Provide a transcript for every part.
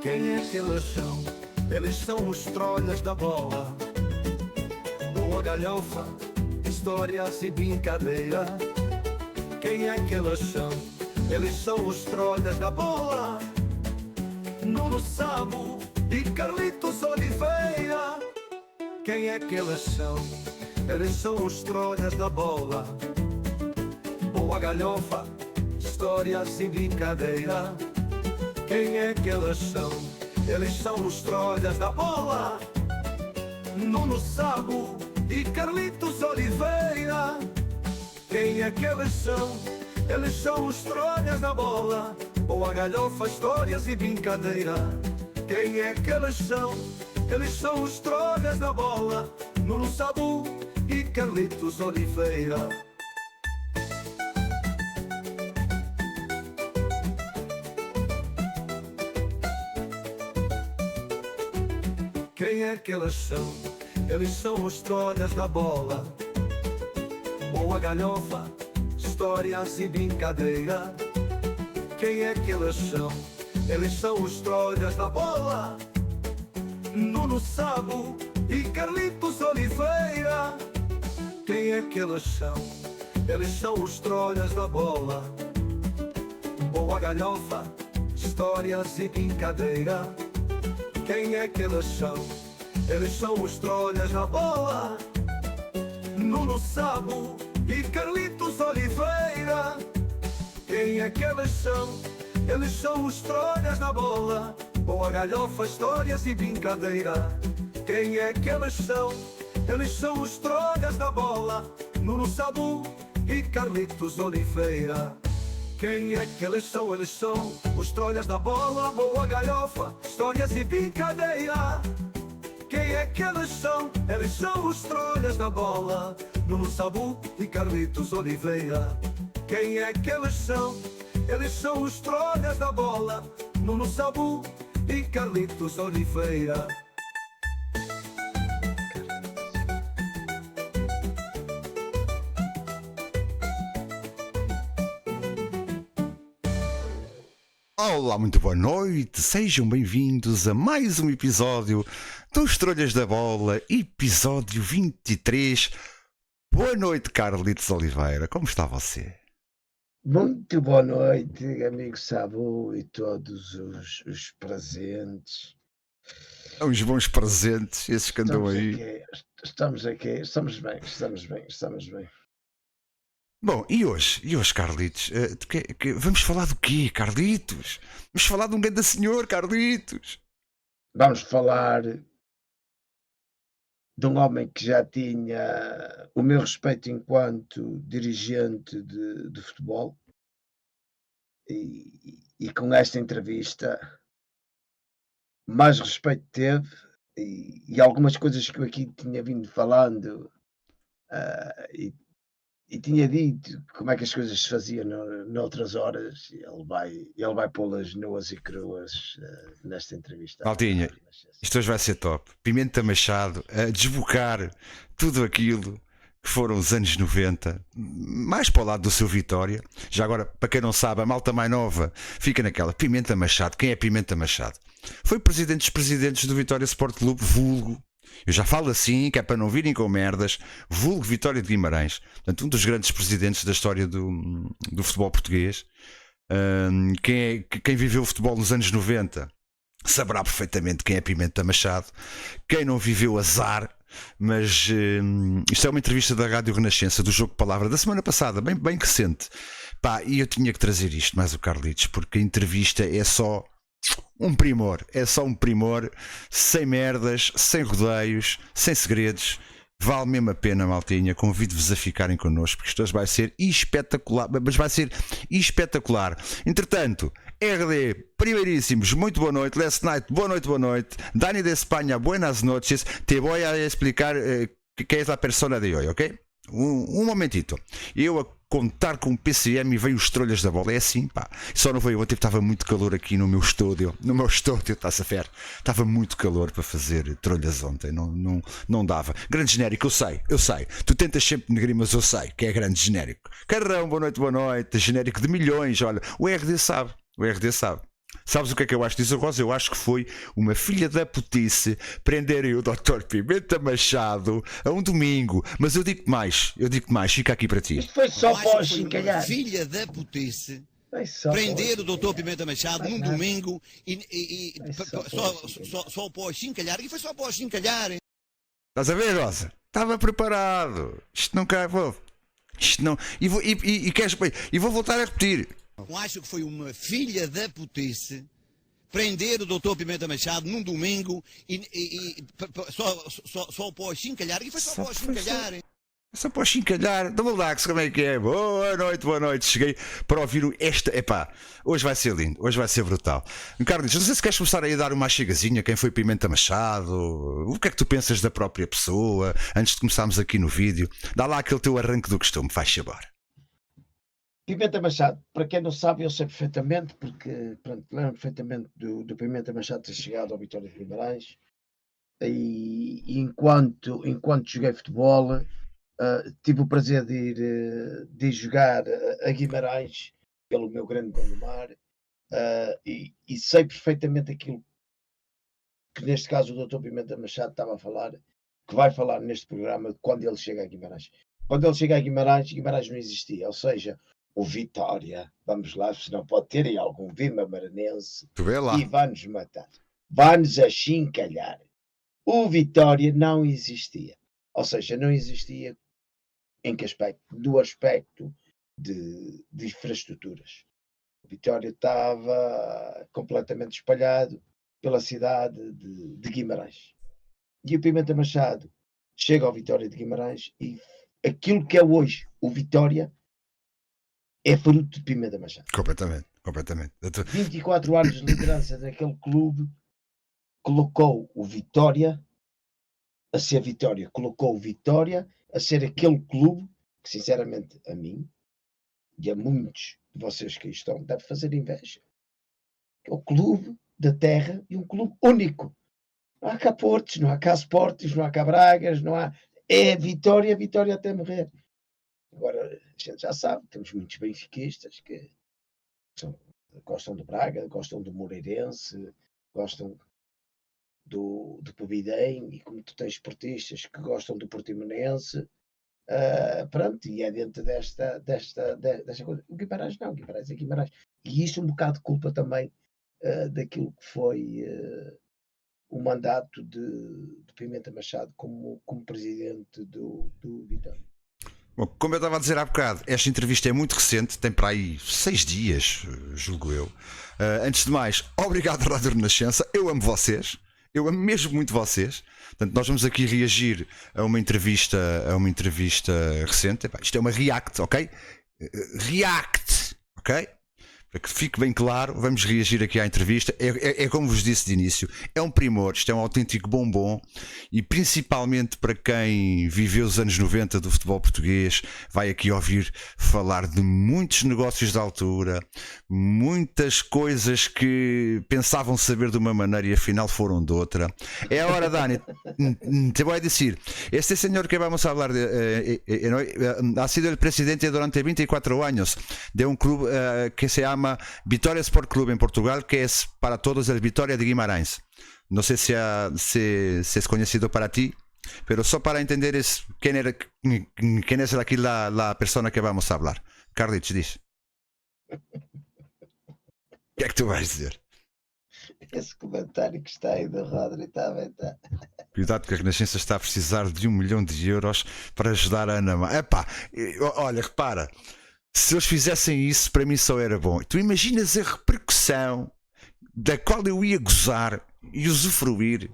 Quem é que eles são? Eles são os trolhas da bola. Boa galhofa, histórias e brincadeira. Quem é que eles são? Eles são os trolhas da bola. Nuno Sabo e Carlitos Oliveira. Quem é que eles são? Eles são os trolhas da bola. Boa galhofa, histórias e brincadeira. Quem é que eles são? Eles são os trolhas da bola. Nuno Sabo e Carlitos Oliveira. Quem é que eles são? Eles são os trolhas da bola. Boa galhofa, histórias e brincadeira. Quem é que eles são? Eles são os trolhas da bola. Nuno Sabo e Carlitos Oliveira. Quem é que eles são? Eles são os trolhas da bola. Boa galhofa, histórias e brincadeira. Quem é que eles são? Eles são os trolhas da bola. Nuno Sabo e Carlitos Oliveira. Quem é que eles são? Eles são os trolhas da bola. Boa galhofa, histórias e brincadeira. Quem é que eles são? Eles são os trolhas da bola. Nuno Sabo e Carlitos Oliveira. Quem é que eles são? Eles são os trolhas da bola. Boa galhofa, histórias e brincadeira. Quem é que eles são? Eles são os trolhas da bola. Nuno Sabo e Carlitos Oliveira. Quem é que eles são? Eles são os trolhas da bola. Boa galhofa, histórias e brincadeira. Quem é que eles são? Eles são os trolhas da bola. Nuno Sabo e Carlitos Oliveira. Quem é que eles são? Eles são os trolhas da bola. Nuno Sabo e Carlitos Oliveira. Olá, muito boa noite, sejam bem-vindos a mais um episódio dos Trolhas da Bola, episódio 23. Boa noite, Carlitos Oliveira, como está você? Muito boa noite, amigo Sabo e todos os presentes. Uns bons presentes, esses que andam aí. Estamos bem. Bom, e hoje Carlitos, vamos falar do quê, Carlitos? Vamos falar de um grande senhor, Carlitos. Vamos falar de um homem que já tinha o meu respeito enquanto dirigente de futebol e com esta entrevista mais respeito teve e algumas coisas que eu aqui tinha vindo falando e tinha dito como é que as coisas se faziam noutras horas, e ele vai pô-las nuas e cruas nesta entrevista. Maltinha, isto hoje vai ser top. Pimenta Machado a desbocar tudo aquilo que foram os anos 90, mais para o lado do seu Vitória. Já agora, para quem não sabe, a malta mais nova fica naquela. Pimenta Machado, quem é Pimenta Machado? Foi presidente dos presidentes do Vitória Sport Clube, vulgo. Eu já falo assim, que é para não virem com merdas. Vulgo Vitória de Guimarães. Portanto, um dos grandes presidentes da história do futebol português. Quem viveu o futebol nos anos 90 saberá perfeitamente quem é Pimenta Machado. Quem não viveu, azar. Mas isto é uma entrevista da Rádio Renascença, do Jogo de Palavra, da semana passada, bem recente. Pá, e eu tinha que trazer isto, mais o Carlitos, porque a entrevista é só um primor, sem merdas, sem rodeios, sem segredos. Vale mesmo a pena, maltinha. Convido-vos a ficarem connosco, porque isto hoje vai ser espetacular. Mas vai ser espetacular. Entretanto, RD, primeiríssimos, muito boa noite. Last night, boa noite. Dani de Espanha, buenas noches. Te voy a explicar que es la persona de hoy, ok? Um momentito. Eu a contar com o PCM e veio os trolhas da bola. É assim, pá. Só não veio ontem, estava muito calor aqui no meu estúdio. Está-se a fer. Estava muito calor para fazer trolhas ontem. Não dava. Grande genérico, eu sei. Tu tentas sempre negrir, mas eu sei que é grande genérico. Carrão, boa noite. Genérico de milhões, olha. O RD sabe. Sabes o que é que eu acho disso, Rosa? Eu acho que foi uma filha da putice prenderem o Dr. Pimenta Machado a um domingo. Mas eu digo mais, fica aqui para ti. Isto foi só Eu acho para que os foi uma chincalhar. filha da putice Foi só prender para o os Dr. Pimenta Machado Mais num nada. domingo Só só para o chincalhar. E foi só para o chincalhar. Estás a ver, Rosa? Estava preparado. Isto não cai. Isto não. E vou voltar a repetir. Eu acho que foi uma filha da putice prender o Dr. Pimenta Machado num domingo só para o chincalhar. E foi só para o chincalhar. Só para chincalhar. Double Dax, como é que é? Boa noite. Cheguei para ouvir esta. Epá, hoje vai ser lindo, hoje vai ser brutal. Carlos, não sei se queres começar aí a dar uma chegazinha. Quem foi Pimenta Machado? O que é que tu pensas da própria pessoa? Antes de começarmos aqui no vídeo, dá lá aquele teu arranque do costume, faz-se embora. Pimenta Machado, para quem não sabe, eu sei perfeitamente, porque pronto, lembro perfeitamente do Pimenta Machado ter chegado ao Vitória de Guimarães e enquanto joguei futebol, tive o prazer de ir jogar a Guimarães pelo meu grande Gondomar e sei perfeitamente aquilo que neste caso o Dr. Pimenta Machado estava a falar, que vai falar neste programa quando ele chega a Guimarães. Quando ele chega a Guimarães não existia, ou seja, o Vitória, vamos lá, se não pode ter aí algum Vima Maranense Tu vê lá. e vai-nos matar, vai-nos achincalhar. O Vitória não existia, ou seja, não existia em que aspecto? Do aspecto de infraestruturas. O Vitória estava completamente espalhado pela cidade de Guimarães. E o Pimenta Machado chega ao Vitória de Guimarães e aquilo que é hoje o Vitória é fruto de Pimenta Machado. Completamente. 24 anos de liderança daquele clube colocou o Vitória a ser Vitória. Colocou o Vitória a ser aquele clube que, sinceramente, a mim e a muitos de vocês que aí estão, deve fazer inveja. É o clube da terra e um clube único. Não há cá Portos, não há cá Sporting, não há cá Bragas, não há... É Vitória até morrer. Agora, a gente já sabe, temos muitos benfiquistas que gostam do Braga, gostam do Moreirense, gostam do Pobidem, e como tu tens esportistas que gostam do Portimonense, pronto, e é dentro desta coisa. O Guimarães não, Guimarães é Guimarães. E isto um bocado de culpa também daquilo que foi o mandato de Pimenta Machado como presidente do Vitória. Bom, como eu estava a dizer há bocado, esta entrevista é muito recente, tem para aí 6 dias, julgo eu. Antes de mais, obrigado Rádio Renascença, eu amo vocês, eu amo mesmo muito vocês. Portanto, nós vamos aqui reagir a uma entrevista recente. Epá, isto é uma react, ok? React, ok? Para que fique bem claro, vamos reagir aqui à entrevista. É como vos disse de início, é um primor, isto é um autêntico bombom, e principalmente para quem viveu os anos 90 do futebol português, vai aqui ouvir falar de muitos negócios da altura, muitas coisas que pensavam saber de uma maneira e afinal foram de outra. É a hora, Dani, te voy a decir, este señor que vamos a hablar ha sido el presidente durante 24 años de un club que se llama Vitória Sport Club en Portugal, que es para todos el Vitória de Guimarães. No sé si es conocido para ti, pero solo para entender quién es aquí la persona que vamos a hablar. Carlitos, diz. O que é que tu vais dizer? Esse comentário que está aí do Rodri está a ventar. Cuidado que a Renascença está a precisar de 1 milhão de euros para ajudar a Ana. Epá, olha, repara. Se eles fizessem isso, para mim só era bom. Tu imaginas a repercussão da qual eu ia gozar e usufruir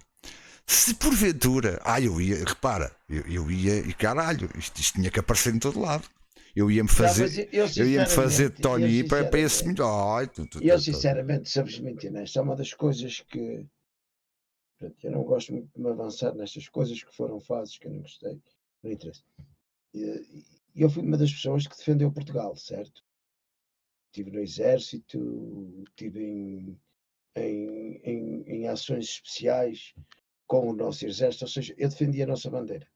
se porventura. Eu ia, repara, eu ia e caralho, isto tinha que aparecer em todo lado. Eu ia-me fazer Tony para esse melhor. Eu sinceramente, sabes mentir, né? Isto é uma das coisas que eu não gosto muito de me avançar nestas coisas que foram fases que eu não gostei, não interessa. Eu fui uma das pessoas que defendeu Portugal, certo? Estive no exército, estive em ações especiais com o nosso exército, ou seja, eu defendi a nossa bandeira.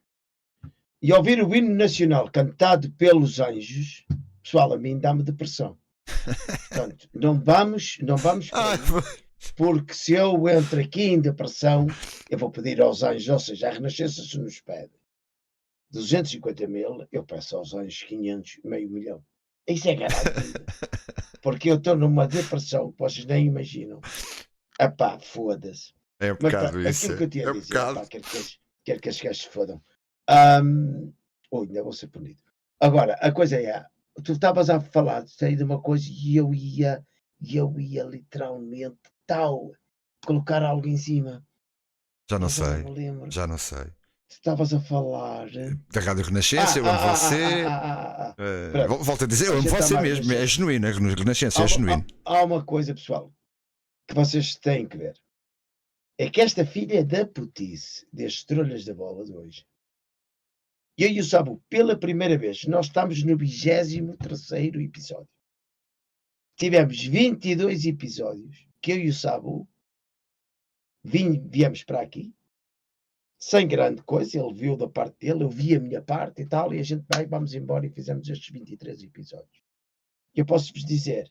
E ouvir o hino nacional cantado pelos anjos, pessoal, a mim dá-me depressão. Portanto, não vamos por Ah, aí, porque se eu entro aqui em depressão, eu vou pedir aos anjos, ou seja, a Renascença se nos pede 250 mil, eu peço aos anjos 500, meio milhão. Isso é garantido. Porque eu estou numa depressão que vocês nem imaginam. Epá, foda-se. é um Mas bocado pronto, isso. aquilo que eu tinha É a um dizer, bocado. epá, quero que as gajos se fodam. Ainda vou ser punido. Agora, a coisa é, tu estavas a falar de uma coisa e eu ia literalmente colocar algo em cima. Já não Mas eu não sei. me lembro. Já não sei. Tu estavas a falar. Da Rádio Renascença, eu amo você. Pronto. Volto a dizer, eu A amo gente tá você mais mesmo. É Renascença. genuíno. A Renascença é genuíno. Há uma coisa, pessoal, que vocês têm que ver. É que esta filha da putice destes trolhas da bola de hoje, eu e o Sabu, pela primeira vez, nós estamos no 23º episódio. Tivemos 22 episódios que eu e o Sabu viemos para aqui, sem grande coisa, ele viu da parte dele, eu vi a minha parte e tal, e a gente vamos embora e fizemos estes 23 episódios. Eu posso-vos dizer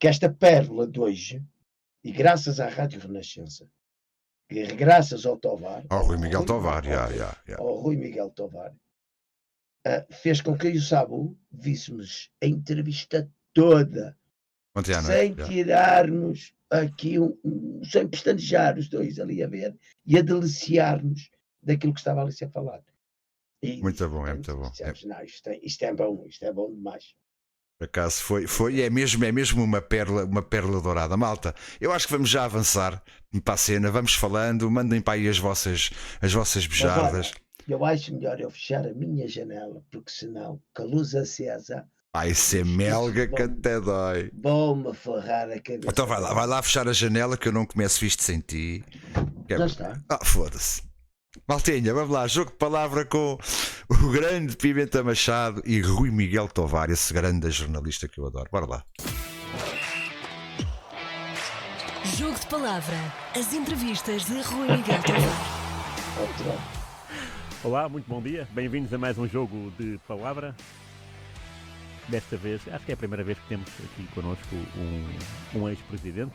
que esta pérola de hoje, e graças à Rádio Renascença, e graças ao Tovar, Ao Rui Miguel Tovar. ao Rui Miguel Tovar, fez com que eu e o Sabu víssemos a entrevista toda, Ontem à sem noite. tirarmos aqui sem pestanejar os dois ali a ver e a deliciar-nos daquilo que estava ali a ser falado. E, Muito bom, é muito bom. Dissemos, não, isto é bom demais. Por acaso foi é mesmo uma pérola dourada. Malta, eu acho que vamos já avançar para a cena, vamos falando, mandem para aí as vossas bejardas. Eu acho melhor eu fechar a minha janela, porque senão, com a luz acesa, Vai ser melga que até dói. Vou-me forrar a cabeça. Então vai lá fechar a janela que eu não começo visto sem ti. Já está. Foda-se. Maltinha, vamos lá, jogo de palavra com o grande Pimenta Machado e Rui Miguel Tovar, esse grande jornalista que eu adoro. Bora lá. Jogo de palavra. As entrevistas de Rui Miguel Tovar. Olá, muito bom dia. Bem-vindos a mais um jogo de palavra. Desta vez, acho que é a primeira vez que temos aqui connosco um ex-presidente,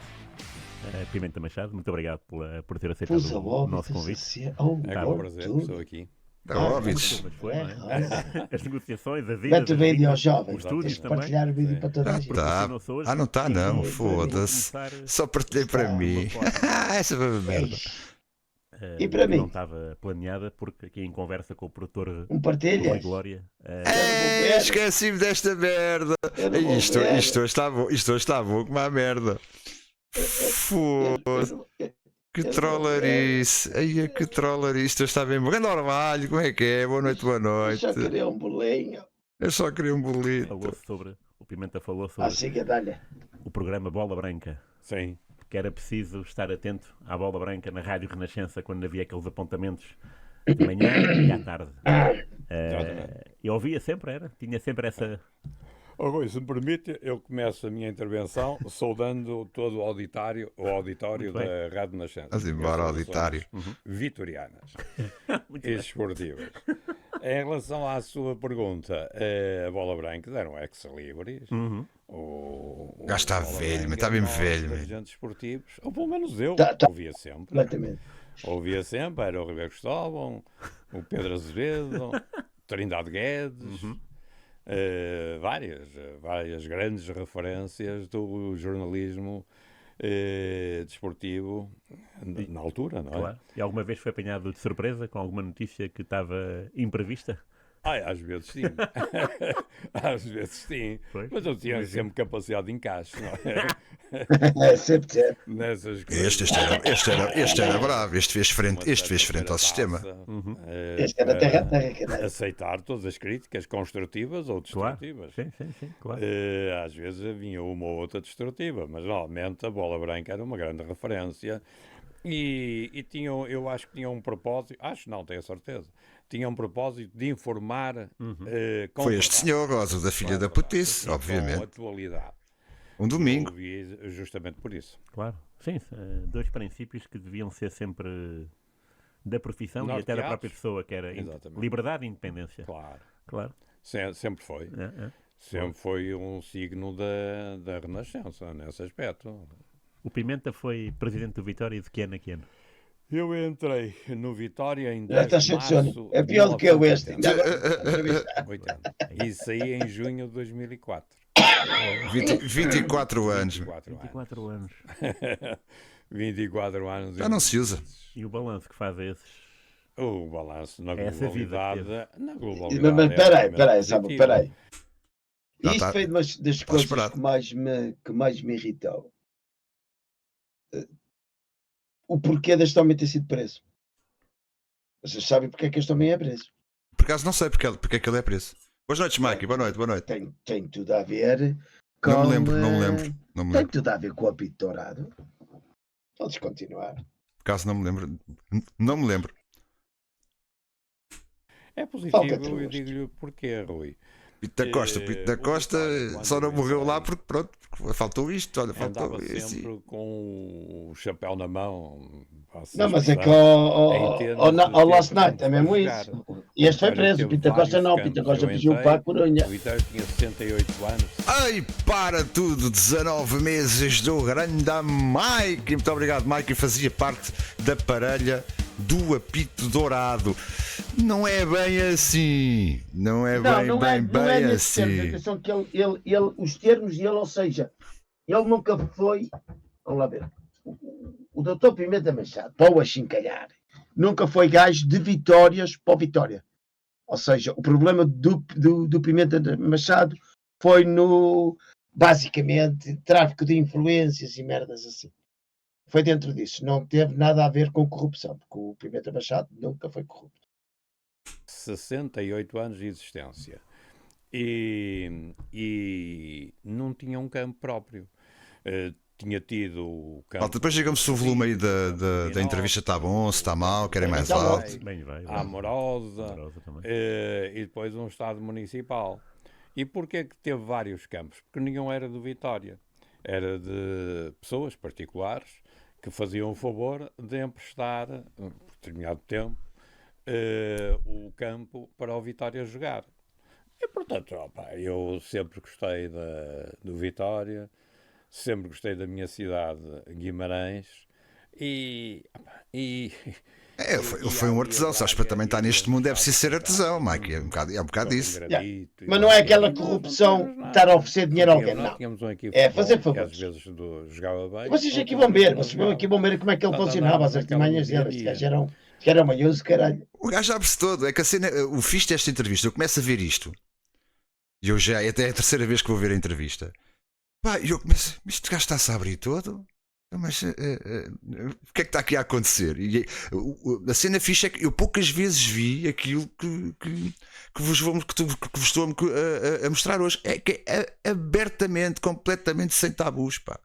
Pimenta Machado. Muito obrigado por ter aceitado o nosso convite. É um prazer, estou aqui. É óbvio. Mas foi, não é? As negociações, as idas, Mete o vídeo aos jovens. os estúdios Tens de também. partilhar o vídeo para toda a gente. Tá. Não está não, foda-se. Só partilhei para mim. Essa foi a merda. E para mim? Não estava planeada, porque aqui em conversa com o produtor Partilhas? Rui Glória. Esqueci-me desta merda. Isto hoje está bom como a merda. Foda-se. Que trollarice. Ai, que trollarice. Isto está bem bom. Grande orvalho, como é que é? Boa noite, boa noite. Eu só queria um bolinho. Eu só queria um bolito. O Pimenta falou sobre Siga, dá-lhe. o programa Bola Branca. Sim. Que era preciso estar atento à Bola Branca na Rádio Renascença quando havia aqueles apontamentos de manhã e à tarde. Eu ouvia sempre, tinha sempre essa... Rui, se me permite, eu começo a minha intervenção saudando todo o auditório da Rádio Nascença. Vamos embora, auditório. Vitorianas Muito e bem. esportivas. Em relação à sua pergunta, a Bola Branca eram ex-libris. O Já está Bola velho, Branca mas está bem nós, velho. dirigentes esportivos, ou pelo menos eu, Tá. ouvia sempre. Completamente. Ouvia sempre, era o Ribeiro Cristóvão, o Pedro Azevedo, Trindade Guedes, várias grandes referências do jornalismo desportivo na altura, não é? Claro. E alguma vez foi apanhado de surpresa com alguma notícia que estava imprevista? Às vezes sim. Às vezes sim. Foi? Mas eu tinha sempre capacidade de encaixe, não é? Sempre. Nessas coisas. Este era bravo. Este fez frente ao sistema. Este era terra, caralho. Aceitar todas as críticas construtivas ou Claro. destrutivas. Sim, claro. Às vezes vinha uma ou outra destrutiva, mas normalmente a Bola Branca era uma grande referência e tinham, eu acho que tinham um propósito, tenho a certeza, tinham um propósito de informar com Foi este verdade. senhor, Rosa, da filha da putice, E com obviamente. atualidade. Um domingo. Eu ouvi justamente por isso. Claro. Sim, dois princípios que deviam ser sempre da profissão e até da Norteados. própria pessoa, que era Exatamente. liberdade e independência. Claro. Claro. Sempre foi. É. Sempre foi um signo da Renascença, nesse aspecto. O Pimenta foi presidente do Vitória de que ano a que ano? Eu entrei no Vitória em Já 10 está de cheio de março sono. É pior do que eu este. 1980. Ainda agora, entrevista. 80. E saí em junho de 2004. 24 anos. 24 anos. 24 anos. Já não se usa. E o balanço que faz a esses? O balanço na Essa vida globalidade. Na Mas globalidade. peraí, sabe, peraí. Já Isto tá- foi uma das está coisas esperado. que mais me irritou. O porquê deste homem ter sido preso. Vocês sabem porque é que este homem é preso? Por acaso não sei porque é que ele é preso. Boas noites, Mike. Boa noite, boa noite. Tem tudo a ver com... Não me lembro, não me lembro. Não me Tem lembro. tudo a ver com o apito dourado. Podes continuar. Por acaso não me lembro. Não me lembro. É Falta-te positivo, eu gosto. digo-lhe porquê, Rui. Pito da Costa só não morreu lá porque pronto, faltou isto, olha, faltou Andava isso. sempre com o chapéu na mão. Não, mas é que Em ao termos de Last tempo Night de é mesmo jogar. isso. E este foi Vitória preso. teve Pita Costa vários não. campos. Pita Costa Eu fugiu entrei, para a Corunha. O Vitória tinha 68 anos. Ai, para tudo, 19 meses do grande Mike. Muito obrigado, Mike. Fazia parte da parelha do apito dourado. Não é bem assim. Não é bem nesse termo. assim. Atenção que ele, os termos dele, ou seja, ele nunca foi, vamos lá ver, o doutor Pimenta Machado, para o achincalhar, nunca foi gajo de vitórias para o Vitória. Ou seja, o problema do Pimenta Machado foi no, basicamente, tráfico de influências e merdas assim. Foi dentro disso. Não teve nada a ver com corrupção, porque o Pimenta Machado nunca foi corrupto. 68 anos de existência. E não tinha um campo próprio. Tinha tido o campo. Malta, depois digam-me se o volume aí da entrevista está bom, se está mau, querem mais Está bom. alto. Bem, vai. A Amorosa, Amorosa também. e depois um estado municipal. E porquê que teve vários campos? Porque nenhum era do Vitória. Era de pessoas particulares que faziam o favor de emprestar, por determinado tempo, o campo para o Vitória jogar. E, portanto, opa, eu sempre gostei do Vitória, sempre gostei da minha cidade, Guimarães, e Foi um artesão, sabes, para também estar neste mundo é preciso ser artesão, Mike. É um bocado isso. Mas não é aquela corrupção de estar a oferecer dinheiro a alguém, não. Tínhamos um equipe É de fazer futebol que favores. às vezes jogava bem. Vocês aqui outras vão ver, vezes vocês não vão aqui vão ver como é que ele Portanto, funcionava, as andava artimanhas naquela dele. Este dia a gajo dia. era manhoso, caralho. O gajo abre-se todo. É que a cena, o fixe desta entrevista, eu começo a ver isto. E eu já, até é a terceira vez que vou ver a entrevista. Pá, e eu começo, mas este gajo está-se a abrir todo? Mas o que é que está aqui a acontecer? E a cena fixe é que eu poucas vezes vi aquilo que vos estou a mostrar hoje. É que é abertamente, completamente sem tabus, pá.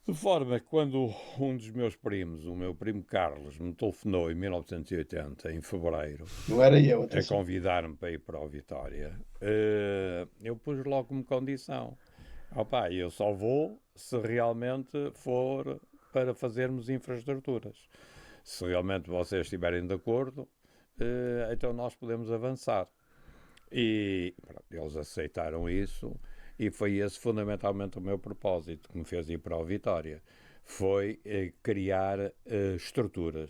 De forma que quando um dos meus primos, o meu primo Carlos, me telefonou em 1980, em fevereiro, Não era eu, a atenção. convidar-me para ir para o Vitória, eu pus logo como condição. Opa, eu só vou se realmente for para fazermos infraestruturas. Se realmente vocês estiverem de acordo, então nós podemos avançar. E pronto, eles aceitaram isso e foi esse fundamentalmente o meu propósito que me fez ir para o Vitória. Foi criar estruturas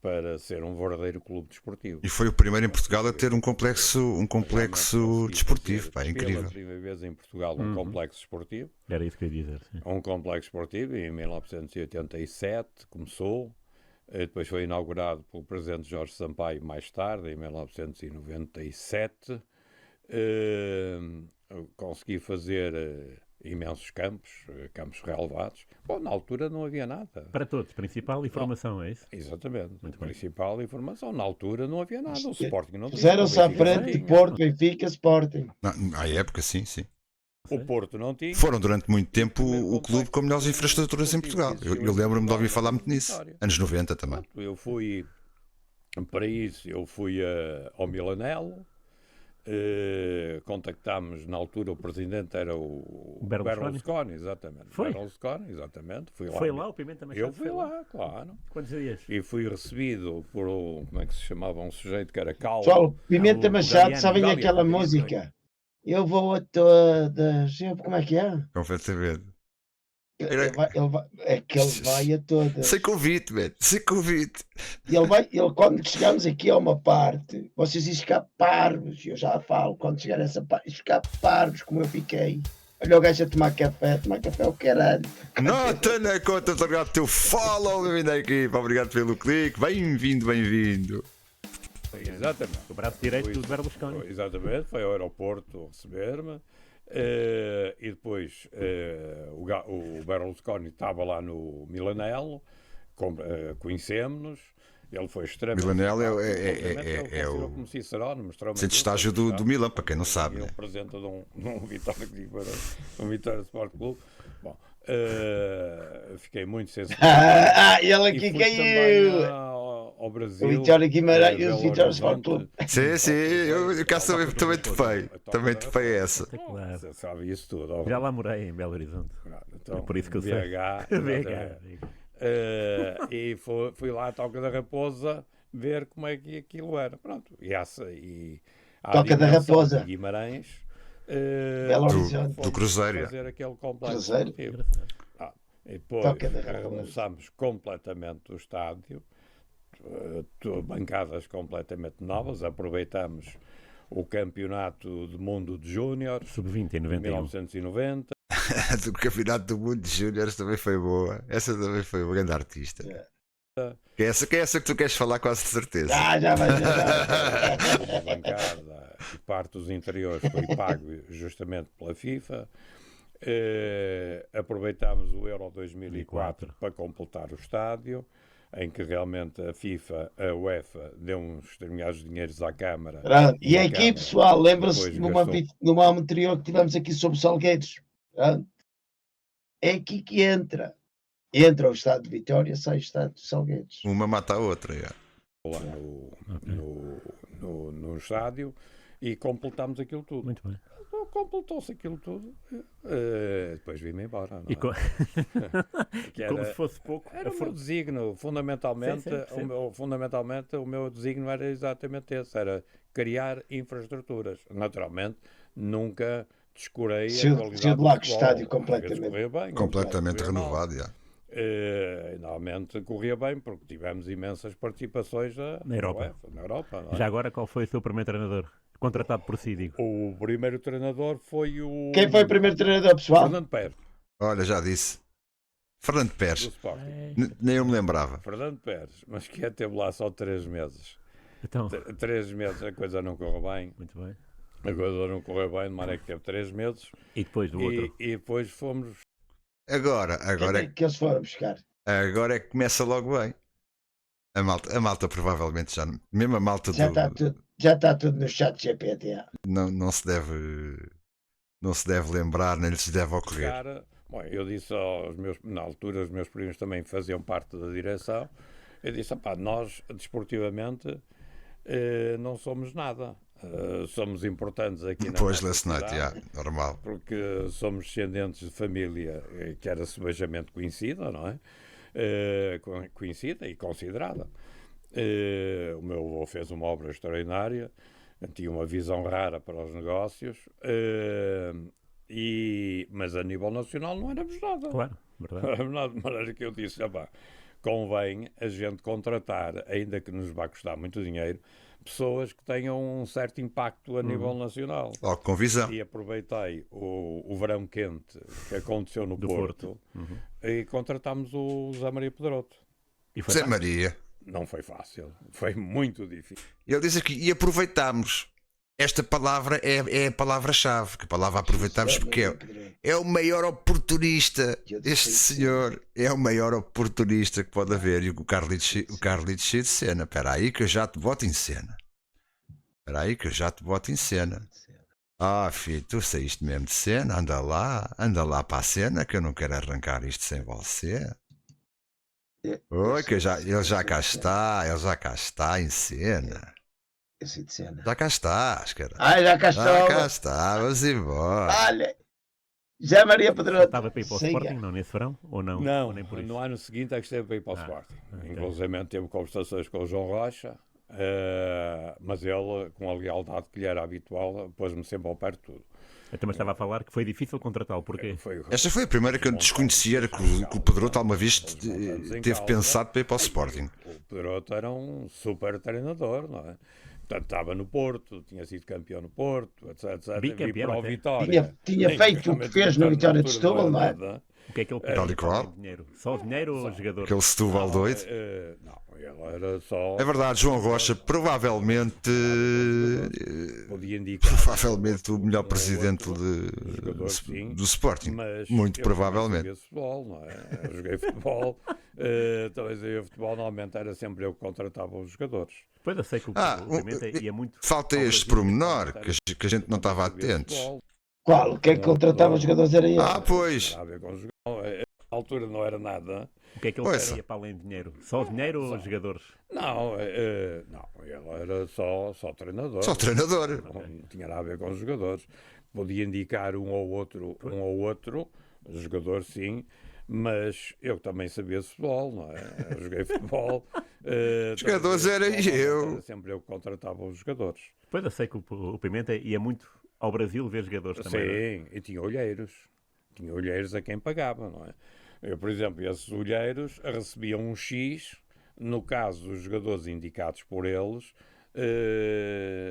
para ser um verdadeiro clube desportivo. E foi o primeiro em Portugal a ter um complexo desportivo, pá, é incrível. Pela primeira vez em Portugal um complexo desportivo. Era isso que eu ia dizer. Sim. Um complexo esportivo em 1987 começou, depois foi inaugurado pelo presidente Jorge Sampaio mais tarde, em 1997. Consegui fazer imensos campos relevados. Bom, na altura não havia nada. Para todos, principal e formação, é isso? Exatamente. Muito bem. Principal informação. Na altura não havia nada. O Sporting não tinha. Puseram-se o à Benfica não frente de tinha. Porto, Benfica, Sporting. À época, sim, sim. O Porto não tinha. Foram durante muito tempo o clube com melhores infraestruturas em Portugal. Eu lembro-me de ouvir falar muito nisso. Anos 90 também. Eu fui para isso, ao Milanello. Contactámos na altura, o presidente era o Berlusconi, exatamente. Foi? Berlusconi, exatamente. Foi lá o Pimenta Machado? Eu fui lá, claro. Quantos dias? E fui recebido por como é que se chamava? Um sujeito que era calmo. Pessoal, Pimenta o Machado, Galeano, sabem Galeano, aquela Galeano. música? Eu vou a todas. Como é que é? Completamente. É que ele vai a todas. Sem convite, man. Sem convite. Quando chegamos aqui a uma parte, vocês iam ficar parvos. Eu já falo, quando chegar a essa parte, iam ficar parvos como eu fiquei. Olha o gajo a tomar café é o caralho. Nota na conta, muito obrigado pelo teu follow, bem-vindo à equipa, obrigado pelo clique, bem-vindo, bem-vindo. Exatamente. O braço direito do Berlusconi. Exatamente, foi ao aeroporto receber-me. E depois o Berlusconi estava lá no Milanello, conhecemos-nos. Ele foi extremamente. Milanello é o como Cicerone, mostrou-me centro de estágio do Milan, para quem não sabe. Ele apresenta de um Vitória um Vitória Sport Clube. Bom, fiquei muito sensível. Ele aqui caiu! Ao Brasil. O Vitória Guimarães e o Vitória Sport Clube. Sim, eu cá também te pei essa. Claro. Você sabe isso tudo. Já lá morei em Belo Horizonte. Então, É por isso que eu sei. BH. E fui lá à Toca da Raposa ver como é que aquilo era. Pronto. E a Toca da Raposa. de Guimarães. Belo Horizonte. Do Cruzeiro. Fazer aquele complexo. Cruzeiro. E depois Toca da Raposa. remoçámos completamente o estádio. Bancadas completamente novas. Aproveitamos o campeonato do mundo de Júniores. Sub-20 em Em 91. 1990. Do Campeonato do Mundo de Júniores também foi boa. Essa também foi uma grande artista. Que é essa que tu queres falar quase de certeza. Já vai. A bancada e parte dos interiores foi pago justamente pela FIFA. Aproveitámos o Euro 2004 para completar o estádio, em que realmente a FIFA, a UEFA, deu uns determinados dinheiros à Câmara. E aqui, pessoal, lembra-se Depois numa anterior que tivemos aqui sobre Salgueiros. É aqui que entra o estado de Vitória, sai o estado de Salgueiros. Uma mata a outra. Lá no estádio e completámos aquilo tudo. Muito bem. Então, completou-se aquilo tudo. Depois vim-me embora. Não é? Como se fosse pouco. Era o meu desígnio, fundamentalmente, Sim. fundamentalmente o meu desígnio era exatamente esse, era criar infraestruturas. Naturalmente, nunca descurei a qualidade de lá que futebol. estádio Às completamente. vezes corria bem, Completamente corria mal. renovado. Normalmente corria bem porque tivemos imensas participações Na Europa. UEFA, na Europa, não é? Já agora, qual foi o seu primeiro treinador? Contratado por si, digo. O primeiro treinador foi o Quem foi o primeiro treinador, pessoal? Fernando Pérez, Olha, já disse. Fernando do Pérez. Sporting. Nem eu me lembrava. Fernando Pérez, mas que teve lá só 3 meses. Então, 3 meses a coisa não correu bem. muito bem. A coisa não correu bem, de maneira que teve 3 meses. E depois do outro? E depois fomos. Agora Quem é que eles foram buscar? é que começa logo bem. A malta provavelmente já. Mesmo a malta Já está tudo no chat GPT. não se deve lembrar, nem lhes deve ocorrer. Bom, eu disse aos meus. Na altura, os meus primos também faziam parte da direção. Eu disse: nós, desportivamente, não somos nada. Somos importantes aqui na Depois nossa last night, cidade, normal. porque somos descendentes de família que era sebejamente conhecida, não é? Conhecida e considerada. O meu avô fez uma obra extraordinária, tinha uma visão rara para os negócios, mas a nível nacional não éramos nada. Claro, verdade. De maneira que eu disse: convém a gente contratar, ainda que nos vá custar muito dinheiro, pessoas que tenham um certo impacto a nível nacional. Logo com visão. E aproveitei o verão quente que aconteceu no Porto. E contratámos o Zé Maria Pedroto. E foi Zé fácil. Maria. Não foi fácil, foi muito difícil. Ele diz aqui, e aproveitámos. Esta palavra é a palavra-chave, que a palavra aproveitámos porque é o maior oportunista. Este senhor é o maior oportunista que pode haver. E o Carlitos cheio de cena. Espera aí que eu já te boto em cena. Filho, tu saíste mesmo de cena. Anda lá para a cena, que eu não quero arrancar isto sem você. Oi, que ele já cá está em cena. De cena. Já cá estás, cara. Já cá estou. Já cá está, vamos embora. Olha, Zé Maria Pedroto. Estava para ir para o Sporting, não, nesse verão? Ou não? Não, Ou nem por isso? no ano seguinte é que esteve para ir para o Sporting. ok. Inclusive teve conversações com o João Rocha, Mas ele, com a lealdade que lhe era habitual, pôs-me sempre ao pé de tudo. Eu também estava a falar que foi difícil contratá-lo. Porquê? Esta foi a primeira que eu desconhecia, era que o Pedroto alguma vez teve pensado para ir para o Sporting. O Pedroto era um super treinador, não é? Portanto, estava no Porto, tinha sido campeão no Porto, etc. Bicampeão para o até. Vitória. Tinha feito o que fez no Vitória de Setúbal, não é? Nada. O que é que ele Tal e pede? qual. Além de dinheiro? Só o dinheiro ou o jogador? Aquele Setúbal doido. Não, ele era só. É verdade, João Rocha, provavelmente Podia indicar. provavelmente o melhor presidente jogador, sim, do Sporting. Mas Muito eu provavelmente. joguei futebol, não é? Eu joguei futebol. Talvez eu futebol, normalmente era sempre eu que contratava os jogadores. Pois eu sei que o Pimenta ia muito. Falta ao este Brasil. pormenor que a gente não estava atentos. Qual? Quem é que contratava os jogadores era ele? Pois. Nada a ver com os jogadores. Na altura não era nada. O que é que ele Ouça. queria para além de dinheiro? Só o dinheiro ou os jogadores? Não, ele era só treinador. Só treinador. Não tinha nada a ver com os jogadores. Podia indicar um ou outro, jogador sim, mas eu também sabia de futebol, não é? Eu joguei futebol. Jogadores era eu. Era sempre eu que contratava os jogadores. Pois eu sei que o Pimenta ia muito ao Brasil ver jogadores também. não é? Sim, e tinha olheiros. Tinha olheiros a quem pagava, não é? Eu, por exemplo, esses olheiros recebiam um X, no caso dos jogadores indicados por eles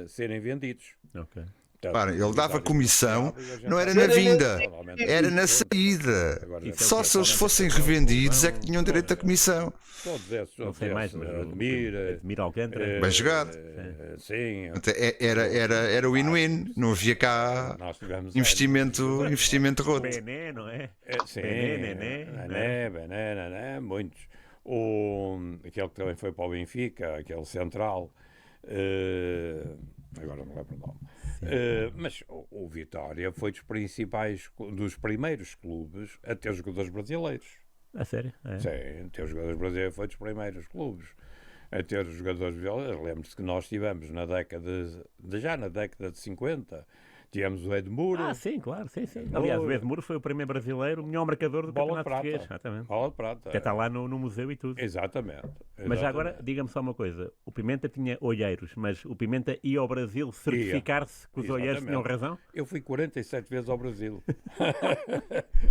serem vendidos. Ok. Portanto, Para, ele dava comissão, e a gente não era pagava. na vinda, Normalmente era na todos. saída. Agora, Isso é o Só que se eles atualmente fossem é o revendidos é que Galvão, tinham direito à comissão. Todos esses, Não sei mais, mas Admir, Admir Alcântara. Bem jogado. sim. Portanto, era win-win, não havia cá Nós tivemos investimento roto. Bené, não é? sim, Bené, Bené, muitos. Aquele que também foi para o Benfica, aquele central, agora não me lembro o nome. Mas o Vitória foi dos primeiros clubes a ter jogadores brasileiros. A sério? É. Sim, ter jogadores brasileiros foi dos primeiros clubes a ter jogadores brasileiros. Lembro-se que nós tivemos já na década de 50, tivemos o Edmuro. Sim, claro, sim. Aliás, o Edmuro foi o primeiro brasileiro, o melhor marcador do Bola de Campeonato prata. Português. Exatamente. Bola de prata. Até está lá no museu e tudo. Exatamente. Mas já agora, diga-me só uma coisa. O Pimenta tinha olheiros, mas o Pimenta ia ao Brasil certificar-se que os olheiros Exatamente. tinham razão? Eu fui 47 vezes ao Brasil.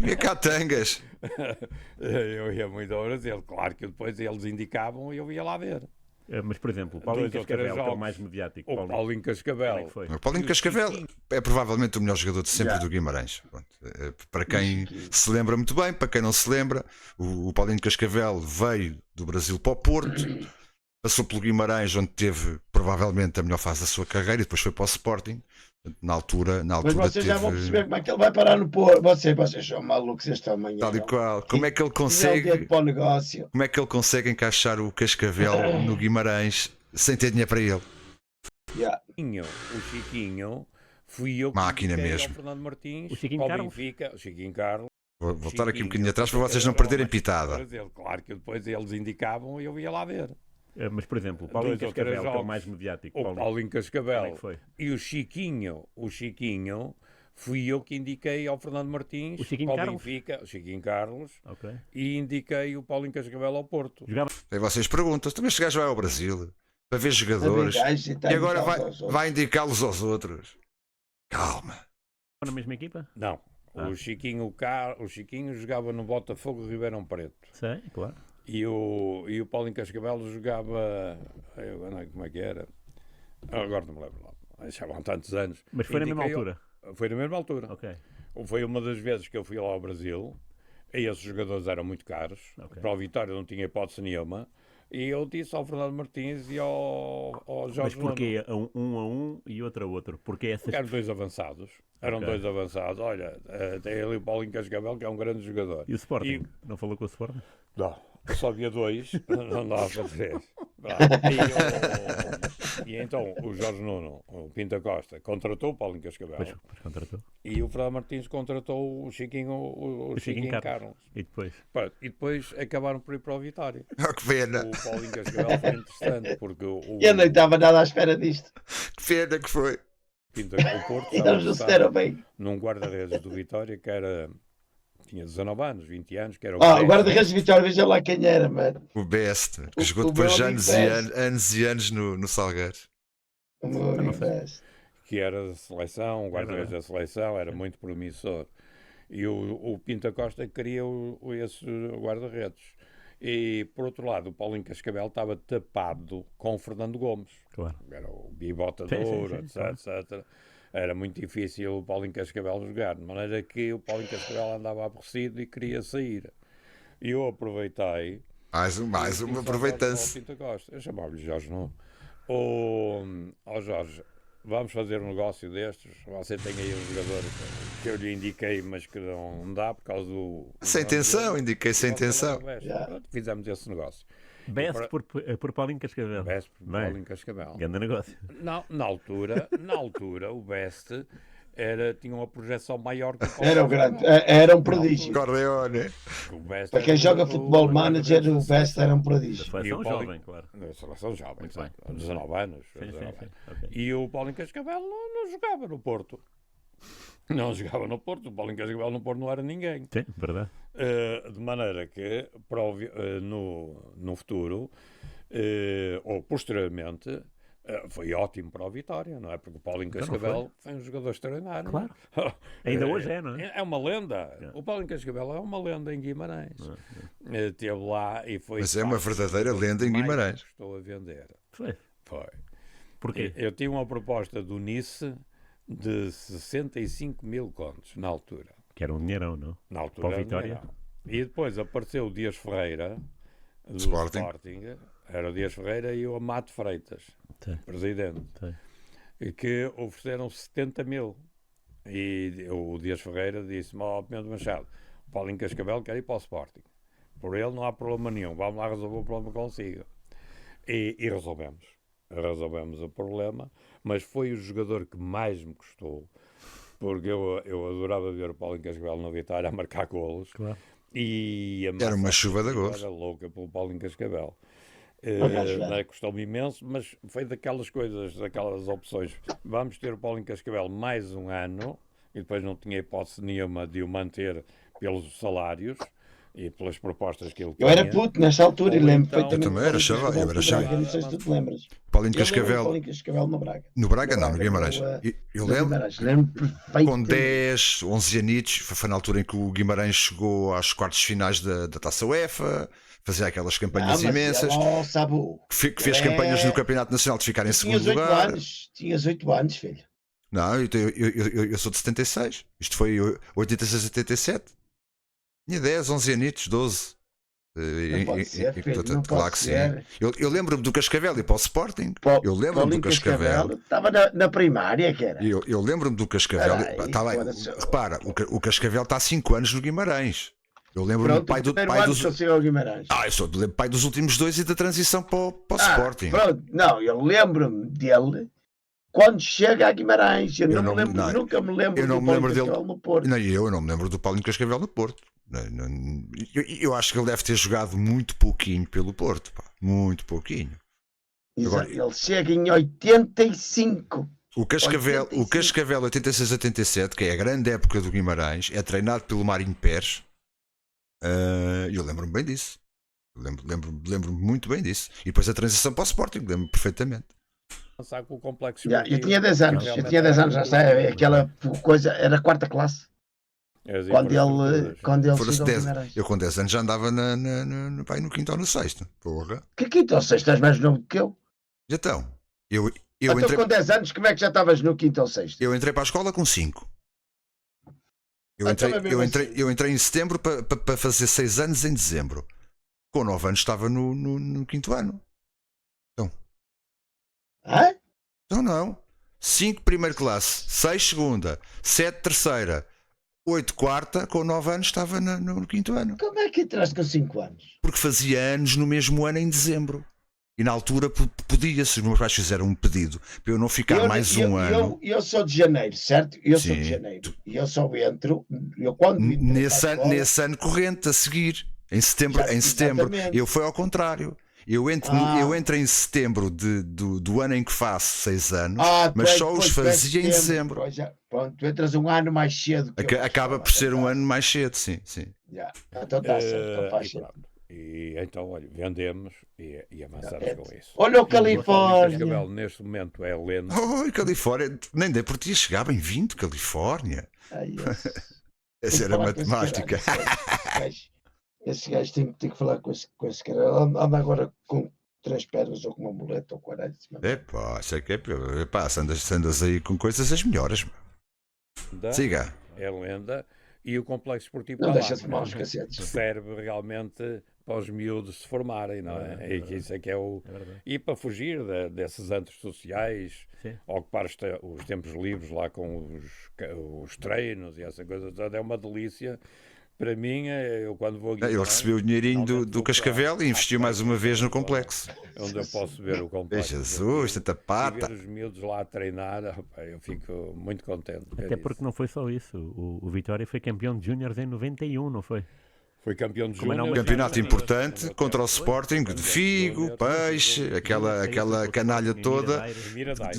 E cá tangas. Eu ia muito ao Brasil. Claro que depois eles indicavam e eu ia lá ver. Mas, por exemplo, o Paulinho Dois ou três Cascavel, que é o jogos. mais mediático. O Paulinho Cascavel. Como é que foi? O Paulinho Cascavel é provavelmente o melhor jogador de sempre do Guimarães. Pronto. Para quem se lembra muito bem, para quem não se lembra, o Paulinho Cascavel veio do Brasil para o Porto, passou pelo Guimarães, onde teve provavelmente a melhor fase da sua carreira, e depois foi para o Sporting. Na altura Mas vocês teve, já vão perceber como é que ele vai parar no Porto. Vocês são malucos esta manhã. tal e não? qual. Como é que ele Ele é o consegue, dedo para o negócio. como é que ele consegue encaixar o Cascavel no Guimarães sem ter dinheiro para ele? Yeah. O Chiquinho, fui eu que Máquina indiquei mesmo. ao Fernando Martins, O Chiquinho ao Carlos? Benfica, o Chiquinho Carlos. Vou voltar aqui um Chiquinho, bocadinho atrás para vocês era não perderem o mais pitada. Brasil. Claro que depois eles indicavam e eu ia lá ver. Mas, por exemplo, o Paulinho Dois ou três Cascavel, que é o jogos. mais mediático. O Paulinho Cascavel Como é que foi? e o Chiquinho, fui eu que indiquei ao Fernando Martins, O Chiquinho ao Carlos? Benfica, o Chiquinho Carlos, Ok. e indiquei o Paulinho Cascavel ao Porto. Jogava Aí vocês perguntam, também este gajo vai ao Brasil para ver jogadores e agora vai indicá-los aos outros. Calma. na mesma equipa? Não. Ah. O Chiquinho jogava no Botafogo Ribeirão Preto. Sei, claro. E o Paulinho Cascavel jogava. Não sei como é que era. Agora não me lembro lá. Já vão tantos anos. Mas foi na mesma Indiquei- altura? Foi na mesma altura. Ok. Foi uma das vezes que eu fui lá ao Brasil. E esses jogadores eram muito caros. Ok. Para o Vitória não tinha hipótese nenhuma. E eu disse ao Fernando Martins e ao Mas Jorge Nuno. porquê um a um e outro a outro? Porque essas... Eram dois avançados. Eram Ok. dois avançados. Olha, tem ali o Paulinho Cascavel, que é um grande jogador. E o Sporting? Não falou com o Sporting? Não, só havia dois, não dava para três. E então o Jorge Nuno, o Pinta Costa, contratou o Paulinho Cascavel. Pois contratou. E o Fernando Martins contratou o Chiquinho, o Chiquinho Carlos. E depois? Pronto, e depois acabaram por ir para o Vitória. Oh, que pena, O Paulinho Cascavel foi interessante, porque Eu não estava nada à espera disto. que pena que foi. o Porto E estava eles não se deram bem. num guarda-redes do Vitória que era tinha 19 anos, 20 anos, que era o O Best. guarda-redes de Vitória, veja lá quem era, mano. O Best, que jogou o depois meu anos amigo e Best. anos e anos no Salgueiros. O meu amigo Best. Que era da seleção, o guarda-redes da seleção, era muito promissor. E o Pinto Costa queria esse guarda-redes. E, por outro lado, o Paulinho Cascavel estava tapado com o Fernando Gomes. Claro. Era o bibota de Sim, sim, ouro, sim, etc, claro. etc. Era muito difícil o Paulinho Cascavel jogar, de maneira que o Paulinho Cascavel andava aborrecido e queria sair. E eu aproveitei. Mais e uma disse ao aproveitância. Pinto Costa, eu chamava-lhe Jorge, não. Ó Jorge, vamos fazer um negócio destes. Você tem aí um jogador que eu lhe indiquei, mas que não dá por causa do. Sem intenção, indiquei sem intenção. Pronto, fizemos esse negócio. Best por Paulinho Cascavel. Best por Bem, Paulinho Cascavel. grande negócio. Na altura, o Best tinha uma projeção maior que o Paulinho Era o grande, Cascavel. era um prodígio. Corleone. O Best Para quem era joga o futebol guarda-redes manager, da o Best seleção. era um Da prodígio. E seleção o Paulinho- jovem, claro. Na seleção jovem, Muito exato, bem. 19 anos. Sim, 19 sim, anos. sim. Ok. E o Paulinho Cascavel não jogava no Porto. Não jogava no Porto. O Paulinho Cascavel no Porto não era ninguém. Sim, verdade. De maneira que no futuro, ou posteriormente, foi ótimo para o Vitória, não é? Porque o Paulinho Então não Cascavel foi um jogador extraordinário. Claro. Ainda hoje é, não é? É uma lenda. É. O Paulinho Cascavel é uma lenda em Guimarães. Esteve lá e foi. Mas é uma quase o verdadeira jogador lenda em que mais Guimarães. Estou a vender. Foi. Foi. Porquê? Eu tinha uma proposta do Nice de 65 mil contos na altura. Que era um dinheirão, não? Na altura Para o era Vitória? dinheirão. E depois apareceu o Dias Ferreira do Sporting. Sporting. Era o Dias Ferreira e o Amato Freitas, Sim. presidente, Sim. e que ofereceram 70 mil. E o Dias Ferreira disse-me ao Pimenta Machado: o Paulinho Cascavel quer ir para o Sporting. Por ele não há problema nenhum, vamos lá resolver o problema consigo. E resolvemos. Resolvemos o problema, mas foi o jogador que mais me custou, porque eu adorava ver o Paulinho Cascavel na Vitória a marcar golos. Claro. E a Era uma massa chuva de associativa gols. era louca pelo Paulinho Cascavel. acaso era. Não é? Custou-me imenso, mas foi daquelas coisas, daquelas opções. Vamos ter o Paulinho Cascavel mais um ano, e depois não tinha hipótese nenhuma de o manter pelos salários e pelas propostas que ele Eu tinha. era puto nessa altura e Ou lembro então- perfeitamente. Eu também era do chaval, Paulinho eu era Cascavel chaval. no Braga, não sei se tu te lembras. Paulinho Eu lembro do Cascavel Paulinho Cascavel no Braga. no Braga, não, no Braga, Guimarães. Eu no lembro, Guimarães. Lembro perfeitamente. com 10, 11 anitos, foi na altura em que o Guimarães chegou às quartos de finais da Taça UEFA, fazia aquelas campanhas imensas, Oh, Sabu. que fez campanhas no Campeonato Nacional de ficar em segundo Tinhas 8 lugar. anos. Tinhas 8 anos, filho. Não, eu sou de 76. Isto foi 86, 87. Tinha 10, 11 anitos, 12. Não pode ser, filho, portanto, não claro pode que ser. sim. Eu lembro-me do Cascavel e para o Sporting. Eu lembro-me do Paulinho Cascavel. Estava na primária, que era. Eu lembro-me do Cascavel. Espera aí, Tá bem, foda-se. repara, o Cascavel está há 5 anos no Guimarães. Eu lembro-me Pronto, do pai, o do, primeiro pai ano dos. que eu chego ao Guimarães. Eu sou do pai dos últimos 2 e da transição para o Sporting. Pronto, não, eu lembro-me dele quando chega a Guimarães. Eu Eu não me não- lembro, não, nunca me lembro eu não do me Paulinho lembro dele. Cascavel no Porto. Não, eu não me lembro do Paulinho Cascavel no Porto. Eu acho que ele deve ter jogado muito pouquinho pelo Porto. Pá. Muito pouquinho. Exato, agora- ele chega em 85. O Cascavel 85. 86-87, que é a grande época do Guimarães, é treinado pelo Marinho Pérez. Eu lembro-me bem disso. Lembro-me muito bem disso. E depois a transição para o Sporting, lembro-me perfeitamente. Avançar com o complexo Já, eu esportivo, tinha 10 anos, que eu realmente tinha 10 era anos, já muito está, bom. aquela coisa, era a quarta classe, As quando infraestruturas. ele Foram-se chegou ao 10. Guimarães. Eu com 10 anos já andava no quinto ou no sexto. Porra. Que quinto ou sexto, estás mais novo que eu? Então, eu Então entrei, com 10 anos, como é que já estavas no quinto ou sexto? eu entrei para a escola com 5. Eu Então entrei, é mesmo assim. eu entrei em setembro para fazer 6 anos em dezembro. Com 9 anos estava no quinto ano. Hã? Então não. 5 primeira classe, 6 segunda, 7 terceira, 8 quarta, com 9 anos estava no quinto ano. Como é que entraste com 5 anos? Porque fazia anos no mesmo ano em dezembro. E na altura podia-se, os meus pais fizeram um pedido para eu não ficar mais um ano. Eu sou de janeiro, certo? Eu sou de Sim. janeiro. E eu só entro, eu quando entrei para a escola- Nesse ano corrente, a seguir, em setembro. Já, Em setembro. exatamente. Eu fui ao contrário. Eu entro em setembro do ano em que faço 6 anos, mas só os fazia em dezembro. Pois já, pronto, tu entras um ano mais cedo que eu. Acaba por ser um ano mais cedo, sim. Já. Então está certo, então faz E sentido. pronto. E então, olha, vendemos e avançamos É. com isso. Olha o E Luís Califórnia. Cascavel, neste momento, é lento. Oi, Califórnia, nem dei por ti, chegava em 20, Califórnia. Ai, Essa era matemática. Esse gajo tem que falar com esse cara. Anda agora com 3 pernas ou com uma muleta ou com caralho. Epá, isso é que é. Epá, se andas aí com coisas as melhores. Siga. É lenda. E o complexo esportivo Não está deixa lá, de fumar os cacetes. serve realmente para os miúdos se formarem, não é? E que isso é que é o... E para fugir desses antros sociais, Sim. ocupar os tempos livres lá com os treinos e essa coisa toda, é uma delícia. Para mim, eu quando vou... Ele recebeu o dinheirinho do Cascavel e investiu mais uma vez no complexo. Onde eu posso ver o complexo. Jesus, tanta E pata. ver os miúdos lá a treinar, eu fico muito contente. de ver Até isso. porque não foi só isso. O Vitória foi campeão de Júniores em 91, não foi? Foi campeão de Como é júnior. Campeonato importante contra o Sporting, de Figo, Peixe, aquela canalha toda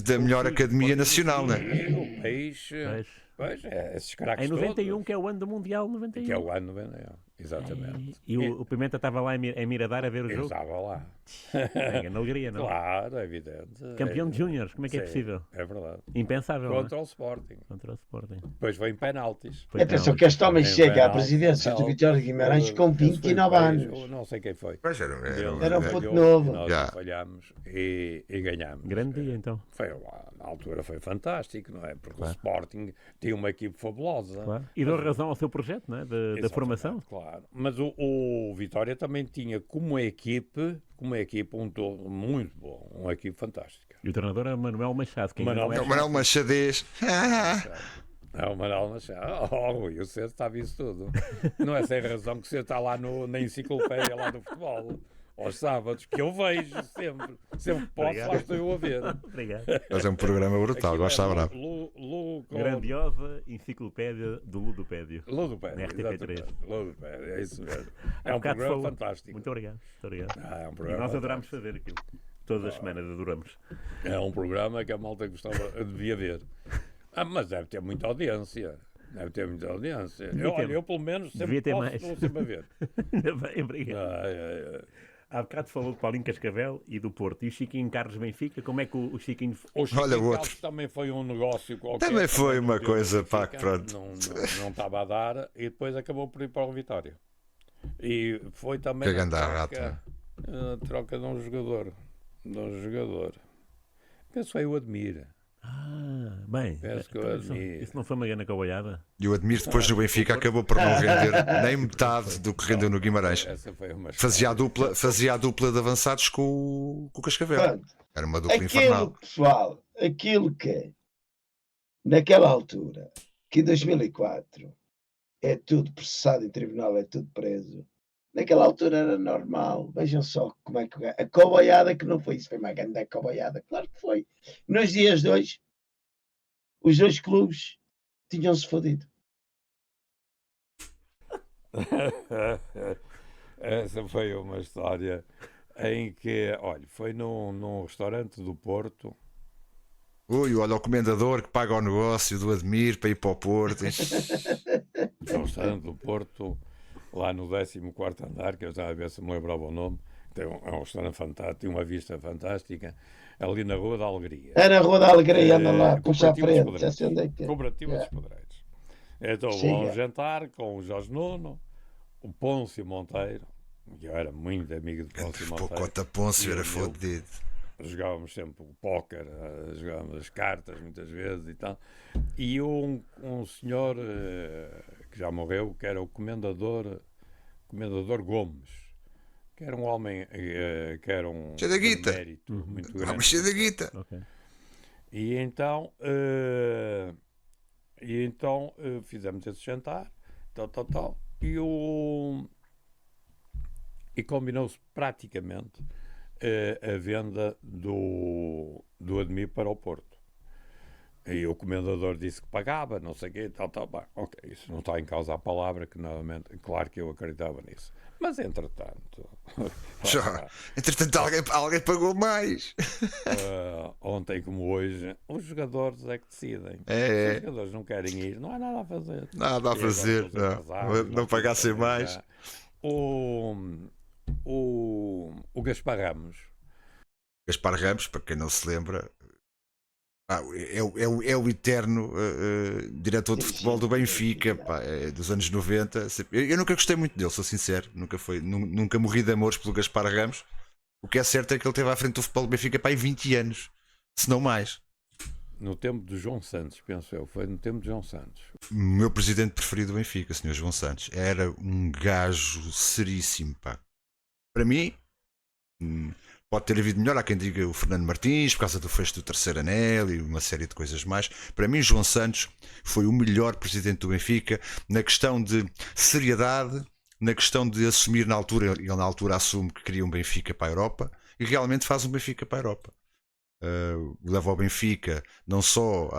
da melhor academia nacional, né? Figo, Peixe. Pois, esses craques Em 91, todos. que é o ano do Mundial 91. Que é o ano 91, exatamente. E o Pimenta estava lá em Miradar a ver o Eu jogo? estava lá. Não alegria, não? Claro, é evidente. Campeão de Júniores, como é que é Sim, possível? É verdade. Impensável, não é? Contra o Sporting. Contra o Sporting. Depois foi em penaltis. Foi Atenção penalti. que este homem Em chega à penaltis, presidência do Vitória de Guimarães com esse foi o 29 Peixe, anos. ou não sei quem foi. Pois Era um Ele puto falhou, novo. Nós Já. falhámos e ganhámos. Grande dia, então. Foi, na altura foi fantástico, não é? Porque Claro. o Sporting tinha uma equipe fabulosa. Claro. E deu razão ao seu projeto, não é? Da Exatamente, formação. Claro. Mas o Vitória também tinha como equipe um todo muito bom, uma equipe fantástica. E o treinador é Manuel Machado, que ainda Manuel não é O Manuel Machadez. É o Manuel Machado. Oh, Rui, o Cê sabe isso tudo. Não é sem razão que você está lá na enciclopédia lá do futebol. Aos sábados, que eu vejo sempre. Sempre que posso, Obrigado. lá estou eu a ver. Obrigado. Mas é um programa brutal, Aquilo gosto de é bravo. Grandiosa enciclopédia do Ludopédio. Ludopédia, Na RTP3. exatamente. Ludopédia, é isso mesmo. É Há um bocado programa falou. fantástico. Muito obrigado. Muito obrigado. É um E programa nós adoramos fantástico. fazer aquilo. Todas as semanas adoramos. É um programa que a malta gostava, devia ver. Mas deve ter muita audiência. Deve ter muita audiência. Eu pelo menos, sempre Devia ter posso, mais. estou sempre a ver. Ainda bem, obrigado. Ah, Há bocado falou de Paulinho Cascavel e do Porto. E o Chiquinho Carlos Benfica, como é que o Chiquinho... O Chiquinho Olha o outro. Carlos também foi um negócio qualquer. Também foi não uma deu coisa, Benfica, pá, que pronto. Não estava a dar e depois acabou por ir para o Vitória. E foi também Que ganda a rata. troca de um jogador. Penso que foi o Admira. Bem, Penso que eu então isso, admiro. isso não foi uma grande cabalhada? E o Admiro depois no Benfica acabou por não render nem metade do que rendeu no Guimarães. Essa foi uma Fazia a dupla de avançados com o Cascavel. Pronto. Era uma dupla Aquilo, infernal. pessoal, aquilo que naquela altura, que em 2004 é tudo processado em tribunal, é tudo preso. Naquela altura era normal. Vejam só como é que a coboiada que não foi isso, foi uma grande coboiada, claro que foi. Nos dias de hoje, os dois clubes tinham-se fodido. Essa foi uma história em que, olha, foi num restaurante do Porto. Ui, olha o comendador que paga o negócio do Admir para ir para o Porto. No restaurante do Porto, lá no 14º andar, que eu estava a ver se me lembrava o nome. É um restaurante fantástico, tem uma vista fantástica, ali na Rua da Alegria. É na Rua da Alegria, anda lá, puxa à Cooperativa dos frente, já sei onde é que é. Cooperativa Yeah. dos Pedreiros. Então, Chega. vou a um jantar com o Jorge Nuno, o Pôncio Monteiro, que eu era muito amigo de Pôncio Pô, Monteiro. conta Pôncio, era E eu- fodido. Jogávamos sempre o póquer, jogávamos as cartas muitas vezes e tal. E um senhor que já morreu, que era o Comendador Gomes, que era um homem que era um Cheio da guita. mérito muito Ah, grande. mas cheio da guita. Ok. E então, fizemos esse jantar, tal, e combinou-se praticamente a venda do Admir para o Porto. E o comendador disse que pagava, não sei o quê, tal. Bem, ok, isso não está em causa a palavra, que novamente, claro que eu acreditava nisso. Mas, entretanto... Já. Entretanto, alguém pagou mais. ontem como hoje, os jogadores é que decidem. Se É. os jogadores não querem ir, não há nada a fazer. Nada a E agora fazer. os empresários Não pagassem podem mais. já. O Gaspar Ramos, Gaspar Ramos, para quem não se lembra, é o eterno diretor de Sim, futebol sim. do Benfica, pá, dos anos 90. Eu nunca gostei muito dele, sou sincero. Nunca morri de amores pelo Gaspar Ramos. O que é certo é que ele esteve à frente do futebol do Benfica pá, há 20 anos, se não mais. no tempo do João Santos, penso eu, foi no tempo de João Santos. O meu presidente preferido do Benfica, Sr. João Santos, era um gajo seríssimo, pá. Para mim, pode ter havido melhor, há quem diga o Fernando Martins, por causa do fecho do terceiro anel e uma série de coisas mais. Para mim, João Santos foi o melhor presidente do Benfica na questão de seriedade, na questão de assumir na altura, ele na altura assume que queria um Benfica para a Europa e realmente faz um Benfica para a Europa. Leva o Benfica não só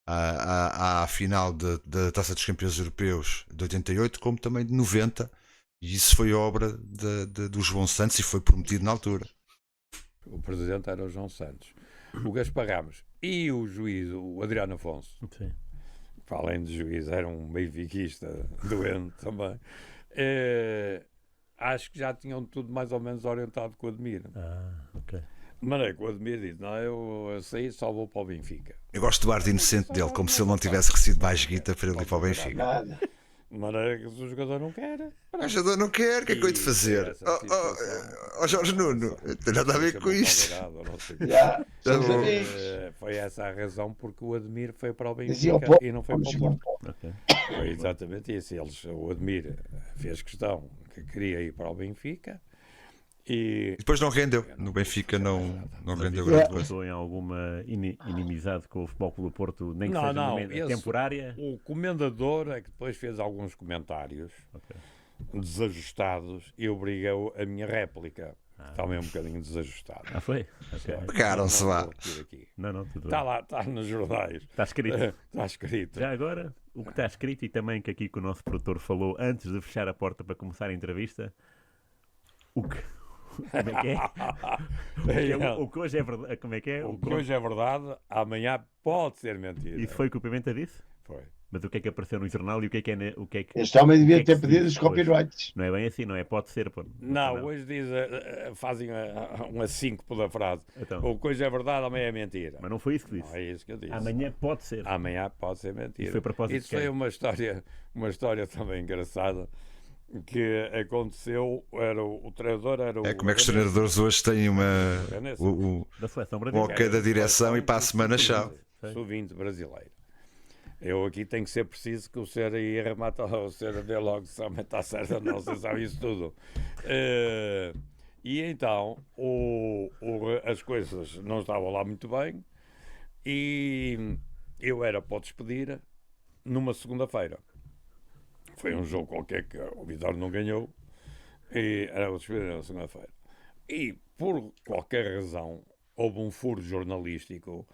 à final da Taça dos Campeões Europeus de 88, como também de 90. E isso foi obra do João Santos e foi prometido na altura. O presidente era o João Santos. O Gaspar Ramos e o juiz, o Adriano Afonso, Sim. para além de juiz, era um benfiquista doente também. Acho que já tinham tudo mais ou menos orientado com o Admir. Ok. De maneira que o Admir disse: não, eu saí, só vou para o Benfica. Eu gosto do ar de inocente dele, como se ele não tivesse recebido mais guita para ele ir para o Benfica. Nada. De maneira que se o jogador não quer. O jogador não quer, o que é que eu hei de fazer? Jorge Nuno, não tem nada a ver com isto. Já, Tá somos bom. amigos. Foi essa a razão porque o Admir foi para o Dizia o Benfica povo, e não foi vamos para o jogar. Porto. Ok. Foi exatamente isso. O Admir fez questão que queria ir para o Benfica e E depois não rendeu. No Benfica não rendeu Isso grande coisa. passou em alguma inimizade com o Futebol Clube do Porto, nem que Não, seja não, momento esse- temporária? o comendador é que depois fez alguns comentários Ok. desajustados e obrigou a minha réplica. Também um bocadinho desajustado. Ah, foi? Ok. Pegaram-se lá. Não vou repetir aqui. Não, tudo Está bem. lá, está nos jornais. Está escrito. Está escrito. Já agora, o que está escrito e também que aqui que o nosso produtor falou antes de fechar a porta para começar a entrevista, o que... Como é que é? O que hoje é verdade. Como é que é? O que hoje é verdade, amanhã pode ser mentira. Isso foi o que o Pimenta disse? Foi. Mas o que é que apareceu no jornal e o que é que é... O que é que... Este homem o que devia é que ter se pedido diz os depois? copyrights. Não é bem assim, não é? Pode ser, pô. Não, hoje diz, fazem uma síncope da frase. Então. O que hoje é verdade, amanhã é mentira. Mas não foi isso que Não disse. é isso que eu disse. Amanhã pode ser. Amanhã pode ser mentira. Isso foi a propósito Isso de quem? foi uma história também engraçada que aconteceu. O treinador era o. É como é que os treinadores hoje têm Da seleção o brasileira. ok da direção e para a semana chave. Sub-20 brasileiro. Eu aqui tenho que ser preciso que o senhor aí remata, o senhor vê logo se realmente está certo ou não, você sabe isso tudo. E então as coisas não estavam lá muito bem e eu era para o despedir numa segunda-feira. Foi um jogo qualquer que o Vitória não ganhou e era para o despedir na segunda-feira. E por qualquer razão houve um furo jornalístico.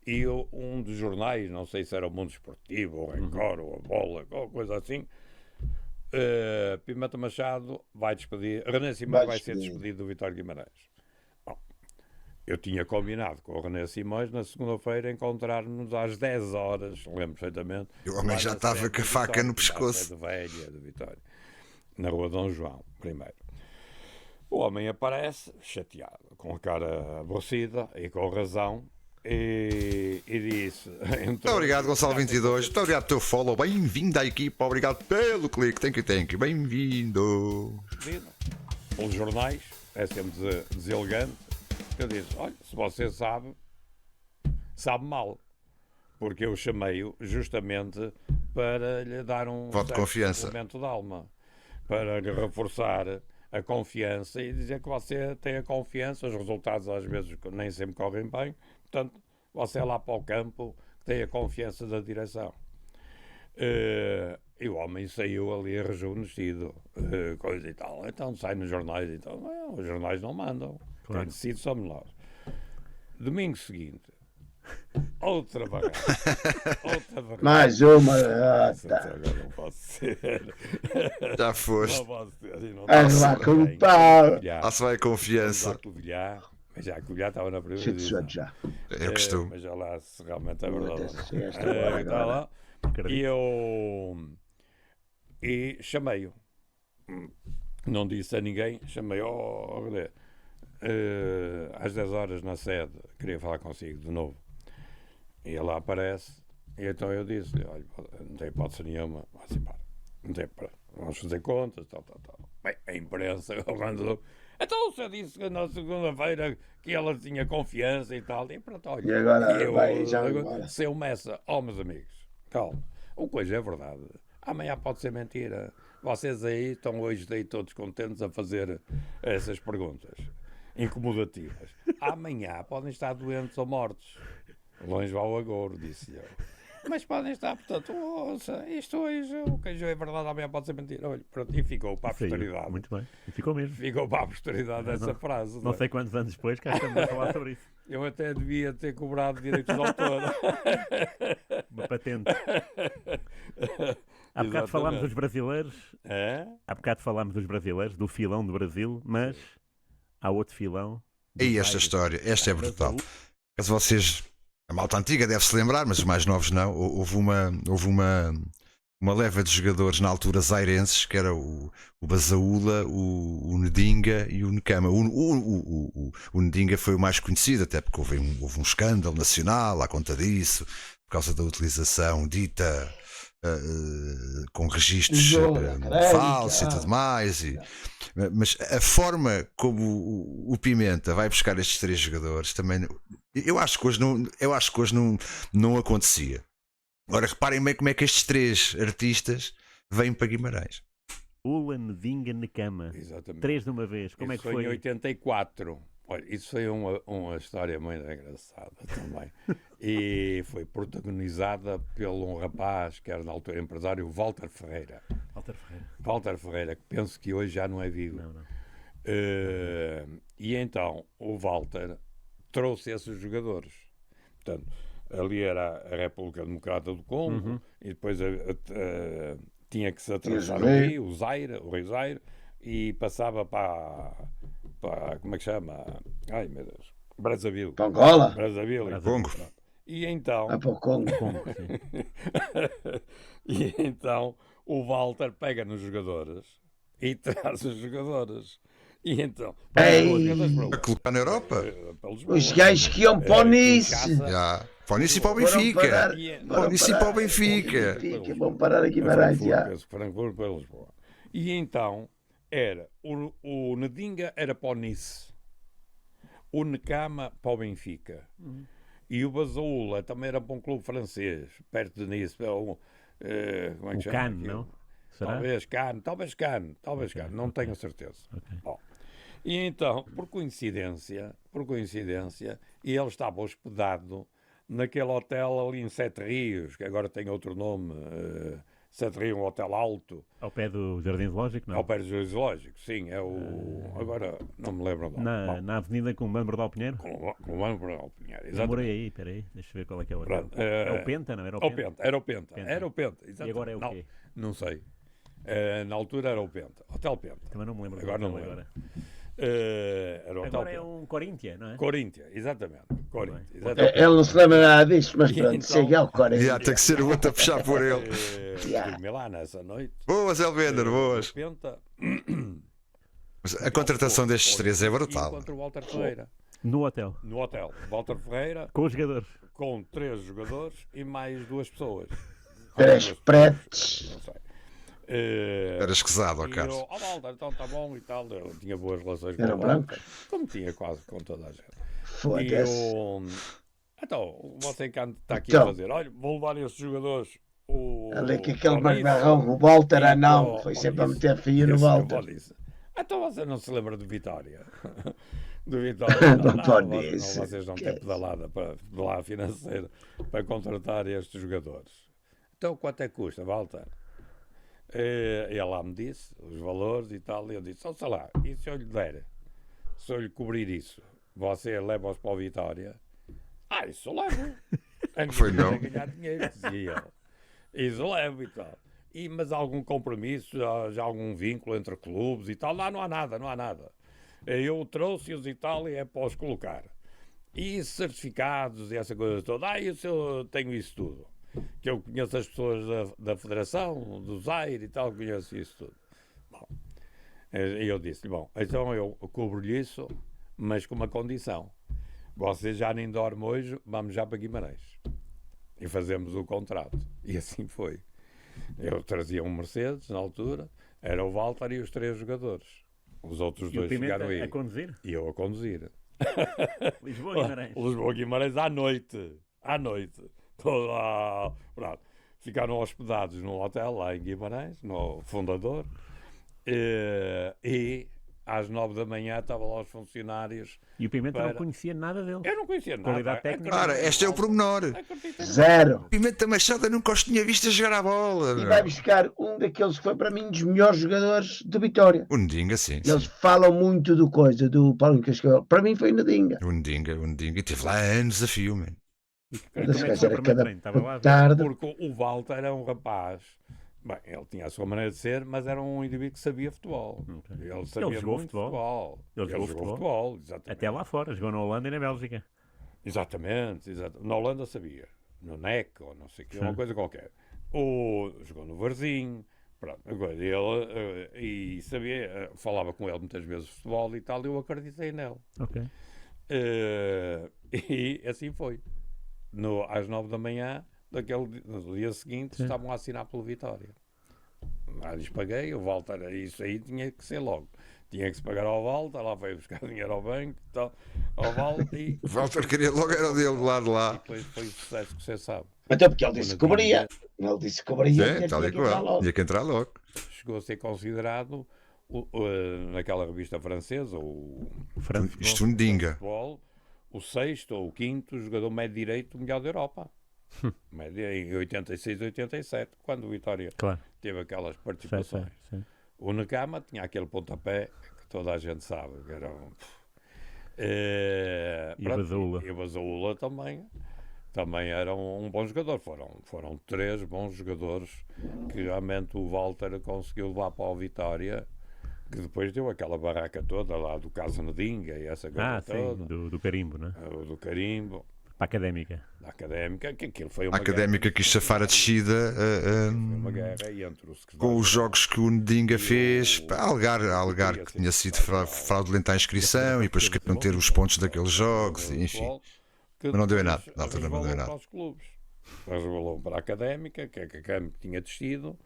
E um dos jornais, não sei se era o Mundo Esportivo, ou o Record, ou a Bola, qualquer coisa assim, Pimenta Machado vai despedir, René Simões vai ser despedido do Vitória Guimarães. Bom, eu tinha combinado com o René Simões na segunda-feira encontrar-nos às 10 horas, lembro perfeitamente. E o homem lá já na estava sede com a do faca Vitória, no pescoço. na sede velha do Vitória, na rua Dom João, primeiro. O homem aparece, chateado, com a cara aborrecida e com razão. E disse. Muito obrigado, Gonçalo 22. Muito obrigado pelo teu follow. Bem-vindo à equipa. Obrigado pelo clique. Thank you. Bem-vindo. Os jornais, é sempre deselegante. Eu disse: olha, se você sabe mal. Porque eu chamei-o justamente para lhe dar um voto de confiança, momento de alma, para lhe reforçar a confiança e dizer que você tem a confiança. Os resultados às vezes nem sempre correm bem. Portanto, você é lá para o campo que tem a confiança da direção. E o homem saiu ali rejuvenescido, coisa e tal. Então sai nos jornais e tal. Não, os jornais não mandam. Claro. Quem decide somos nós. Domingo seguinte, Outra barrada. Outra barrada. Mais uma Nossa, derrota. agora não posso ser. Já Não foste. posso ser. E não Anda lá com o pau. Lá se vai a confiança. Mas já que o Vilhar estava na primeira Chute divisão. já. É o costume. Mas já lá se realmente é verdade. Chegaste agora, Está agora. lá. E eu chamei-o. Não disse a ninguém, chamei-o. Às 10 horas na sede, queria falar consigo de novo. E ele lá aparece. E então eu disse-lhe: olha, não tem hipótese nenhuma, vá-se embora. Não tem, vamos fazer contas, tal. Bem, a imprensa mandou. Então você disse que na segunda-feira que ela tinha confiança e tal. E pronto, olha. E agora eu, vai já embora. seu Messa, meus amigos, calma. Uma coisa é verdade. Amanhã pode ser mentira. Vocês aí estão hoje daí todos contentes a fazer essas perguntas incomodativas. Amanhã podem estar doentes ou mortos. Longe vai o agouro, disse eu. Mas podem estar, portanto, ouça, isto hoje, o que é verdade, amanhã pode ser mentira. Olha, pronto, e ficou para a Saiu. posteridade. Muito bem. E ficou mesmo. Ficou para a posteridade essa frase. Não sei quantos anos depois cá estamos a falar sobre isso. Eu até devia ter cobrado direitos de autor. Uma patente. Há bocado falámos dos brasileiros. É? Há bocado falámos dos brasileiros, do filão do Brasil, mas há outro filão. E esta história, esta é brutal. Caso vocês, a malta antiga deve-se lembrar, mas os mais novos não. Houve uma leva de jogadores na altura zairenses, que era o Basaúla, o Ndinga e o Nkama. O Ndinga foi o mais conhecido, até porque houve um escândalo nacional à conta disso, por causa da utilização dita com registros falsos e tudo mais. Mas a forma como o Pimenta vai buscar estes três jogadores também, eu acho que hoje não acontecia. Ora, reparem bem como é que estes três artistas vêm para Guimarães. Ula, Ndinga, Nkama. Exatamente. 3 de uma vez. Como é que Isso foi? em 84. Olha, isso foi uma história muito engraçada também. E foi protagonizada por um rapaz que era na altura empresário, Walter Ferreira. Walter Ferreira, que penso que hoje já não é vivo. Não. E então o Walter trouxe esses jogadores. Portanto, ali era a República Democrata do Congo, e depois tinha que se atravessar o rio, o Rio Zaire, e passava para como é que chama? Ai meu Deus, Brazzaville. Angola? Brazzaville. Congo. E então, Vai para o Congo. e então o Walter pega nos jogadores e traz os jogadores. E então, Ei. A colocar na Europa? para Lisboa. Os gajos que iam para o Nice. Kinshasa. Já. Para o Nice e para o Foram Benfica. parar- Para o Nice e para o Benfica. Vão parar aqui Guimarães, já. Frankfurt para Lisboa. E então era o Ndinga era para o Nice, o Nkama para o Benfica e o Basaúla também era para um clube francês perto de Nice. Como é que O chama Cannes, aquilo? não? Será? Talvez Cannes, não tenho a certeza. Ok. Bom, e então, por coincidência, e ele estava hospedado naquele hotel ali em Sete Rios, que agora tem outro nome, Sete Rios, um hotel alto, Ao pé do Jardim Zoológico, não? ao pé do Zoológico, sim, é o... Agora não me lembro o nome. Bom, Na avenida com o Mano Bordal Pinheiro? com o Mano Bernal Pinheiro, Eu exatamente. morei aí, peraí, deixa eu ver qual é que é o hotel. Pronto, É o Penta, não? Era o Penta? Era o Penta, Penta. era o Penta, E exatamente. agora é o Não, quê? não sei. Na altura era o Penta, Hotel Penta. Também não me lembro do Agora não hotel me lembro. agora. Era o Hotel Agora é Penta. um Corinthians, não é? Corinthians, exatamente. Corinthians, Ele exatamente. não se lembra nada disto, mas E pronto, então- chega ao Corinthians. Já, tem que ser o outro a puxar por ele. Dormi lá nessa noite. Boas, Elvender, boas. Penta, Mas a contratação destes três é brutal. contra o Walter Ferreira. No hotel. No hotel. Walter Ferreira Com os jogadores. com 3 jogadores e mais 2 pessoas. Três pretos. Não sei. Era escusado, ó E Carlos. eu, Walter, então está bom e tal. Eu tinha boas relações Eram com o Walter, brancos? como tinha quase com toda a gente. E Foda-se. eu, então, você que está aqui Então. a fazer, olha, vou levar esses jogadores. Ali que aquele Bonice, macarrão, o Walter, e não, o foi sempre a Bonice. meter fio no Esse é o Walter. Bonice. Então você não se lembra do Vitória? Do Vitória. Do Não, Bonice. vocês não Que têm é pedalada financeira para contratar estes jogadores. Então quanto é que custa, Walter? E ele lá me disse os valores e tal, e eu disse, sei lá, e se eu lhe der, se eu lhe cobrir isso, você leva-os para o Vitória? Isso eu levo. Foi não. A ganhar dinheiro, dizia ele. Isso levo e tal. Mas algum compromisso, já algum vínculo entre clubes e tal? Lá não há nada, não há nada. Eu trouxe-os e tal e é para os colocar. E certificados e essa coisa toda. Isso eu tenho isso tudo. Que eu conheço as pessoas da Federação, do Zaire e tal, conheço isso tudo. Bom, e eu disse-lhe, bom, então eu cubro-lhe isso, mas com uma condição. Você já nem dorme hoje, vamos já para Guimarães. E fazemos o contrato. E assim foi. Eu trazia um Mercedes, na altura, era o Walter e os 3 jogadores. Os outros E o 2 Pimenta ficaram aí. a conduzir? E eu a conduzir. Lisboa e Guimarães. Lisboa e Guimarães à noite. À noite. Todo lá, pronto. Ficaram hospedados num hotel lá em Guimarães, no Fundador. E às 9 da manhã estavam lá os funcionários. E o Pimenta não Para- conhecia nada dele. Eu não conhecia nada. Qualidade técnica. Ora, este é o pormenor. Zero. Pimenta Machado eu nunca os tinha visto a jogar a bola. E meu. vai buscar um daqueles que foi para mim dos melhores jogadores do Vitória. O Ndinga, sim. Eles falam muito do coisa, do Paulo Cascavel. Para mim foi na Dinga. O Ndinga. E teve lá anos a fio, man. Como é Esse que gajo foi o era primeiro cada treino? Estava lá a ver? tarde. Porque o Walter era um rapaz. Bem, ele tinha a sua maneira de ser, mas era um indivíduo que sabia futebol. Ok. Ele sabia jogou muito futebol. Ele jogou futebol, exatamente. Até lá fora, jogou na Holanda e na Bélgica. Exatamente. Na Holanda sabia. No NEC, ou não sei o que, uma Sim. coisa qualquer. Jogou no Varzinho. Pronto, agora ele e sabia, falava com ele muitas vezes de futebol e tal, e eu acreditei nele. Ok. E assim foi. Às 9 da manhã, no dia seguinte, Sim. estavam a assinar pelo Vitória. Lá lhes paguei, o Walter, isso aí tinha que ser logo. Tinha que se pagar ao Walter, lá foi buscar dinheiro ao banco, tal, ao Walter e. O Walter queria logo era o dele lá de E lá. depois foi o sucesso que você sabe. Até porque ele disse que cobria. Ele disse que cobria. É, tal e qual. Tinha que entrar logo. Chegou a ser considerado, naquela revista francesa, o França. Isto um Ndinga. futebol, o 6º ou o 5º jogador médio direito melhor da Europa. Médio em 86, 87, quando o Vitória Claro. teve aquelas Sei, participações. sei. O Nakama tinha aquele pontapé que toda a gente sabe que era um... E o Bazaula. E o Bazaula também era um bom jogador. Foram 3 bons jogadores que realmente o Walter conseguiu levar para o Vitória, que depois deu aquela barraca toda lá do Casa Nadinga e essa coisa Sim, toda. do carimbo, né? Do carimbo, Para a académica. da académica, que aquilo foi A uma académica guerra. quis safar a descida Foi uma guerra entre o secretário com os jogos que o Ndinga fez, para alegar que tinha sido fraudulenta a inscrição e depois queriam ter os pontos daqueles jogos, e, enfim. que Mas não deu em depois nada, na altura não deu em resvalou nada. para os clubes. Resvalou para a académica, que a académica tinha descido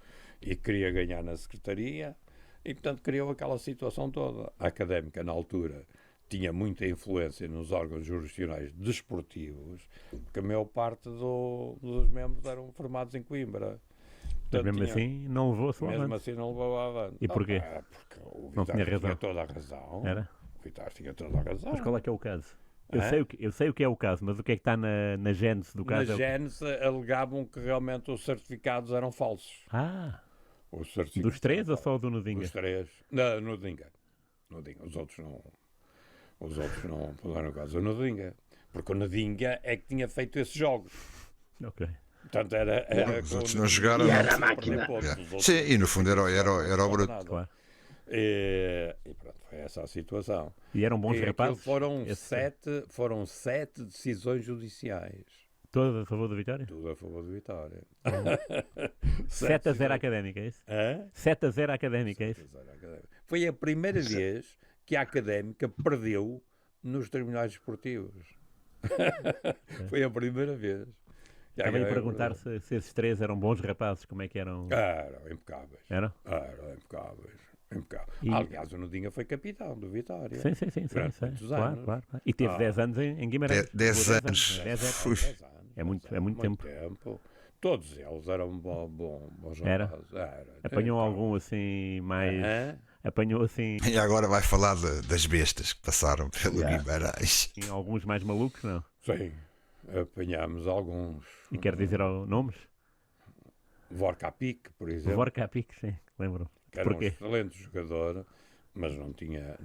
e queria ganhar na secretaria, e portanto criou aquela situação toda. A académica, na altura, tinha muita influência nos órgãos jurisdicionais desportivos, porque a maior parte dos membros eram formados em Coimbra. Mas Portanto, mesmo tinha- assim não levou a sua mesmo avante. assim não levou avante. E porquê? Porque o Não tinha Vitória razão. tinha toda a razão. Era? O Vitória tinha toda a razão. Mas qual é que é o caso? Eu Hã? sei o que é o caso, mas o que é que está na gênese do Na caso? Gênesis alegavam que realmente os certificados eram falsos. Ah, Os certificados dos 3 eram ou só do Nudinga? Os 3. Não, no Dinga. No Dinga. Os outros não puderam caso. No Dinga. Porque o Nadinga é que tinha feito esses jogos. Ok. Portanto, era Os com o outros não Nadinga jogaram, E não. era a a perder máquina. pontos, os outros Sim, e no fundo era o bruto. nada. Claro. E pronto, foi essa a situação. E eram bons E aquilo rapazes? foram 7 decisões judiciais. Todas a favor da vitória? Tudo a favor do Vitória. 7-0 académica, é isso? Hã? 7-0 académica, é isso? Foi a primeira vez que a académica perdeu nos tribunais esportivos. Foi a primeira vez. que a Estava a Académica perguntar perdeu. se esses 3 eram bons rapazes, como é que eram? Eram impecáveis. Eram? Eram impecáveis. Impecáveis. E- Aliás, o Nudinha foi capitão do Vitória. Sim, Durante sei. muitos Claro, anos. claro. E teve 10 anos em Guimarães. 10 Jogou anos. 10 anos. Ui. 10 anos, É muito- 10 é muito anos, tempo. Todos eles eram bons Era? rapazes. Era. Apanhou algum assim mais. Hã? Apanhou assim E agora vai falar das bestas que passaram pelo Guimarães. alguns mais malucos, não? Sim. Apanhámos alguns. E quer dizer nomes? Vorkapik, por O exemplo, Vorkapik, sim, lembro. que era um Porquê? excelente jogador, mas não tinha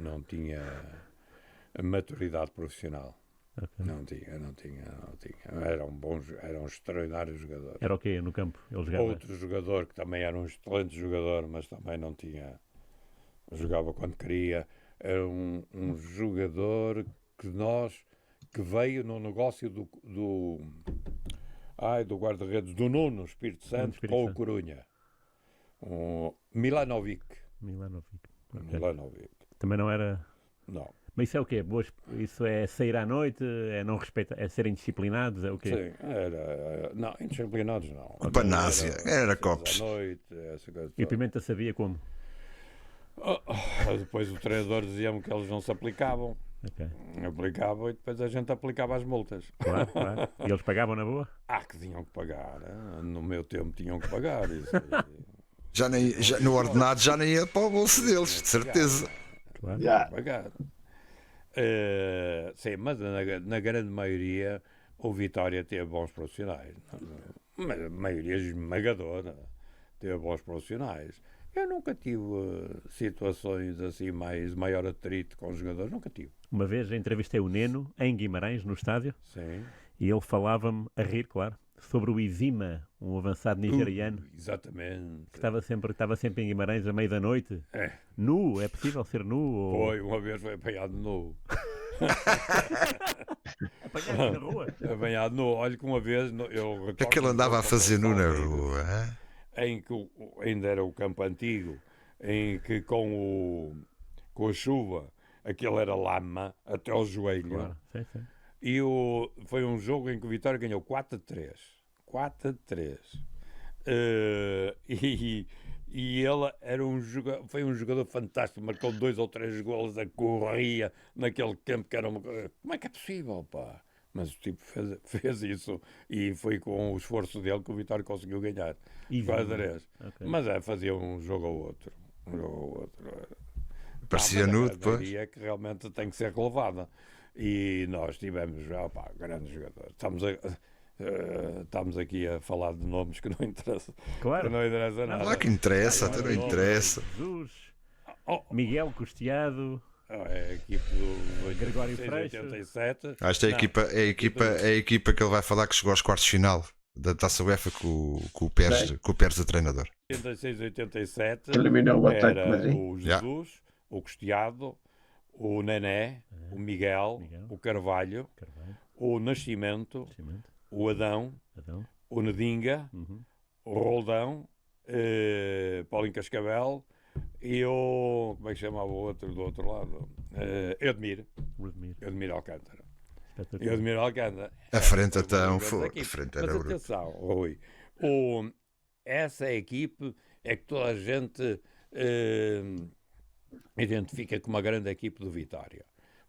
a maturidade profissional. Ok. Não tinha. Era um extraordinário jogador. Era o quê no campo? Ele jogava? Outro jogador que também era um excelente jogador, mas também não tinha. Jogava quando queria. Era um jogador que veio no negócio do guarda-redes do Nuno Espírito Santo Espírito com o Santo. Corunha. Milanovic. Ok. Milanovic. Também não era. Não. Mas isso é o quê? Isso é sair à noite? É não respeitar? É serem disciplinados? É o quê? Sim, era. Não, indisciplinados não. Panásia, era copos. À noite, essa coisa E o toda. Pimenta sabia como? Depois o treinador dizia-me que eles não se aplicavam. Ok. Aplicavam e depois a gente aplicava as multas. Claro, claro. E eles pagavam na boa? Que tinham que pagar. No meu tempo tinham que pagar. Isso aí. No ordenado já nem ia para o bolso deles, de certeza. Claro. Já. Pagar. Sim, mas na grande maioria o Vitória teve bons profissionais. A maioria esmagadora teve bons profissionais. Eu nunca tive situações assim maior atrito com os jogadores, nunca tive. Uma vez entrevistei o Neno em Guimarães, no estádio, Sim. e ele falava-me, a rir, claro, sobre o Izima, um avançado nigeriano, Exatamente. que estava sempre em Guimarães à meia da noite. É. Nu? É possível ser nu? Ou... Foi, uma vez foi apanhado nu. Apanharam na rua? Apanhado nu. Olha que uma vez eu O que é que ele andava a fazer nu na rua? Hein? Em que ainda era o campo antigo, em que com a chuva aquilo era lama até ao joelho. Claro, sim. E foi um jogo em que o Vitória ganhou 4-3. 4-3. E ele era foi um jogador fantástico, marcou 2 ou 3 golos, corria naquele campo que era uma coisa. Como é que é possível, pá? Mas o tipo fez isso e foi com o esforço dele que o Vitória conseguiu ganhar. Izima. 4-3. Ok. Mas fazia um jogo ou outro. Parecia Mas nu a depois. é que realmente tem que ser relevada. E nós tivemos, grandes jogadores. Estamos aqui a falar de nomes que não interessam. Claro. Que não interessa nada. Claro que interessa, até não interessa. Jesus, Oh, Miguel Costeado, é a equipe do Gregório 86-87. Esta é Não, a equipa que ele vai falar que chegou aos quartos de final da Taça UEFA com o Pérez de treinador. 86-87 Que eliminou o Atlético de era Madrid. o Jesus, o Costeado, o Nené, o Miguel, o Carvalho, o Nascimento, Cimento, o Adão, Adão, o Nedinga, o Roldão, Paulinho Cascavel e o. Como é que chamava o outro do outro lado? Rudimir. Edmir Alcântara. Espetacular. Edmir Alcântara. A frente Foi uma então, das grandes equipes. a frente Mas era bruto. atenção, Rui, essa equipe é que toda a gente identifica como uma grande equipe do Vitória.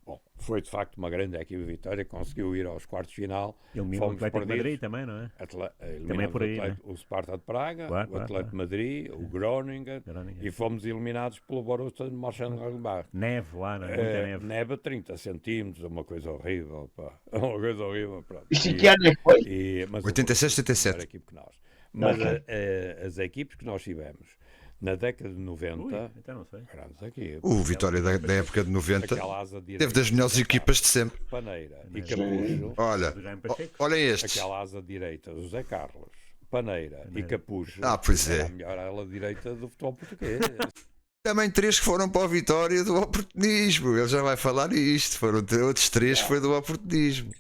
Bom, foi de facto uma grande equipe do Vitória, conseguiu ir aos quartos de final. Eliminou o Fomos Atlético de perdidos. Madrid também, não é? Eliminamos por aí, o, o Sparta de Praga, Claro, o claro, Atlético de claro. Madrid, o Groningen, Groningen. e fomos eliminados pelo Borussia Mönchengladbach. Neve lá, não é? Muita neve. Neve a 30 centímetros, uma coisa horrível, pá. Uma coisa horrível, pronto. Isto em que ano é que foi? Mas 86, a 87. melhor equipe que nós. Mas Ok. as equipes que nós tivemos na década de 90, Ui, então não sei. grandes equipes. O Vitória da época de 90 Aquela asa direita, teve das melhores equipas de sempre. Paneira e Sim. Capucho. Olha, Do Jaime Pacheco. olhem estes. Aquela asa direita, José Carlos, Paneira e Capucho. Pois era é. a melhor ala direita do futebol português. Também 3 que foram para a Vitória do oportunismo. Ele já vai falar isto. Foram outros 3 que foi do oportunismo.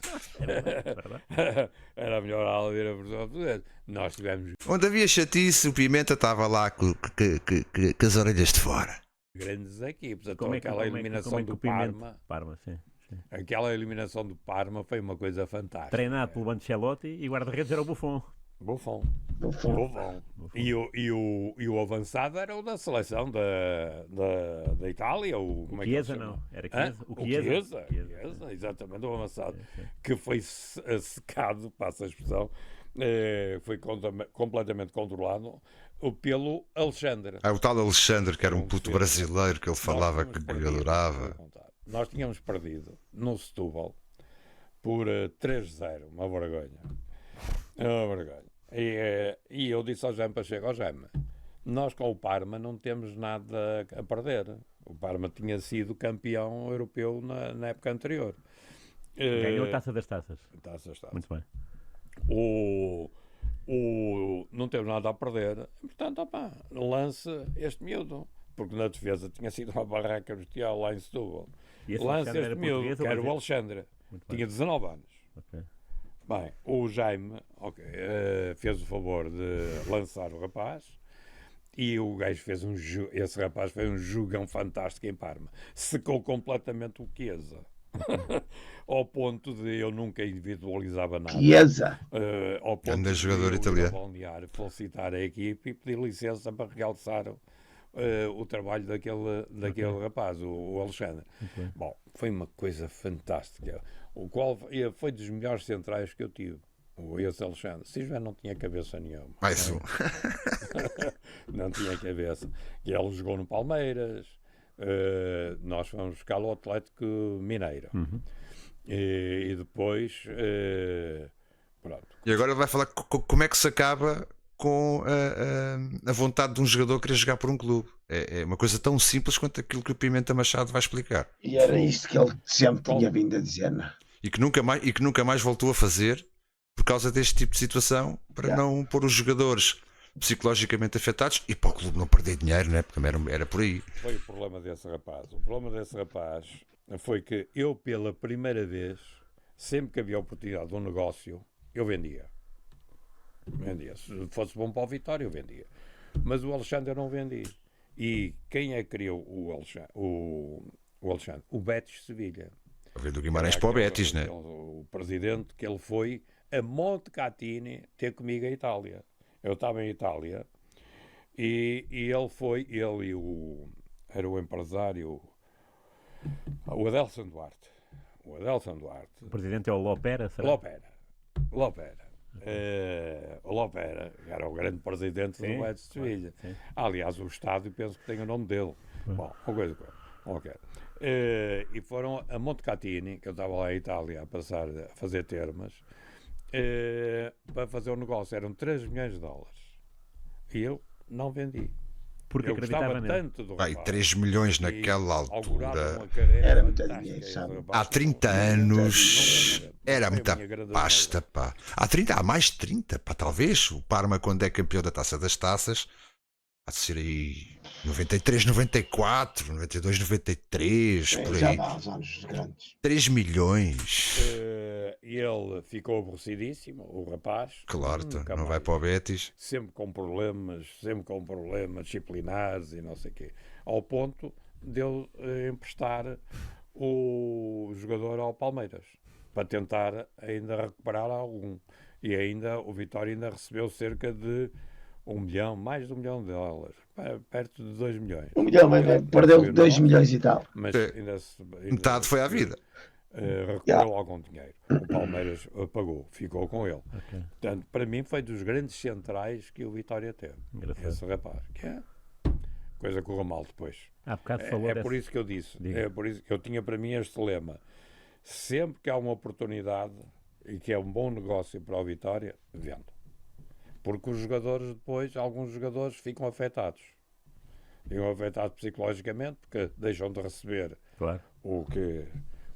Era a melhor ala direita do futebol português. Nós tivemos Onde havia chatice, o Pimenta estava lá com as orelhas de fora. grandes equipes. Então Como é que aquela eliminação o do Pimenta... Parma. Parma, sim. Aquela eliminação do Parma foi uma coisa fantástica. Treinado pelo Ancelotti e guarda-redes era o Buffon. Buffon. Buffon. Buffon. E o avançado era o da seleção da Itália. Como é que Chiesa ele se chama? não. Era Hã? Chiesa. O Chiesa, exatamente, o avançado. Que foi secado, passa a expressão, foi completamente controlado pelo Alexandre. O tal Alexandre, que era um puto Sim. brasileiro que ele falava Nós que tínhamos eu perdido, adorava. vou contar. Nós tínhamos perdido no Setúbal por 3-0, uma vergonha. Uma vergonha. E eu disse ao Jaime Pacheco, Jaime, nós com o Parma não temos nada a perder. O Parma tinha sido campeão europeu na época anterior. Ganhou a Taça das Taças. Taças. Muito bem. Não teve nada a perder. Portanto, opá, lance este miúdo. Porque na defesa tinha sido uma barraca bestial lá em Setúbal. E esse Lance Alexandre este era miúdo, português ou que era o brasileiro? Alexandre. Muito bem. Tinha 19 anos. Ok. Bem, o Jaime fez o favor de lançar o rapaz e o gajo fez esse rapaz fez um jogão fantástico em Parma. Secou completamente o Chiesa. Ao ponto de eu nunca individualizava nada. Chiesa. Ao ponto Grande de jogador eu ir italiano. ao balneário, felicitar a equipe e pedir licença para realçar o trabalho daquele rapaz, o Alexandre. Muito bem. Bom, foi uma coisa fantástica. O qual foi dos melhores centrais que eu tive. Esse Alexandre. Se já não tinha cabeça nenhuma. Mais um. Não tinha cabeça. E ele jogou no Palmeiras. Nós fomos buscar o Atlético Mineiro. E depois. Pronto. E agora ele vai falar como é que se acaba com a vontade de um jogador querer jogar por um clube. É uma coisa tão simples quanto aquilo que o Pimenta Machado vai explicar. E era isto que ele sempre tinha vindo a dizer, não? E que nunca mais voltou a fazer por causa deste tipo de situação, para não pôr os jogadores psicologicamente afetados e para o clube não perder dinheiro, né? Porque também era por aí. Foi o problema desse rapaz. O problema desse rapaz foi que eu, pela primeira vez, sempre que havia oportunidade de um negócio, eu vendia. Se fosse bom para o Vitória, eu vendia. Mas o Alexandre eu não vendi. E quem é que criou o Alexandre? O Betis Sevilha. Do Guimarães para o Betis, né? O presidente que ele foi a Montecatini ter comigo a Itália. Eu estava em Itália e ele e era o empresário, o Adelson Duarte. O presidente é o Lopera, será? Lopera. O Lopera era o grande presidente do Betis de Sevilha. Sim. Aliás, o estádio penso que tem o nome dele. Bom, uma coisa. Ok. E foram a Montecatini, que eu estava lá em Itália a fazer termas, para fazer um negócio. Eram 3 milhões de dólares. E eu não vendi. Porque eu acreditava gostava nele. tanto do Ai, rapaz. 3 milhões E naquela inauguraram altura. uma carreira Era muito fantástica dinheiro, esse sabe? rapaz. Há 30 anos era Foi a muita minha grande pasta, ajuda. pá. Há mais de 30, pá, talvez. O Parma, quando é campeão da Taça das Taças, há de ser aí 93, 94, 92, 93, por Já aí. dá uns anos grandes. 3 milhões. E ele ficou aborrecidíssimo, o rapaz. Claro, Nunca não vai mais. para o Betis. Sempre com problemas disciplinares e não sei o quê. Ao ponto de ele emprestar o jogador ao Palmeiras, para tentar ainda recuperar algum. E ainda o Vitória ainda recebeu cerca de mais de $1 milhão, perto de 2 milhões. 1 milhão, perdeu 2 milhões e tal. Mas É. ainda Metade foi à vida. recuperou algum dinheiro. O Palmeiras pagou, ficou com ele. Ok. Portanto, para mim foi dos grandes centrais que o Vitória teve. Engraçado. Esse rapaz. Que coisa correu mal depois. Há bocado falou É dessa... por isso que eu disse. Diga. É por isso que eu tinha para mim este lema. Sempre que há uma oportunidade e que é um bom negócio para o Vitória, vendo. Porque os jogadores depois, alguns jogadores ficam afetados. Ficam afetados psicologicamente porque deixam de receber Claro. o que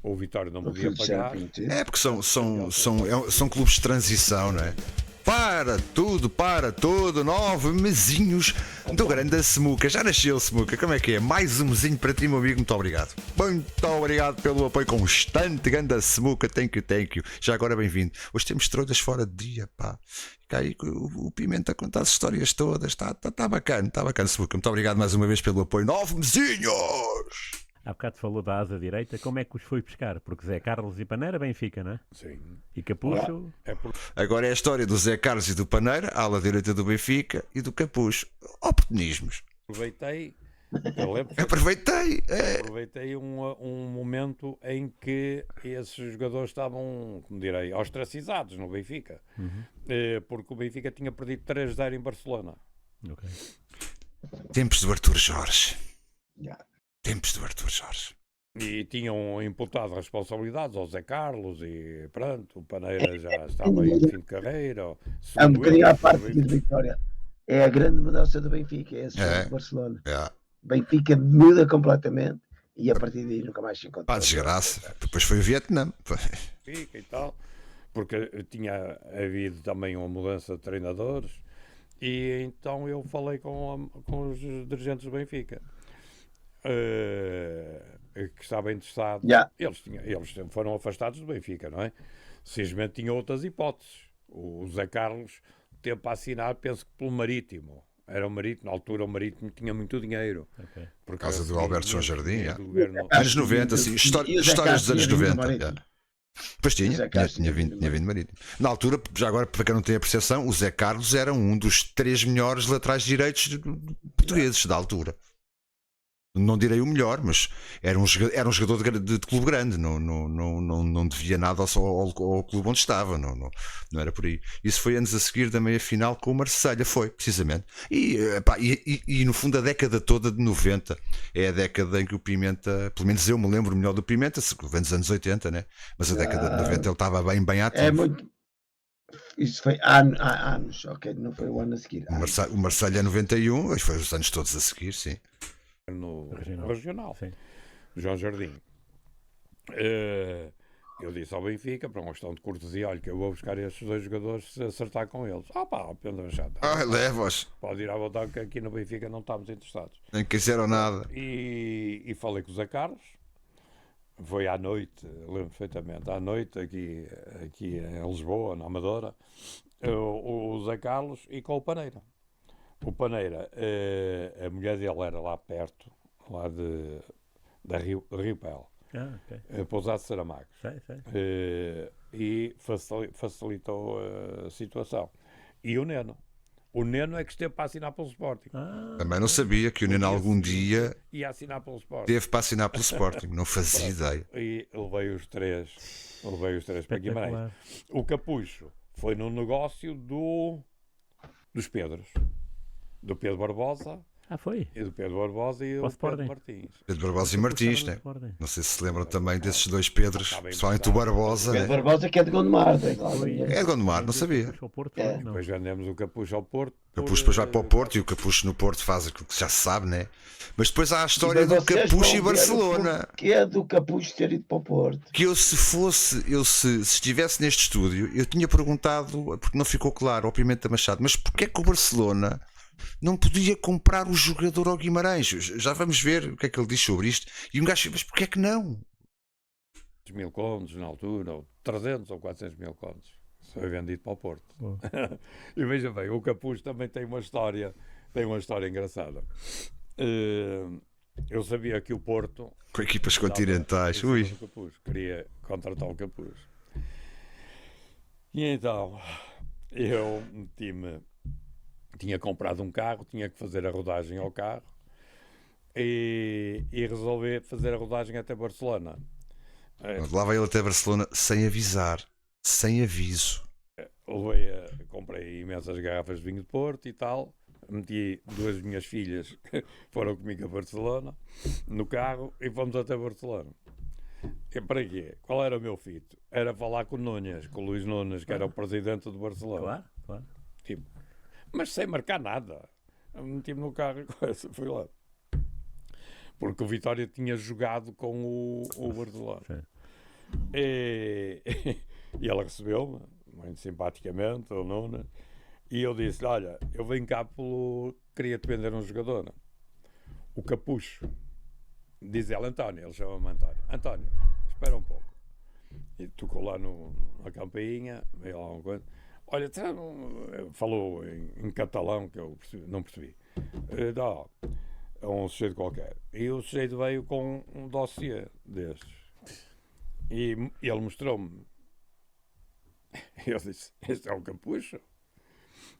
o Vitória não podia pagar. É porque são clubes de transição, não é? Para tudo, 9 mesinhos do grande Semuca. Já nasceu, Semuca, como é que é? Mais um mesinho para ti, meu amigo, muito obrigado. Muito obrigado pelo apoio constante, grande Semuca, thank you. Já agora bem-vindo. Hoje temos trolhas fora de dia, pá. Fica aí o Pimenta a contar as histórias todas, está bacana, Semuca. Muito obrigado mais uma vez pelo apoio. 9 mesinhos! Há bocado falou da asa direita, como é que os foi pescar? Porque Zé Carlos e Paneira, Benfica, não é? Sim. E Capucho, É por... Agora é a história do Zé Carlos e do Paneira, a ala direita do Benfica e do Capucho. Oportunismos. Aproveitei. Eu lembro Aproveitei um momento em que esses jogadores estavam, como direi, ostracizados no Benfica. Porque o Benfica tinha perdido 3-0 em Barcelona. ok. Tempos do Arthur Jorge. Yeah. Tempos do Arthur Jorge. E tinham imputado responsabilidades ao Zé Carlos e pronto, o Paneira já estava em fim de carreira. É um bocadinho à parte de Vitória. É a grande mudança do Benfica, é esse jogo É. de Barcelona. É. Benfica muda completamente E a partir daí nunca mais se encontrou. Pá, desgraça. Depois foi o Vietnã. Benfica e tal, porque tinha havido também uma mudança de treinadores, e então eu falei com os dirigentes do Benfica, que estavam interessados. Yeah. Eles foram afastados do Benfica, não é? Simplesmente tinham outras hipóteses. O Zé Carlos teve para assinar, penso que pelo Marítimo. Era o Marítimo, na altura o Marítimo tinha muito dinheiro. Ok. Por causa do Alberto João Jardim, do governo. Anos 90, assim, E o Zé histórias Carlos dos anos tinha vindo do 90. Marítimo. yeah. Pois tinha, Zé tinha, Carlos tinha vindo Marítimo. Na altura, já agora, para quem não tem a percepção, o Zé Carlos era um dos 3 melhores laterais direitos portugueses da altura. Não direi o melhor, mas era um jogador de clube grande, não devia nada ao clube onde estava, não era por aí. Isso foi anos a seguir da meia final com o Marselha, foi, precisamente. E no fundo a década toda de 90 é a década em que o Pimenta, pelo menos eu me lembro melhor do Pimenta, vem dos anos 80, né? Mas a década de 90 ele estava bem ativo. É muito. Isso foi há anos, ok? Não foi o ano a seguir. O Marselha 91, foi os anos todos a seguir, sim. No Regional. regional, Sim. João Jardim. Eu disse ao Benfica, para uma questão de cortesia, olha, que eu vou buscar estes 2 jogadores se acertar com eles. Pá, Pedro Machado, Leva-os, pode ir à vontade, que aqui no Benfica não estamos interessados. nem quiseram nada. E falei com o Zé Carlos. Foi à noite, lembro perfeitamente, à noite aqui em Lisboa, na Amadora, o Zé Carlos e com o Paneira. O Paneira, a mulher dele era lá perto, lá da Rio Pel, Ok. Pousado de Saramago, Sei. e facilitou a situação. E o Neno é que esteve para assinar pelo Sporting. Também não sabia que o Neno algum dia Ia assinar pelo Sporting. teve para assinar pelo Sporting, não fazia ideia. E levei os três para Guimarães. Espetacular. O Capucho foi no negócio dos Pedros. Do Pedro Barbosa Foi. e do Pedro Barbosa e Para o do Sporting. Pedro Martins. Pedro Barbosa e Martins, né? Sporting. Não sei se se lembram também desses 2 Pedros, Está bem principalmente o pensado. Barbosa, Pedro né? Barbosa que é de Gondomar, tem lá. É de Gondomar, não sabia. Puxou o Porto, É. não. Depois vendemos o Capucho ao Porto. O Capucho depois vai para o Porto e o Capucho no Porto faz aquilo que já se sabe, né? Mas depois há a história do Capucho e Barcelona. Que é do Capucho ter ido para o Porto. Que eu, se estivesse neste estúdio, eu tinha perguntado, porque não ficou claro, ao Pimenta Machado, mas porquê que o Barcelona não podia comprar o jogador ao Guimarães? Já vamos ver o que é que ele diz sobre isto. E um gajo, mas porquê que não? 1000 contos na altura, ou 300 ou 400 mil contos. Foi vendido para o Porto. Oh. E veja bem, o Capucho também tem uma história engraçada. Eu sabia que o Porto, Com equipas continentais. Ui. o Capucho, queria contratar o Capucho. E então, eu tinha comprado um carro, tinha que fazer a rodagem ao carro e resolvi fazer a rodagem até Barcelona. Lá vai ele até Barcelona sem avisar, sem aviso. Comprei imensas garrafas de vinho de Porto e tal, meti 2 minhas filhas que foram comigo a Barcelona no carro e fomos até Barcelona. E para quê? Qual era o meu fito? Era falar com o Nunes, com o Luís Nunes, que era o presidente do Barcelona. Claro. Tipo, mas sem marcar nada. Meti-me no carro e coisa, fui lá. Porque o Vitória tinha jogado com o Barcelona. Sim. E ela recebeu-me, muito simpaticamente, o Nunes, e eu disse: olha, eu venho cá queria-te vender um jogador. O Capucho. Diz ela, António, ele chama-me António. António, espera um pouco. E tocou lá na campainha, veio lá uma coisa. Olha, falou em catalão, que eu não percebi. Não, é um sujeito qualquer. E o sujeito veio com um dossiê destes. E ele mostrou-me. Eu disse: este é o Capucho?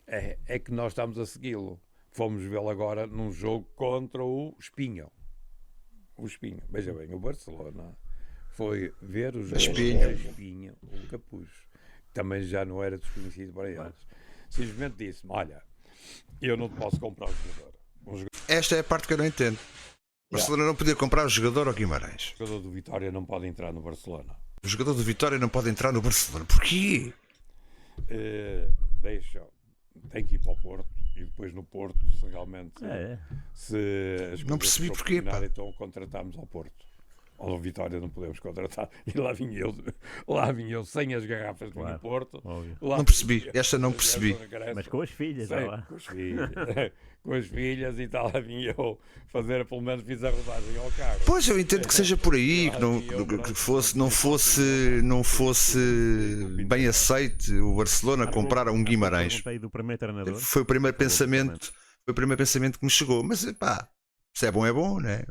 É que nós estamos a segui-lo. Fomos vê-lo agora num jogo contra o Espinho. O Espinho. Veja bem, o Barcelona foi ver o jogo Espinho. do Espinho, o Capucho. Também já não era desconhecido para eles. Simplesmente disse-me: olha, eu não te posso comprar o jogador. Esta é a parte que eu não entendo. O Barcelona não podia comprar o jogador ao Guimarães. O jogador do Vitória não pode entrar no Barcelona. O jogador do Vitória não pode entrar no Barcelona. Porquê? tem que ir para o Porto e depois no Porto, se realmente se as Não coisas percebi for porquê, pá. funcionar, então contratámos ao Porto. Ao Vitória não podemos contratar. E lá vinha eu sem as garrafas do Claro, Porto. óbvio. Lá Não percebi, vinha esta não as percebi. garrafas de regresso. Mas com as filhas, olha lá. Com as filhas. Com as filhas e tal, lá vinha eu fazer, pelo menos fiz a rodagem ao carro. Pois, eu entendo que seja por aí, que não fosse bem aceite o Barcelona comprar a um Guimarães. Perguntei do primeiro treinador. Foi o primeiro pensamento que me chegou. Mas pá, se é bom, né?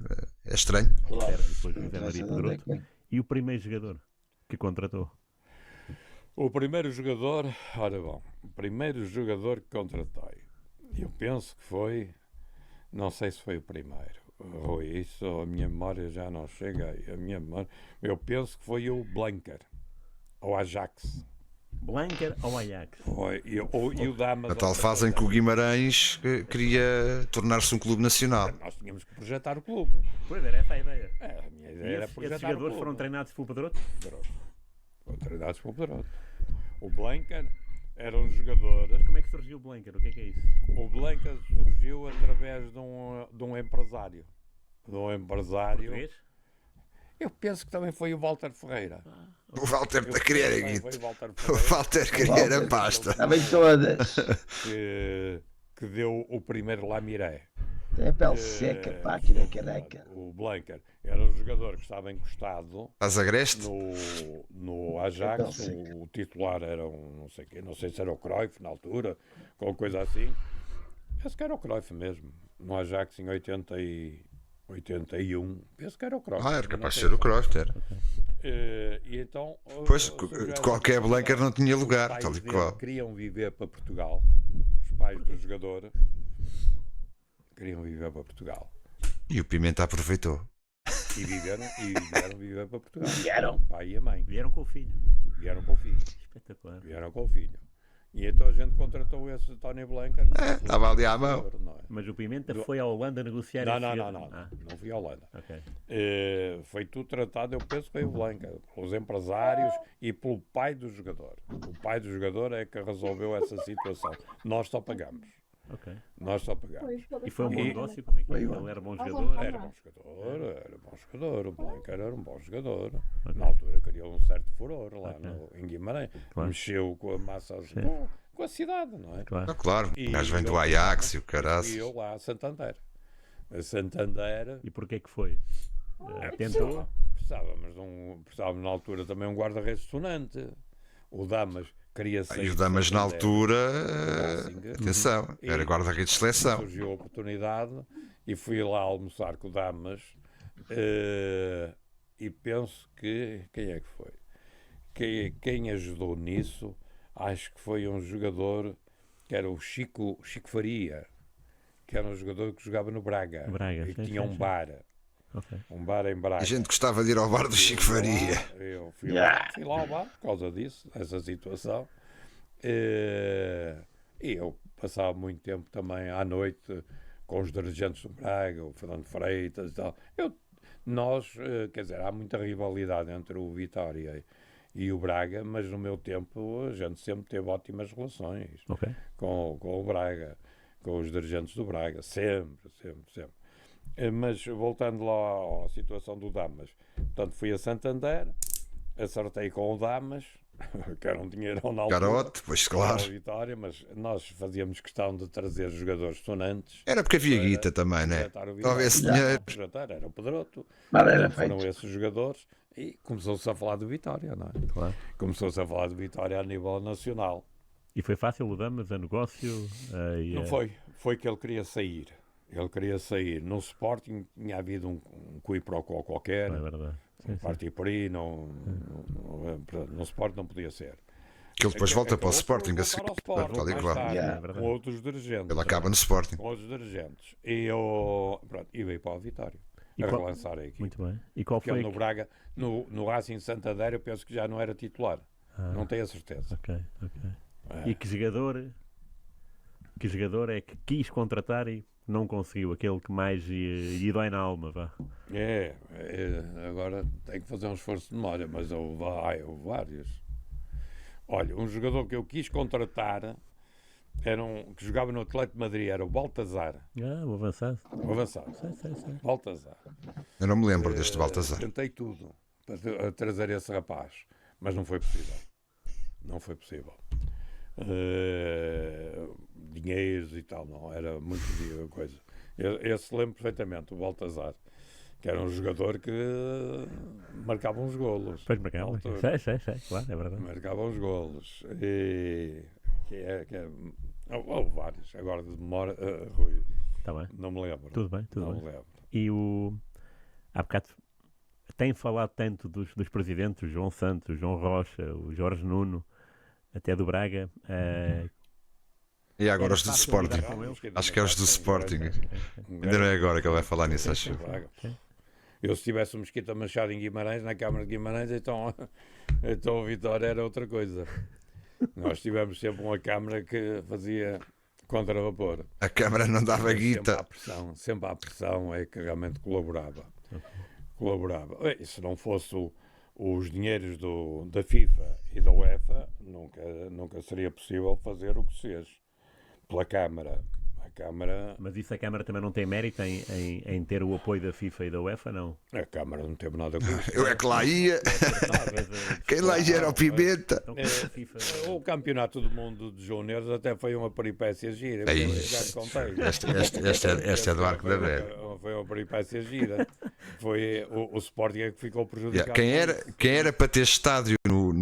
É estranho. Claro. Certo, depois o José Não Maria sei de onde é Pedroso. que vem. E o primeiro jogador que contratou? O primeiro jogador, ora bom, o primeiro jogador que contratei, eu penso que foi, não sei se foi o primeiro, Rui, isso a minha memória já não chega aí, eu penso que foi o Blanker, ao Ajax. Blanker ou Ajax? Foi, e o Damas. A tal fase em que o Guimarães queria tornar-se um clube nacional. Nós tínhamos que projetar o clube. Pois era essa a ideia. A minha E ideia era esses projetar o jogadores clube. foram treinados pelo Pedroto? Foram treinados pelo Pedroto. O Blanker era um jogador. Como é que surgiu o Blanker? O que é isso? O Blanca surgiu através de um empresário. Português? Eu penso que também foi o Walter Ferreira. O Walter Eu da querer penso que a foi guita. o Walter O Ferreira Walter queria a pasta. Sabem todas. que deu o primeiro Lamiré. É pele seca, pá, que na careca. O Blanca era um jogador que estava encostado Estás agreste? no Ajax. O titular era um não sei quê, não sei se era o Cruyff na altura, qualquer coisa assim. Penso que era o Cruyff mesmo. No Ajax em 81. Penso que era o Cruyff. Era capaz de ser o Croft, era. E então, Pois, qualquer Blanker não tinha lugar, os tal pais e dele qual. queriam viver para Portugal. Os pais do jogador queriam viver para Portugal. E o Pimenta aproveitou. E vieram viver para Portugal. Vieram. O pai e a mãe. Vieram com o filho. Vieram com o filho. Espetacular. Vieram com o filho. E então a gente contratou esse Tony Blanca. Estava ali à mão. Mas o Pimenta foi à Holanda negociar esse jogador? Não. Ah, Não fui à Holanda. ok. Foi tudo tratado, eu penso que foi o Blanca, pelos empresários e pelo pai do jogador. O pai do jogador é que resolveu essa situação. Nós só pagamos. Ok. Nós só pagamos. E foi um bom E- negócio? Como é que é? Ele era bom jogador? Era bom jogador, o Blanca era um bom jogador. Na altura criou um certo furor lá em Guimarães. Claro. Mexeu com a massa, com a cidade, não é? Claro. Claro, o gajo vem do Ajax e o caraças. E eu lá a Santander. A Santander E porquê que foi? Tentou? precisávamos na altura também um guarda-redes sonante. O Damas queria sair. E o Damas na Santander. altura, Racing. atenção, era guarda-redes de seleção. Surgiu a oportunidade e fui lá almoçar com o Damas e penso que quem é que foi? Quem ajudou nisso, acho que foi um jogador que era o Chico Faria, que era um jogador que jogava no Braga, Braga, e que sim, tinha sim, um sim. bar. Ok. Um bar em Braga. A gente gostava de ir ao bar do Chico Faria. Eu fui lá ao bar por causa disso, dessa situação. E eu passava muito tempo também à noite com os dirigentes do Braga, o Fernando Freitas e tal. Quer dizer, há muita rivalidade entre o Vitória e o Braga, mas no meu tempo a gente sempre teve ótimas relações Ok. com o Braga, com os dirigentes do Braga, sempre. Mas voltando lá à situação do Damas, portanto fui a Santander, acertei com o Damas, que era um dinheirão na altura. Garote, pois claro. para a Vitória, mas nós fazíamos questão de trazer jogadores sonantes. Era porque havia guita também, né? Projetar o Só havia esse Vitória. dinheiro. Projetar, era o Pedroto. Mas era Foram feito. esses jogadores e começou-se a falar do Vitória, não é? Claro. Começou-se a falar do Vitória a nível nacional. E foi fácil o Damas, a negócio? Não foi que ele queria sair. Ele queria sair. No Sporting tinha havido um quiproquo qualquer, É verdade. Sim, sim. partir por aí, no Sporting não podia ser. Que ele depois volta para o Acabou por Sporting a voltar seguir. ao Sporting, Tal e mais qual. tarde, Yeah. É verdade. com outros dirigentes. Ele acaba no Sporting. Com outros dirigentes. E veio para a Vitória. E A qual- relançar a equipe. Muito bem. E qual Porque foi? ele no Braga, no Racing Santander, eu penso que já não era titular. Ah. Não tenho a certeza. Ok. É. E que jogador é que quis contratar e não conseguiu? Aquele que mais lhe dói na alma, vá. Agora tenho que fazer um esforço de memória, mas houve vários. Olha, um jogador que eu quis contratar que jogava no Atlético de Madrid, era o Baltazar. O avançado. O avançado. Sei. Baltazar. Eu não me lembro deste Baltazar. Tentei tudo para trazer esse rapaz, mas não foi possível. Não foi possível. Dinheiros e tal, não. Era muito coisa. Esse lembro perfeitamente, o Baltazar, que era um jogador que marcava uns golos. Depois marcava. Sei, claro, é verdade. Marcava uns golos. E houve vários. Agora de memória, Rui, Está bem. não me lembro. Tudo bem. Não me lembro. E há bocado tem falado tanto dos presidentes, o João Santos, o João Rocha, o Jorge Nuno, até do Braga. E agora os do fácil Sporting. lidar com eles? Acho que é os do Sporting. Ainda não é agora que ele vai falar nisso, acho. Eu, se tivesse o Mesquita Machado em Guimarães, na Câmara de Guimarães, então o Vitória era outra coisa. Nós tivemos sempre uma Câmara que fazia contra-vapor. A Câmara não dava guita. Sempre à pressão é que realmente colaborava. E se não fosse os dinheiros da FIFA e da UEFA, nunca seria possível fazer o que se fez pela Câmara. Mas isso a Câmara também não tem mérito em ter o apoio da FIFA e da UEFA, não? A Câmara não teve nada com isso. Eu é que lá ia. Quem lá ia era o Pimenta. Então, o Campeonato do Mundo de Júniores até foi uma peripécia gira. Já te contei. Este é do Arco da Velha. Foi uma peripécia gira. Foi o Sporting que ficou prejudicado. Quem era para ter estádio no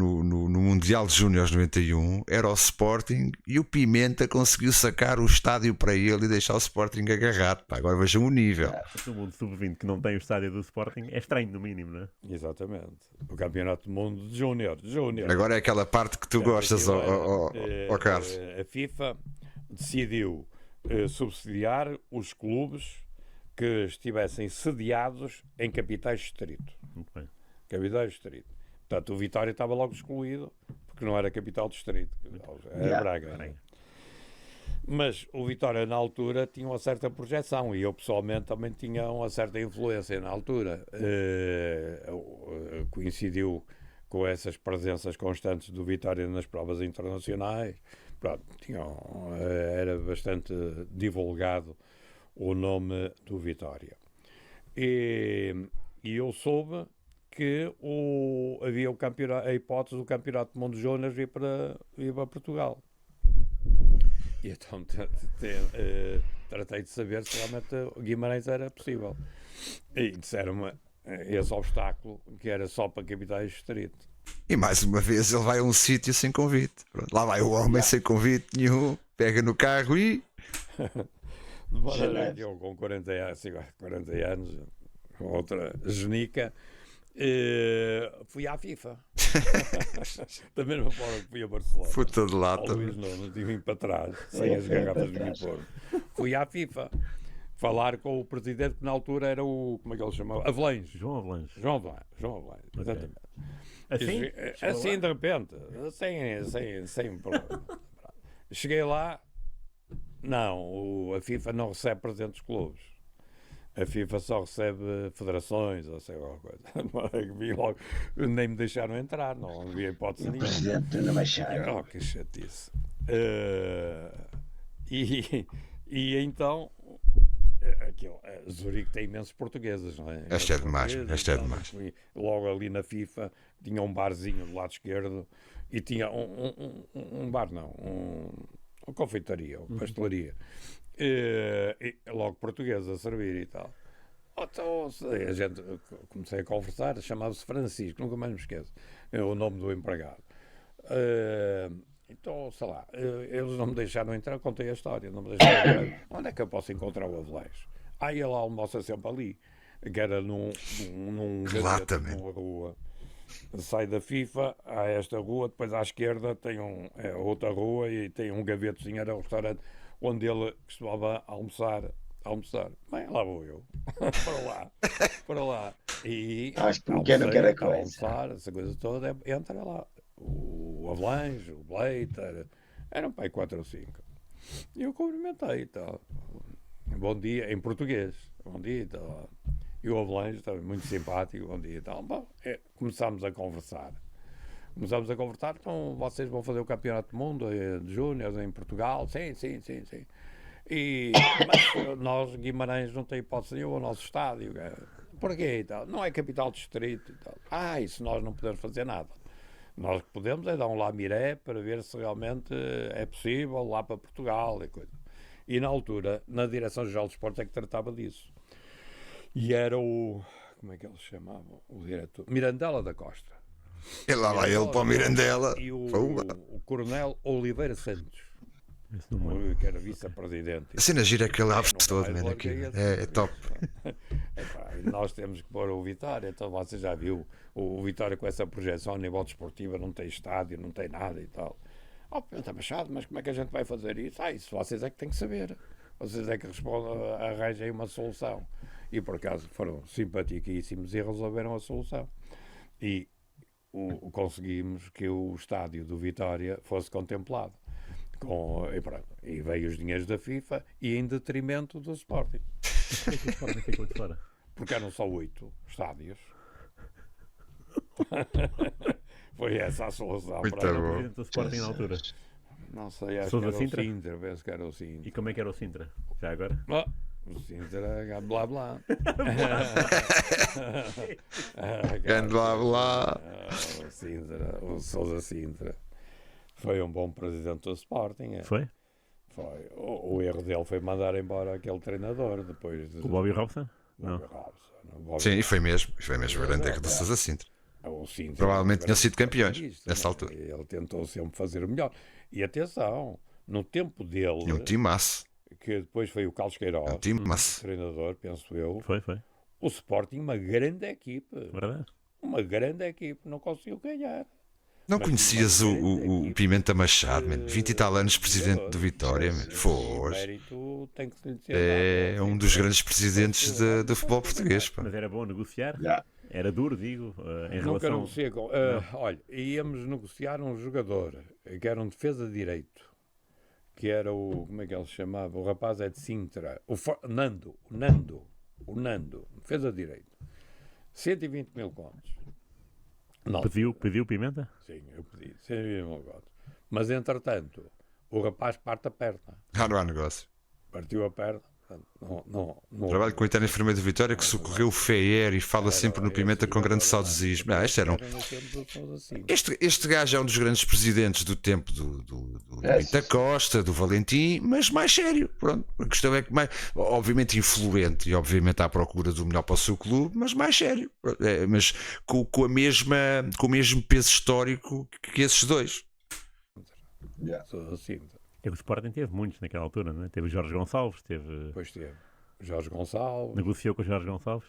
Mundial de Júniores 91 era o Sporting, e o Pimenta conseguiu sacar o estádio para ele e deixar o Sporting agarrado. Agora vejam o nível. O mundo sub-20 que não tem o estádio do Sporting é estranho, no mínimo, não é? Exatamente. O Campeonato do Mundo de Júnior. Agora é aquela parte que tu gostas, Carlos. A FIFA decidiu subsidiar os clubes que estivessem sediados em capitais de distrito. Muito bem. Capitais de distrito. Portanto, o Vitória estava logo excluído, porque não era capital de distrito. Era Braga. Mas o Vitória, na altura, tinha uma certa projeção, e eu, pessoalmente, também tinha uma certa influência na altura. Coincidiu com essas presenças constantes do Vitória nas provas internacionais. Pronto, era bastante divulgado o nome do Vitória. E eu soube que havia a hipótese do Campeonato do Mundo de Júniores vir para Portugal. E então tratei de saber se realmente o Guimarães era possível. E disseram-me esse obstáculo, que era só para capitais de distrito. E mais uma vez ele vai a um sítio sem convite. Pronto, lá vai o homem sem convite nenhum, pega no carro e... De maneira que eu, com 40 anos, outra genica, fui à FIFA. Da mesma forma que fui a Barcelona. Puta de lata. Ao Luís não tive ido para trás, sem as garrafas de vinho Porto. Fui à FIFA falar com o presidente, que na altura era o... Como é que ele chamava? Avelange. João Avelange. João Avelange, exatamente. Assim, de repente, sem problema. Cheguei lá, não, a FIFA não recebe presentes clubes. A FIFA só recebe federações, ou sei alguma coisa. Vi logo, nem me deixaram entrar, não havia hipótese nenhuma. Presidente da Machado. Oh, que chatice. E então, Zurique tem imensos portugueses, não é? Este é demais. Logo ali na FIFA tinha um barzinho do lado esquerdo e tinha um bar, não, uma confeitaria, uma pastelaria. E logo português a servir e tal. Então, a gente comecei a conversar, chamava-se Francisco, nunca mais me esqueço, é o nome do empregado. Então, sei lá, eles não me deixaram entrar, contei a história, não me deixaram entrar. Onde é que eu posso encontrar o Avelange? Ele almoça sempre ali, que era num gaveta, numa rua. Sai da FIFA, há esta rua, depois à esquerda tem outra rua e tem um gavetozinho, era um restaurante onde ele costumava almoçar. Bem, lá vou eu. para lá. E almoçar, essa coisa toda, entra lá. O Avelange, o Bleiter, eram para aí 4 ou 5. E eu cumprimentei e tal. Bom dia, em português. Bom dia e tal. E o Avelange estava muito simpático, bom dia e tal. Bom, começámos a conversar. Começamos a conversar, então vocês vão fazer o Campeonato do Mundo de Júnior em Portugal? Sim. Mas nós, Guimarães, não tem hipótese nenhuma, o nosso estádio. Porquê e tal? Não é capital de distrito e tal. Isso nós não podemos fazer nada. Nós que podemos é dar um lamiré para ver se realmente é possível lá para Portugal e coisa. E na altura, na Direção-Geral de Esportes é que tratava disso. E era o... Como é que ele se chamava? O diretor? Mirandela da Costa. E lá vai ele para o Mirandela. E o Pumba. Coronel Oliveira Santos, Esse não me lembro. que era vice-presidente. A cena gira é que ele abre Nunca todo, mais mano. larguei Aqui. esse. É top. Epá, e nós temos que pôr o Vitória. Então você já viu o Vitória com essa projeção a nível desportivo, não tem estádio, não tem nada e tal. Pimenta Machado, mas como é que a gente vai fazer isso? Isso vocês é que têm que saber. Vocês é que arranjem uma solução. E por acaso foram simpaticíssimos e resolveram a solução. E conseguimos que o estádio do Vitória fosse contemplado. E veio os dinheiros da FIFA e em detrimento do Sporting. Por que o Sporting ficou de fora? Porque eram só 8 estádios. Foi essa a solução. Muito para Era o bom. presidente do Sporting na altura. Não sei, acho Sousa que era Sintra? o Sintra. Penso que era o Sintra. E como é que era o Sintra? Já agora? O Sintra, blá blá. Grande blá blá. O Sintra, o Sousa Sintra. Foi um bom presidente do Sporting. Foi? Foi. O erro dele foi mandar embora aquele treinador depois de. O Bobby Robson? Não. Bobby Robson. Bobby Sim, e foi mesmo o grande erro do Sousa Sintra. O Sintra Provavelmente era tinham sido campeões isto, nessa não é? altura. Ele tentou sempre fazer o melhor. E atenção, no tempo dele, Tinha um timaço. que depois foi o Carlos Queiroz, Um timaço. treinador, penso eu, Foi. o Sporting, uma grande equipe. Verdade? Uma grande equipe, não conseguiu ganhar. Não Mas conhecias uma o grande equipe Pimenta Machado, man. de 20 e tal anos presidente do jogadores. Vitória, man. O Foz. mérito tem que se lhe dizer É nada. um dos grandes presidentes do futebol português, pá. Mas era bom negociar? Já. Era duro, digo, em Nunca relação... negociei com. Olha, íamos negociar um jogador que era um defesa de direito, que era o. Como é que ele se chamava? O rapaz é de Sintra. Nando, defesa de direito. 120 mil contos. Não. Pediu Pimenta? Sim, eu pedi. 120 mil contos. Mas entretanto, o rapaz parte a perna. Não há negócio. Partiu a perna. Não, Trabalho com o eterno enfermeiro de Vitória que socorreu o FEER e fala sempre no Pimenta com grande saudosismo. Este gajo é um dos grandes presidentes do tempo do Pinta Costa, do Valentim, mas mais sério. Pronto. A questão é que, obviamente, influente e obviamente à procura do melhor para o seu clube, mas mais sério. Mas com o mesmo peso histórico que esses dois. O Sporting teve muitos naquela altura, não é? Teve o Jorge Gonçalves, Depois teve Jorge Gonçalves. negociou com o Jorge Gonçalves.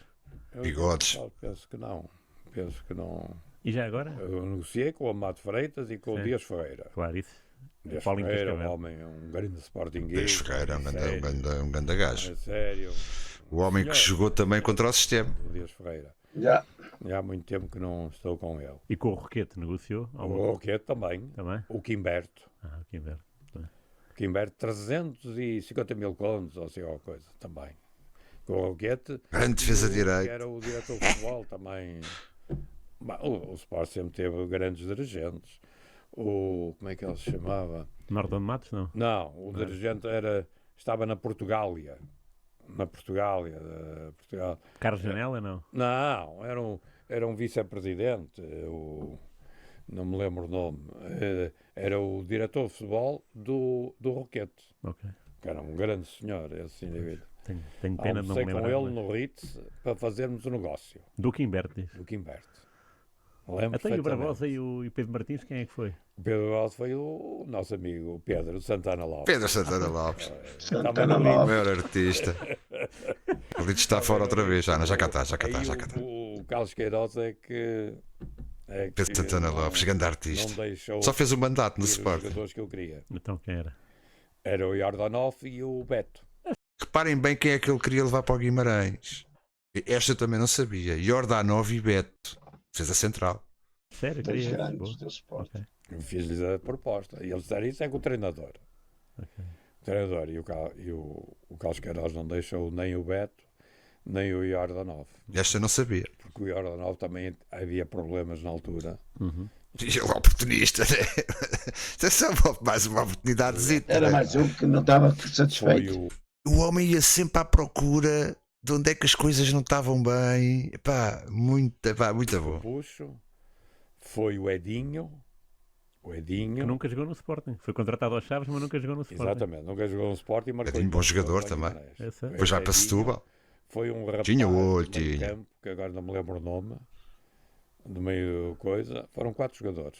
Bigodes. Penso que não. E já agora? Eu negociei com o Amado Freitas e com o Sim. Dias Ferreira. Claro, isso. Dias Paulinho Ferreira, um Cascavel. homem, um grande sportinguista. Dias Ferreira é um grande gajo. É sério. O homem que jogou também contra o sistema. O Dias Ferreira. Já. Já há muito tempo que não estou com ele. E com o Roquete negociou? O Roquete também. Também? O Quimberto. Que inverno. Quimberto, 350 mil contos, ou assim, alguma coisa, também. Com o Roquete. Grande defesa que direito. era o diretor de futebol também. O Sport sempre teve grandes dirigentes. Como é que ele se chamava? Norton Matos, não? Não, o dirigente estava na Portugália. Portugal. Carlos Janela, não? Não, era um vice-presidente. Não me lembro o nome. Era o diretor de futebol do Roquete. Ok. Que era um grande senhor, esse indivíduo. Tenho pena de não me Almocei lembrar. com ele no Ritz para fazermos o negócio Do Quimberto, diz. do Quimberto. Lembro Até e o perfeitamente. Barbosa e o Pedro Martins, quem é que foi? O Pedro Barbosa foi o nosso amigo, o Pedro Santana Lopes. Pedro Santana Lopes, Santana o Lopes. maior artista. O Lito está fora outra vez. Já cá está. O Carlos Queiroz é que Pedro Santana Lopes, grande não artista. deixou Só fez um mandato no ir os Sport. jogadores que eu queria. Então quem era? Era o Jordanov e o Beto. Reparem bem quem é que ele queria levar para o Guimarães. Esta eu também não sabia. Jordanov e Beto. Defesa central. Sério? Dois Queria? grandes Boa. do Sport. Ok. Eu fiz-lhes a proposta. E eles disseram isso é com o treinador. Ok. O treinador e o Carlos Queiroz não deixou nem o Beto, nem o Jordanov. Esta eu não sabia. Porque o Jordanov também havia problemas na altura. Uhum. E ele é oportunista, né? Isso é só mais uma oportunidade. Era mais um que não estava Foi satisfeito. O homem ia sempre à procura de onde é que as coisas não estavam bem. Muito bom. Puxo, foi o Edinho. O Edinho. Que nunca jogou no Sporting. Foi contratado aos Chaves, mas nunca jogou no Sporting. Exatamente, nunca jogou no Sport e marcou. Edinho, bom jogador também. Depois vai para Setúbal. Foi um rapaz Tinha do olho, meio tinha. campo, que agora não me lembro o nome, do meio coisa. Foram 4 jogadores.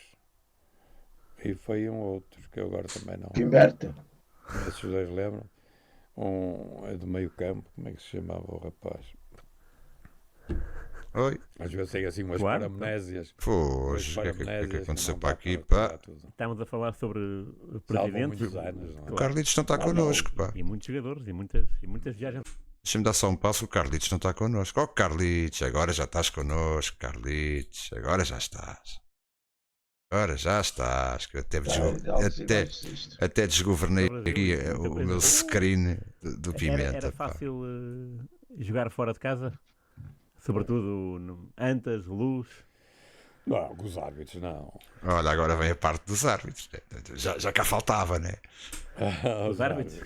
E foi um outro, que eu agora também não. Timberto. Esses dois lembram. Um é do meio campo, como é que se chamava o rapaz? Oi. Às vezes tem assim umas Claro. paramnésias. Pois, o que é que aconteceu para aqui? Pá? Estamos a falar sobre Salvam presidentes. muitos anos, não é? O Carlitos não está connosco, pá. E muitos jogadores e muitas viagens. Deixa-me dar só um passo, o Carlitos não está connosco. Oh, Carlitos, agora já estás connosco, Carlitos. Agora já estás. Que eu até desgovernei aqui o meu screen do Pimenta. Era pá. fácil jogar fora de casa? Sobretudo Antas, Luz. Não, com os árbitros não. Olha, agora vem a parte dos árbitros. Já cá faltava, né? Os árbitros?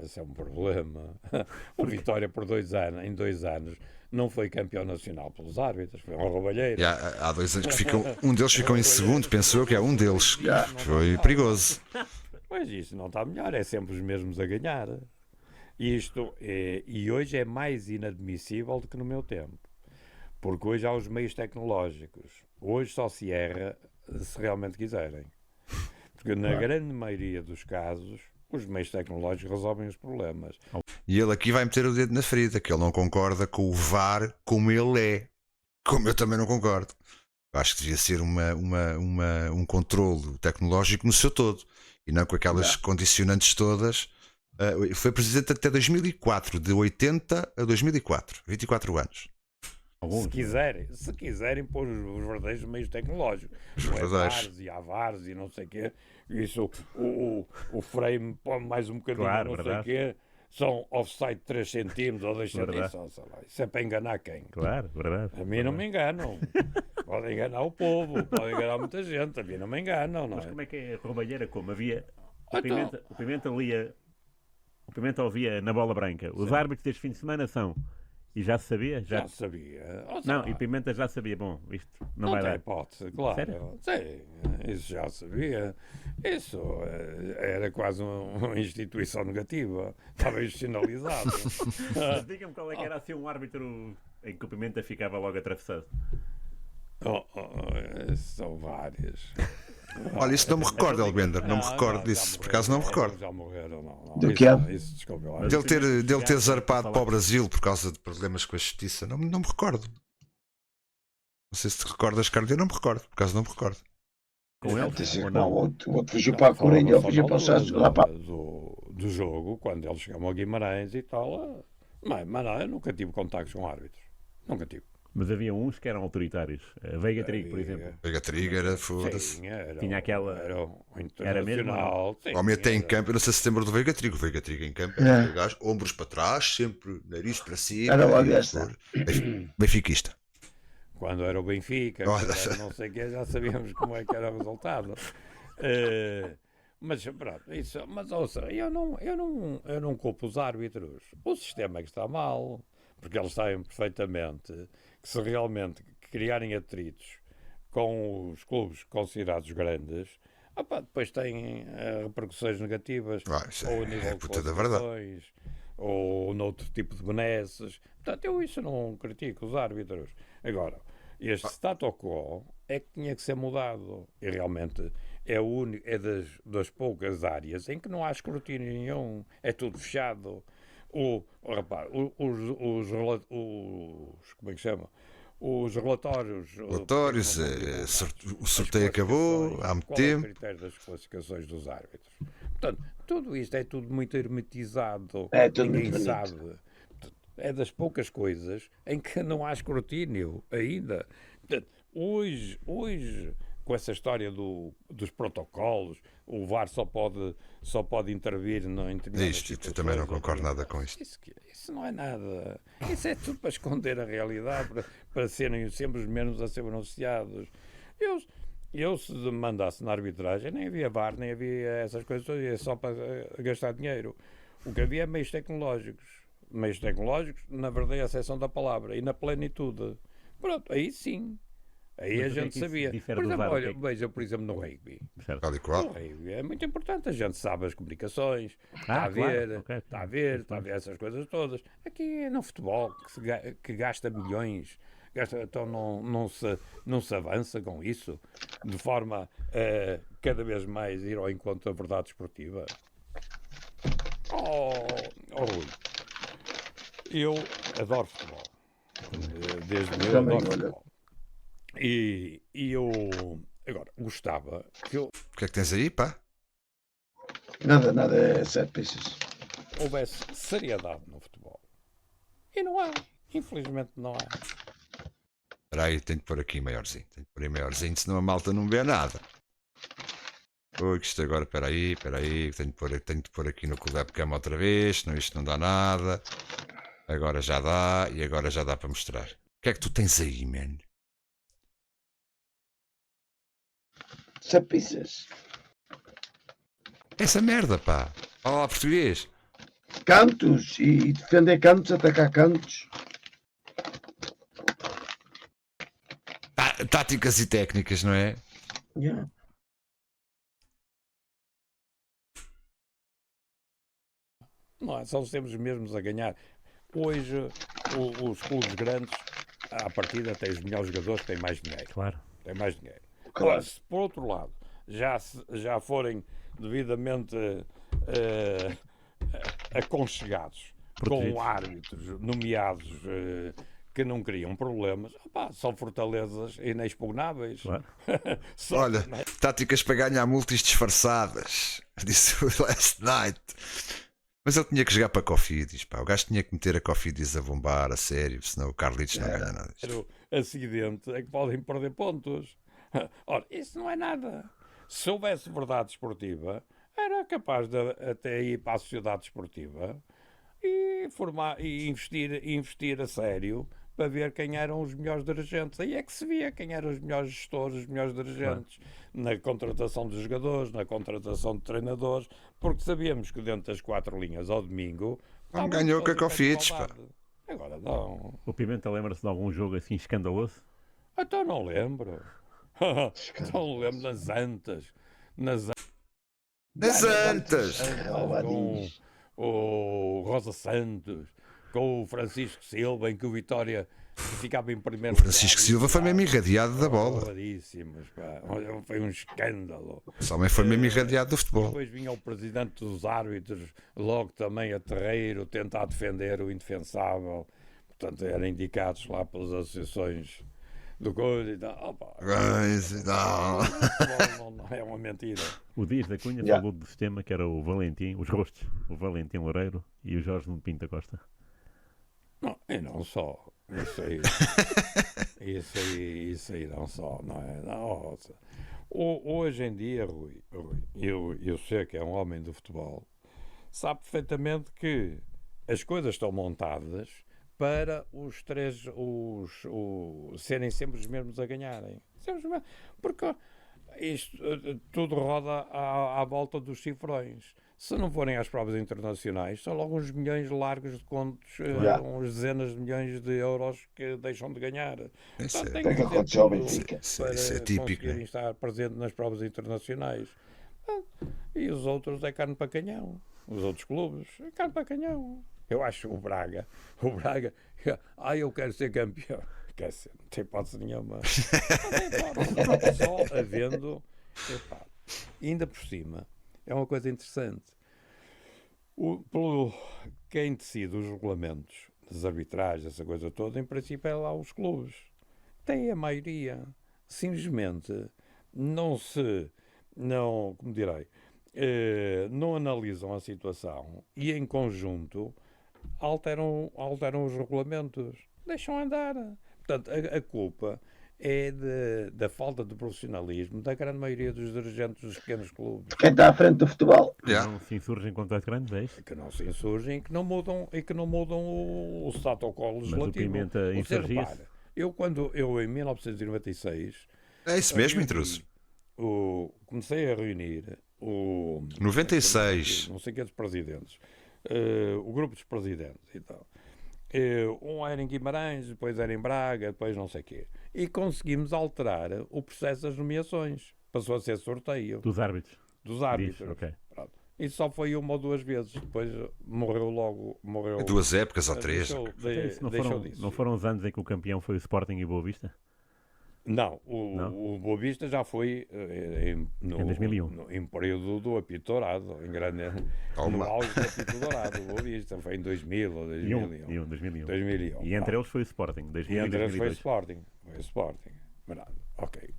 Esse é um problema. O Vitória, por 2 anos, em 2 anos, não foi campeão nacional pelos árbitros. Foi uma roubalheira. E há 2 anos que ficam. Um deles ficou em segundo, penso eu que é um deles. Foi perigoso. Mas isso não está melhor, é sempre os mesmos a ganhar. E hoje é mais inadmissível do que no meu tempo. Porque hoje há os meios tecnológicos. Hoje só se erra se realmente quiserem. Porque na grande maioria dos casos, os meios tecnológicos resolvem os problemas. E ele aqui vai meter o dedo na ferida, que ele não concorda com o VAR como ele é. Como eu também não concordo. Eu acho que devia ser um controlo tecnológico no seu todo. E não com aquelas condicionantes todas. Foi presidente até 2004, de 80 a 2004. 24 anos. Se quiserem pôr os verdadeiros meios tecnológicos, não é VARs e AVARs e não sei o quê, isso, o frame põe mais um bocadinho, Claro, não verdade. sei o quê, são offside 3 centímetros ou 2 Verdade. centímetros, sei lá. Isso é para enganar quem? Claro, verdade. A mim não me enganam. Podem enganar o povo, podem enganar muita gente, a mim não me enganam, não Mas é? como é que é a roubalheira? Como havia. Então. O Pimenta lia. O Pimenta ouvia na bola branca. Os árbitros deste fim de semana são. E já se sabia? Já sabia. Não, e Pimenta já sabia. Bom, isto não, Não vai tem dar. hipótese, claro. Sério? Sim, isso já sabia. Isso era quase uma instituição negativa. Estava institucionalizado. Mas diga-me qual é que era assim um árbitro em que o Pimenta ficava logo atravessado. São vários. Olha, isso não me recordo, Albender. Não me recordo disso. Por acaso não me recordo. Já morreram, não. Do Isso- quê? Isso, desculpe lá. Mas- Dele ter zarpado para o Brasil por causa de problemas com a justiça. Não me recordo. Não sei se te recordas, Carlos. Eu não me recordo. Por acaso não me recordo. Com ele? Não, Ou não? o outro fugiu para a Coreia, eu fugiu para o Santos. Lá para... do jogo, quando eles chegam ao Guimarães e tal. Mas não, eu nunca tive contactos com árbitros. Nunca tive. Mas havia uns que eram autoritários. A Veiga Trigo, por exemplo. Pega Trigger, foda-se. Sim, era, Tinha aquela- Era um era mesmo, internacional. sim, O homem até em era- campo, eu não sei se lembra do Veiga Trigo. O Veiga Trigo em campo, É. aquele gajo, ombros para trás, sempre nariz para cima. Era logo e esta. Benfiquista. Quando era o Benfica, Olha. quando era não sei o que, já sabíamos como é que era o resultado. Mas pronto, isso, mas ouça, eu não culpo os árbitros. O sistema é que está mal, porque eles sabem perfeitamente que se realmente criarem atritos com os clubes considerados grandes, depois têm repercussões negativas Isso ou a é nível de puta da verdade. classificações, ou noutro tipo de benesses. Portanto, eu isso não critico os árbitros. Agora, este status quo é que tinha que ser mudado. E realmente é das poucas áreas em que não há escrutínio nenhum. É tudo fechado. Como é que chama? Os relatórios. Relatórios, o sorteio acabou há muito Qual é o tempo. critério das classificações dos árbitros? Portanto, tudo isto é tudo muito hermetizado. É tudo Ninguém muito bonito. sabe. É das poucas coisas em que não há escrutínio ainda. Portanto, hoje, com essa história dos protocolos, o VAR só pode intervir em determinadas Isto, eu situações, também não concordo nada com isto. Isso não é nada. Isso é tudo para esconder a realidade, para serem sempre os menos a ser beneficiados. Eu, se me mandasse na arbitragem, nem havia VAR, nem havia essas coisas, é só para gastar dinheiro. O que havia é meios tecnológicos. Meios tecnológicos, na verdade, é a exceção da palavra, e na plenitude. Pronto, aí sim. Aí Mas a o que é gente que isso sabia. difere Por do exemplo, VAR? O que olha, é que- veja, por exemplo, no rugby. Certo. Tal e qual. O rugby é muito importante, a gente sabe as comunicações, está a claro, ver, ok, está a ver, está a ver essas coisas todas. Aqui é no futebol, que gasta milhões, então não se avança com isso, de forma a cada vez mais ir ao encontro da verdade esportiva. Rui, eu adoro futebol. Desde meu Também, adoro olha. futebol. E eu agora gostava que O que é que tens aí, pá? Nada, é set pieces. houvesse seriedade no futebol. E não há. Infelizmente não há. Espera aí, tenho que pôr aqui maiorzinho. Tenho que pôr aí maiorzinho, senão a malta não vê nada. Ui, que isto agora, espera aí. Tenho de pôr aqui no webcam outra vez, senão isto não dá nada. Agora já dá, e agora já dá para mostrar. O que é que tu tens aí, man? Set pieces. Essa merda, pá. Fala lá português. Cantos e defender cantos, atacar cantos. Táticas e técnicas, não é? Yeah. Não é? São sempre os mesmos a ganhar. Hoje, os clubes grandes, à partida, têm os melhores jogadores, têm mais dinheiro. Claro. Tem mais dinheiro. Claro. Agora, se por outro lado já forem devidamente aconchegados Protegidos. com árbitros nomeados que não criam problemas, opá, são fortalezas inexpugnáveis. Claro. Só- Olha, táticas para ganhar multis disfarçadas. Disse o Last Night. Mas ele tinha que jogar para Cofidis, pá. O gajo tinha que meter a Cofidis a bombar, a sério, senão o Carlitos não ganha nada disto. acidente é que podem perder pontos. Ora, isso não é nada. Se houvesse verdade esportiva, era capaz de até ir para a sociedade esportiva e investir a sério para ver quem eram os melhores dirigentes. Aí é que se via quem eram os melhores gestores, os melhores dirigentes, na contratação de jogadores, na contratação de treinadores, porque sabíamos que dentro das 4 linhas ao domingo Não estava ganhou toda com a a Cofidis, igualdade. Agora não. O Pimenta lembra-se de algum jogo assim escandaloso? Então não lembro. Então lembro nas Antas. Nas Nas Antas! com o Rosa Santos, com o Francisco Silva, em que o Vitória ficava em primeiro O Francisco lugar. Silva foi mesmo irradiado da bola. Boladíssimos, pá. Olha, foi um escândalo. Esse homem foi mesmo irradiado do futebol. Depois vinha o presidente dos árbitros, logo também a terreiro, tentar defender o indefensável. Portanto, eram indicados lá pelas associações do coisa e tal. Opa, não, é uma mentira. O Dias da Cunha Yeah. falou do sistema que era o Valentim, os rostos, o Valentim Loureiro e o Jorge Nuno Pinto da Costa. Não, e não só. Isso aí não só, não é? Nossa. Hoje em dia, Rui, eu sei que é um homem do futebol, sabe perfeitamente que as coisas estão montadas para os três serem sempre os mesmos a ganharem. Sempre os mesmos. Porque isto tudo roda à volta dos cifrões. Se não forem às provas internacionais, são logo uns milhões largos de contos, uns dezenas de milhões de euros que deixam de ganhar. Isso Portanto, é- tem É que fazer aconteceu ao tudo Benfica. Isso para é típico, conseguirem né? estar presente nas provas internacionais. E os outros é carne para canhão. Os outros clubes é carne para canhão. Eu acho o Braga, eu quero ser campeão. Quer ser, não tem hipótese nenhuma. Não tem hipótese. Só havendo. Epá, ainda por cima, é uma coisa interessante. Quem decide os regulamentos das arbitragens, essa coisa toda, em princípio é lá os clubes. Tem a maioria. Simplesmente como direi, não analisam a situação e em conjunto alteram os regulamentos. Deixam andar. Portanto, a culpa é da falta de profissionalismo da grande maioria dos dirigentes dos pequenos clubes. Quem está à frente do futebol? Yeah. Não se insurgem contra os grandes, é isso? Que não se insurgem e que não mudam o status quo Mas o legislativo. Pimenta Você insurgia-se. repara, eu em 1996 É isso mesmo, intruso. comecei a reunir o 96. não sei que dos presidentes, o grupo dos presidentes e tal. Um era em Guimarães, depois era em Braga, depois não sei o quê. E conseguimos alterar o processo das nomeações. Passou a ser sorteio Dos árbitros. dos árbitros. Diz, ok. Pronto. Isso só foi uma ou duas vezes. Depois morreu logo. Morreu, 2 épocas ou 3. Isso não, deixou foram, disso. não foram os anos em que o campeão foi o Sporting e o Boa Vista? Não, Não? o Boa Vista já foi Em 2001. em período do apito dourado, em grande, no Toma. auge do apito dourado, o Boa Vista, foi em 2000 ou 2001. 2001. 2001. E entre eles foi o Sporting, 2000 E e entre eles foi o 2002. Sporting. Foi o Sporting. Verdade. Ok.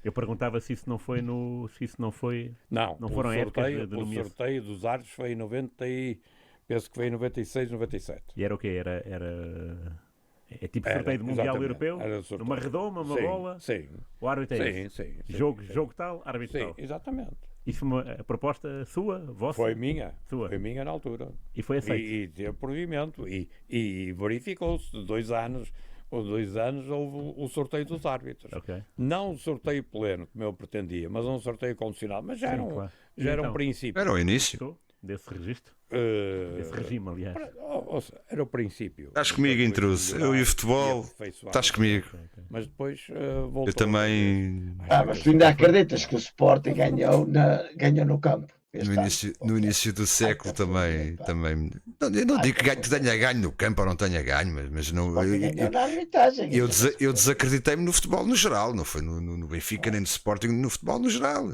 Eu perguntava se isso não foi no. Se isso não foi. Não, Não foram épocas de o nomeação. sorteio dos árbitros foi em 90 e... Penso que foi em 96, 97. E era o quê? É tipo Era, sorteio do Mundial exatamente. Europeu? Era sorteio. Uma redoma, uma Sim, bola? Sim, O árbitro é sim, esse? sim. sim, Jogo, sim. jogo tal, árbitro Sim, tal. exatamente. Isso foi uma proposta sua, vossa? Foi minha. Sua. Foi minha na altura. E foi aceito. E teve provimento. E verificou-se, de 2 anos, ou 2 anos, houve o sorteio dos árbitros. Ok. Não um sorteio pleno, como eu pretendia, mas um sorteio condicionado. Mas já Sim, era um, claro. já era um Então? princípio. Era o início. Gostou desse registro? Eh, Desse regime, aliás. Ouça, era o princípio. Estás comigo, Depois intruso. melhorar Eu e o e futebol. aperfeiçoar. Estás comigo. Mas depois voltou. Eu também. Mas tu ainda acreditas que o Sporting ganhou no campo? No início do século também. Eu não digo que tenha ganho no campo ou não tenha ganho, mas não. Sporting ganhou na arbitragem. Eu desacreditei-me no futebol no geral, não foi no Benfica nem no Sporting, no futebol no geral,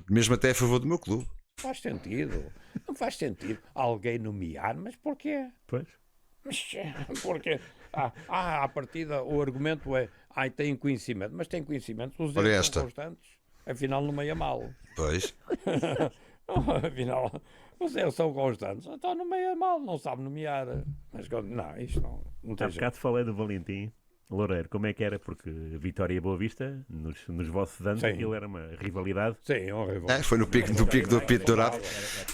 mesmo até a favor do meu clube. Faz sentido. Não faz sentido alguém nomear, mas porquê? Pois. Mas, porque à partida o argumento é tem conhecimento, mas tem conhecimento, os Olha erros esta. são constantes, afinal não meia mal. Pois. Afinal, os erros são constantes, então não meia mal, não sabe nomear. Mas não, isto não Há tem jeito. bocado falei do Valentim Loureiro. Como é que era? Porque Vitória e Boa Vista, nos vossos anos, Sim. aquilo era uma rivalidade. Sim, é horrível. Foi no pico do apito dourado.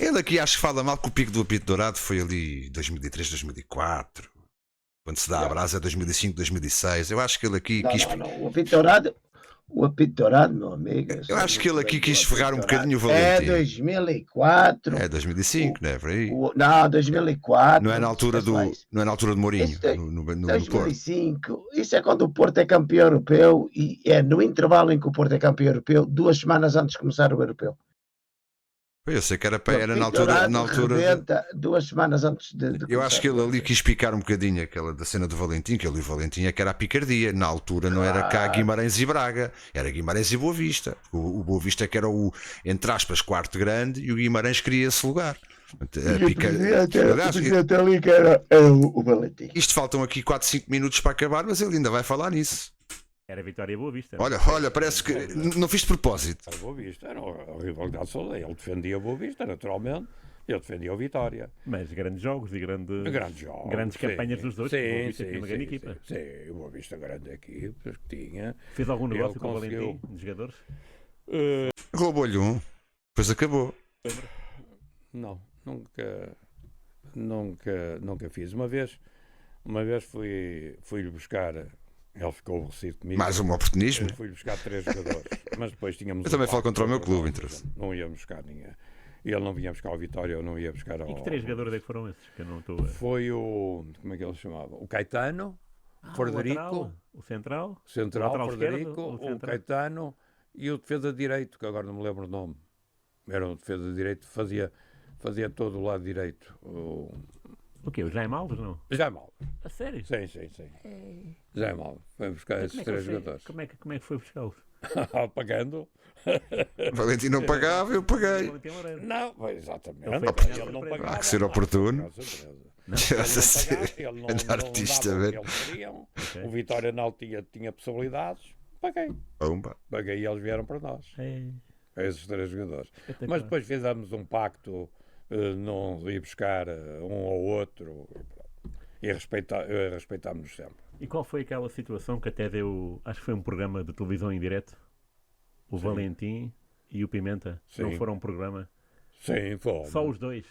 Ele aqui acho que fala mal que o pico do apito dourado foi ali 2003, 2004. Quando se dá a brasa 2005, 2006. Eu acho que ele aqui quis. Não. O apito dourado, meu amigo. Eu acho que ele aqui quis ferrar um bocadinho o É Valentim. 2004. É 2005, não é? Por aí. Não, 2004. Não é na altura do Mourinho, Isso tem- no Porto. 2005. Isso é quando o Porto é campeão europeu e é no intervalo em que o Porto é campeão europeu, 2 semanas antes de começar o europeu. Eu sei que era O na apito altura. dourado rebenta 2 semanas antes de Eu começar acho que o ele ali europeu. quis picar um bocadinho aquela da cena do Valentim, que ele e o Valentim é que era a picardia. Na altura não era cá Guimarães e Braga, era Guimarães e Boa Vista. O Boa Vista é que era o, entre aspas, quarto grande e o Guimarães queria esse lugar. Aliás, O presidente ali que era o Valentim. isto faltam aqui 4, 5 minutos para acabar, mas ele ainda vai falar nisso. Era Vitória e Boa Vista. Olha, parece que não fiz de propósito. Era Boa Vista, era a rivalidade saudável. Ele defendia a Boa Vista, naturalmente. Eu defendia o Vitória. Mas grandes jogos e Grandes jogos. grandes sim. campanhas dos dois. Sim, porque o Boa Vista sim, tinha uma grande sim, equipa. Sim, o Boa Vista grande equipa que tinha. Fez algum negócio Ele com o conseguiu. Valentim, de jogadores? Roubou-lhe um, depois acabou. Não, nunca fiz. Uma vez fui-lhe buscar, ele ficou aborrecido comigo. Mais um oportunismo. Fui-lhe buscar 3 jogadores, mas depois tínhamos. Eu também um falo pacto, contra o meu clube, não, interesse. Não íamos buscar ninguém. E ele não vinha buscar o Vitória, eu não ia buscar E que 3 jogadores é que foram esses? Que eu não estou a... Foi o. Como é que ele se chamava? O Caetano, Frederico, O central. Central, lateral Frederico, esquerdo, o o central. Caetano e o defesa de direito, que agora não me lembro o nome. Era um defesa de direito, fazia todo o lado direito. O quê? O Jaime Alves, não? Já é mal. A sério? Sim. Já é mal. Foi buscar esses 3 jogadores. Como é que foi buscá-los? Pagando? O Valentim não pagava, eu paguei. Valentim Loureiro. Não, exatamente. Ele foi apanhado Ele não surpresa. pagava. Há que ser oportuno. Com certeza. Ele Ele não grande artista, dava o que velho. eles queriam. Ok. O Vitória não tinha possibilidades. Paguei. Pumba. Paguei e eles vieram para nós. Esses 3 jogadores. Espetacular. Mas depois fizemos um pacto, não ir buscar um ou outro e respeitámos-nos sempre. E qual foi aquela situação que até deu, acho que foi um programa de televisão em direto, o Valentim e o Pimenta, Sim. não foram um programa, Sim, fomos. só os dois,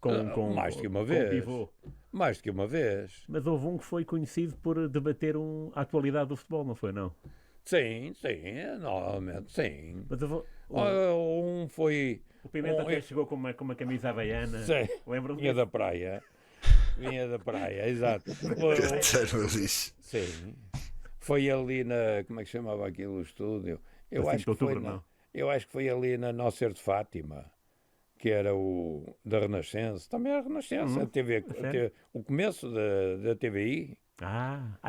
com mais que uma com vez. pivô. Mais do que uma vez. Mas houve um que foi conhecido por debater a atualidade do futebol, não foi, não? Sim, normalmente sim. Mas eu vou- Um foi. o Pimenta até chegou com uma camisa havaiana. Sim, Lembram-se vinha disso? da praia. Vinha da praia, exato. Sim. Foi ali na. Como é que chamava aquilo o estúdio? Eu Na acho 5 de que foi outubro, na, não? eu acho que foi ali na Nócer de Fátima, que era o da Renascença. Também era Renascença, a TV, a sério? o começo da TVI.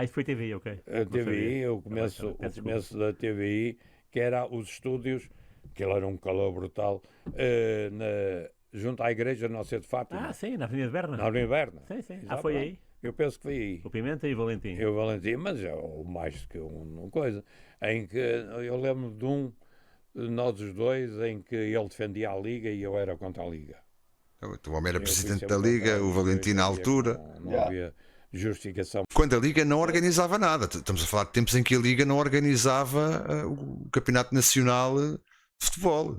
Isso foi TV, ok. A Não TVI, sabia. o começo, Tá bem, peço o começo da TVI, que era os estúdios, que ele era um calor brutal, junto à igreja Nossa de Fátima, Sim, na Avenida de Berna. na Inverno. Sim. Foi aí. Eu penso que foi aí. O Pimenta e o Valentim. Eu, Valentim, mas é o mais que uma coisa, em que eu lembro de nós os dois, em que ele defendia a Liga e eu era contra a Liga. O homem era Eu fui presidente sempre da Liga, contra a o Liga, Valentim eu na entendia que altura. Não havia justificação. Quando a Liga não organizava nada. Estamos a falar de tempos em que a Liga não organizava o Campeonato Nacional de Futebol.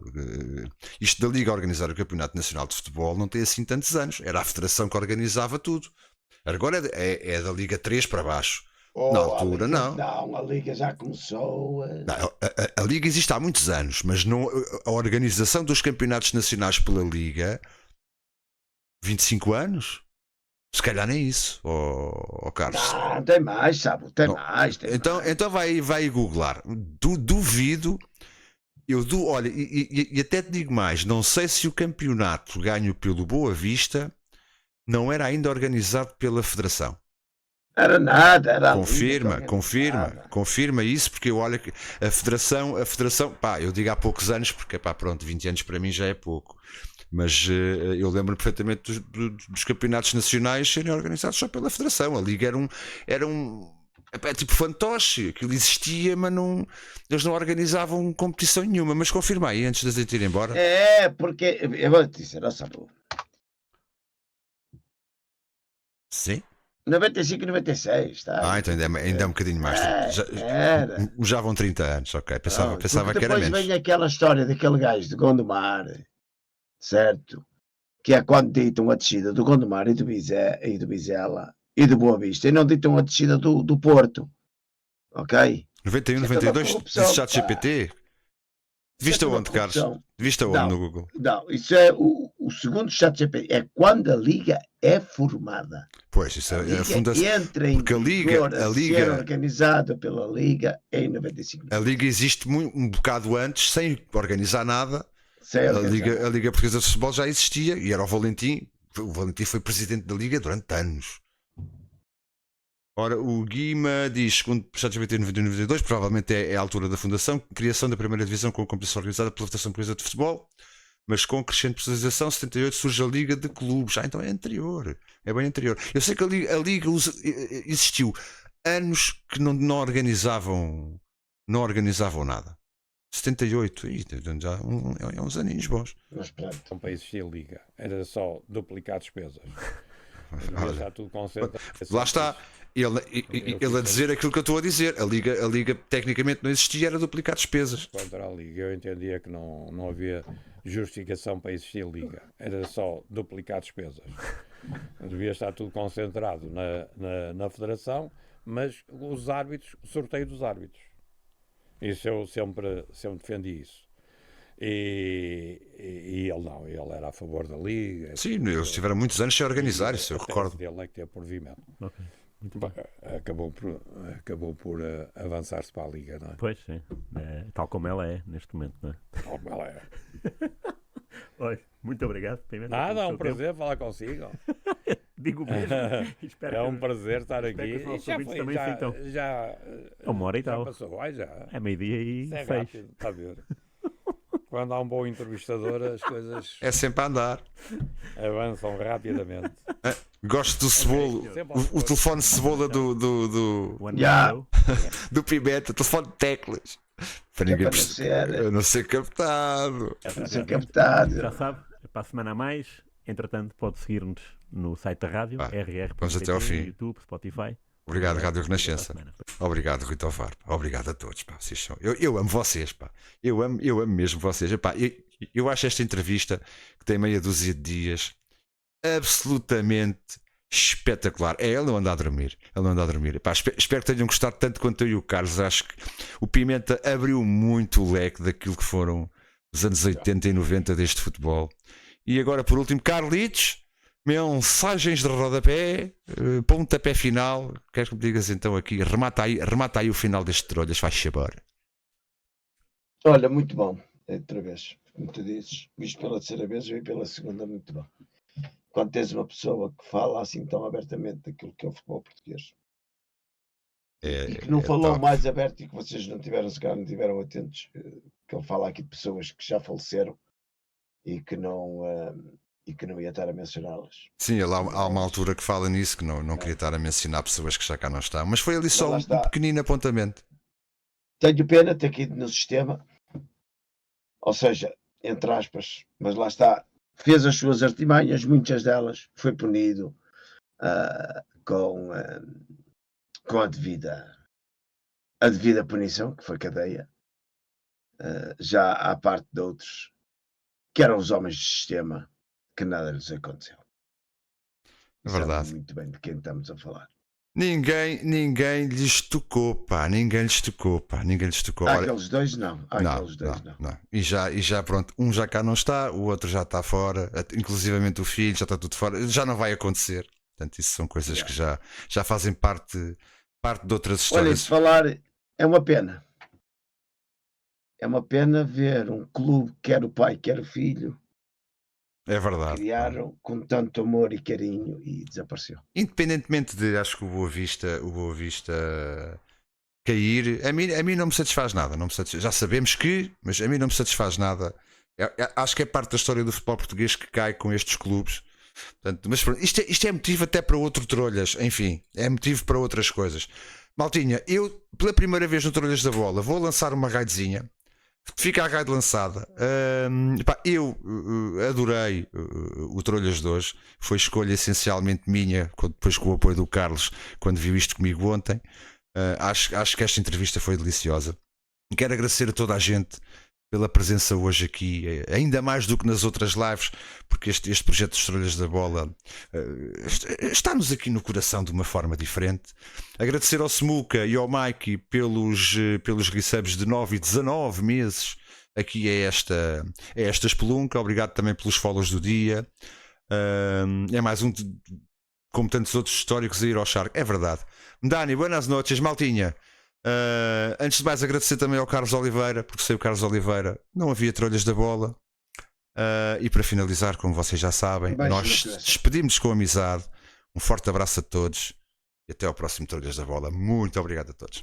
Isto da Liga organizar o Campeonato Nacional de Futebol não tem assim tantos anos. Era a Federação que organizava tudo. Agora é da Liga 3 para baixo. Na altura, a Liga, não. Não, a Liga já começou. Não, a Liga existe há muitos anos, mas não, a organização dos campeonatos nacionais pela Liga, 25 anos? Se calhar nem isso, Carlos. Não, tem mais, sabe? Tem Não. mais. Tem Então, mais. então vai googlar. Duvido. Olha, e até te digo mais: não sei se o campeonato ganho pelo Boa Vista não era ainda organizado pela Federação. Era nada, era a Liga que organizava. Confirma isso, porque eu olho que a Federação, pá, eu digo há poucos anos, porque pá, pronto, 20 anos para mim já é pouco. Mas eu lembro perfeitamente dos campeonatos nacionais serem organizados só pela Federação. A Liga era tipo fantoche, aquilo existia, mas eles não organizavam competição nenhuma. Mas confirma aí antes de a gente ir embora. É, porque eu vou te dizer, ó, sabe, Sim? 95 e 96, tá? Então ainda é um bocadinho mais. Era. Já vão 30 anos, ok. Pensava Porque que era depois menos. vem aquela história daquele gajo de Gondomar, certo? Que é quando ditam a descida do Gondomar e do Vizela e do Boa Vista, e não ditam a descida do Porto, ok? 91, Isso é toda 92, corrupção, disse chat pá. GPT. Isso é Viste toda aonde, Carlos? corrupção. Viste aonde Não. no Google? Não, isso é o segundo chat GPT, é quando a Liga é formada. Pois, isso A é Liga a fundação. entra em porque a Liga- vigor a ser Liga- organizada pela Liga em 95. A Liga existe um bocado antes, sem organizar nada. Sem A organizar. Liga Portuguesa de Futebol já existia e era o Valentim. O Valentim foi presidente da Liga durante anos. Ora, o Guima diz, segundo o ChatGPT 92, provavelmente é a altura da fundação, criação da primeira divisão com competição organizada pela Federação Portuguesa de Futebol, mas com crescente personalização, 78 surge a Liga de Clubes. Então é anterior, é bem anterior. Eu sei que a Liga existiu anos que não organizavam nada. 78, já é uns aninhos bons. Mas pronto. Não para existir Liga, era só duplicar despesas. Devia Olha, estar tudo concentrado. lá está. Ele a dizer aquilo que eu estou a dizer. A Liga tecnicamente não existia, era duplicar despesas. Contra a Liga, eu entendia que não havia justificação para existir Liga, era só duplicar despesas. Devia estar tudo concentrado na Federação, mas os árbitros, o sorteio dos árbitros. Isso eu sempre defendi isso. E ele não, ele era a favor da Liga. Sim, eles tiveram muitos anos sem organizar, isso eu A tese recordo. dele é que teve provimento. Ok. Muito bem. Acabou por avançar-se para a Liga, não é? Pois, sim. Tal como ela é neste momento, não é? Oh, galera. Olha, muito obrigado. Pimenta, Nada, pelo é um seu prazer falar consigo. tempo. Digo mesmo. Espero É que- um prazer estar espero aqui. que os nossos Já ouvintes foi, também já, sintam. já, Uma hora e já tal. passou, já. É meio-dia e Isso é 6. rápido, está a ver? Quando há um bom entrevistador, as coisas É sempre a andar. avançam rapidamente. Gosto do cebolo, o telefone de cebola do O ano Já. passou. do Pimenta, telefone de teclas. Para ninguém para não perceber. ser- Eu não ser captado. Para ser captado. Já sabe, é para a semana a mais. Entretanto, pode seguir-nos no site da rádio, Ah, RR. vamos até ao fim. YouTube, Spotify. Obrigado, Rádio Até Renascença. para a semana. Obrigado, Rui Tovar. Obrigado a todos. Pá. Vocês são... eu amo vocês. Pá. Eu amo mesmo vocês. Epá, eu acho esta entrevista, que tem meia dúzia de dias, absolutamente espetacular. Ele não anda a dormir. Ele não anda a dormir. Pá, espero que tenham gostado tanto quanto eu e o Carlos. Acho que o Pimenta abriu muito o leque daquilo que foram os anos 80 e 90 deste futebol. E agora, por último, Carlitos, mensagens de rodapé, pontapé final. Queres que me digas então aqui? Remata aí o final deste Trolhas, faz saber. Olha, muito bom. Outra vez, como tu dizes, visto pela terceira vez, vi pela segunda, muito bom. Quando tens uma pessoa que fala assim tão abertamente daquilo que é o futebol português e que não falou top. mais aberto e que vocês não tiveram, se calhar, não tiveram atentos, que ele fala aqui de pessoas que já faleceram e que não ia estar a mencioná-las. Sim, há uma altura que fala nisso, que não queria estar a mencionar pessoas que já cá não estão, mas foi ali só lá um está. pequenino apontamento. Tenho pena de ter caído no sistema, ou seja, entre aspas, mas lá está, fez as suas artimanhas, muitas delas foi punido com a devida punição, que foi cadeia. Já à parte de outros que eram os homens do sistema, que nada lhes aconteceu. É verdade. Sabe muito bem de quem estamos a falar. Ninguém lhes tocou, pá. Ninguém lhes tocou. Olha, Aqueles dois não. Aqueles dois não. não. E já pronto, um já cá não está, o outro já está fora, inclusivamente o filho já está tudo fora, já não vai acontecer. Portanto, isso são coisas que já fazem parte de outras Olha, histórias. de falar, é uma pena. É uma pena ver um clube, quer o pai, quer o filho, É verdade. criaram com tanto amor e carinho e desapareceu. Independentemente de, acho que o Boa Vista cair, a mim não me satisfaz nada. Já sabemos mas a mim não me satisfaz nada. Acho que é parte da história do futebol português que cai com estes clubes. Portanto, mas pronto, isto é motivo até para outro Trolhas. Enfim, é motivo para outras coisas. Maltinha, eu pela primeira vez no Trolhas da Bola vou lançar uma raidezinha. Fica a raid lançada. Eu adorei o Trolhas de hoje. Foi escolha essencialmente minha, depois com o apoio do Carlos, quando viu isto comigo ontem. Acho que esta entrevista foi deliciosa. Quero agradecer a toda a gente pela presença hoje aqui, ainda mais do que nas outras lives, porque este projeto dos Trolhas da Bola está-nos aqui no coração de uma forma diferente. Agradecer ao Smuka e ao Mikey pelos resubs de 9 e 19 meses aqui é esta espelunca. Obrigado também pelos follows do dia. É mais um, como tantos outros históricos, a ir ao Shark. É verdade. Dani, buenas noches, maltinha. Antes de mais, agradecer também ao Carlos Oliveira, porque sem o Carlos Oliveira não havia Trolhas da Bola. E para finalizar, como vocês já sabem, nós despedimos com amizade. Um forte abraço a todos e até ao próximo Trolhas da Bola. Muito obrigado a todos.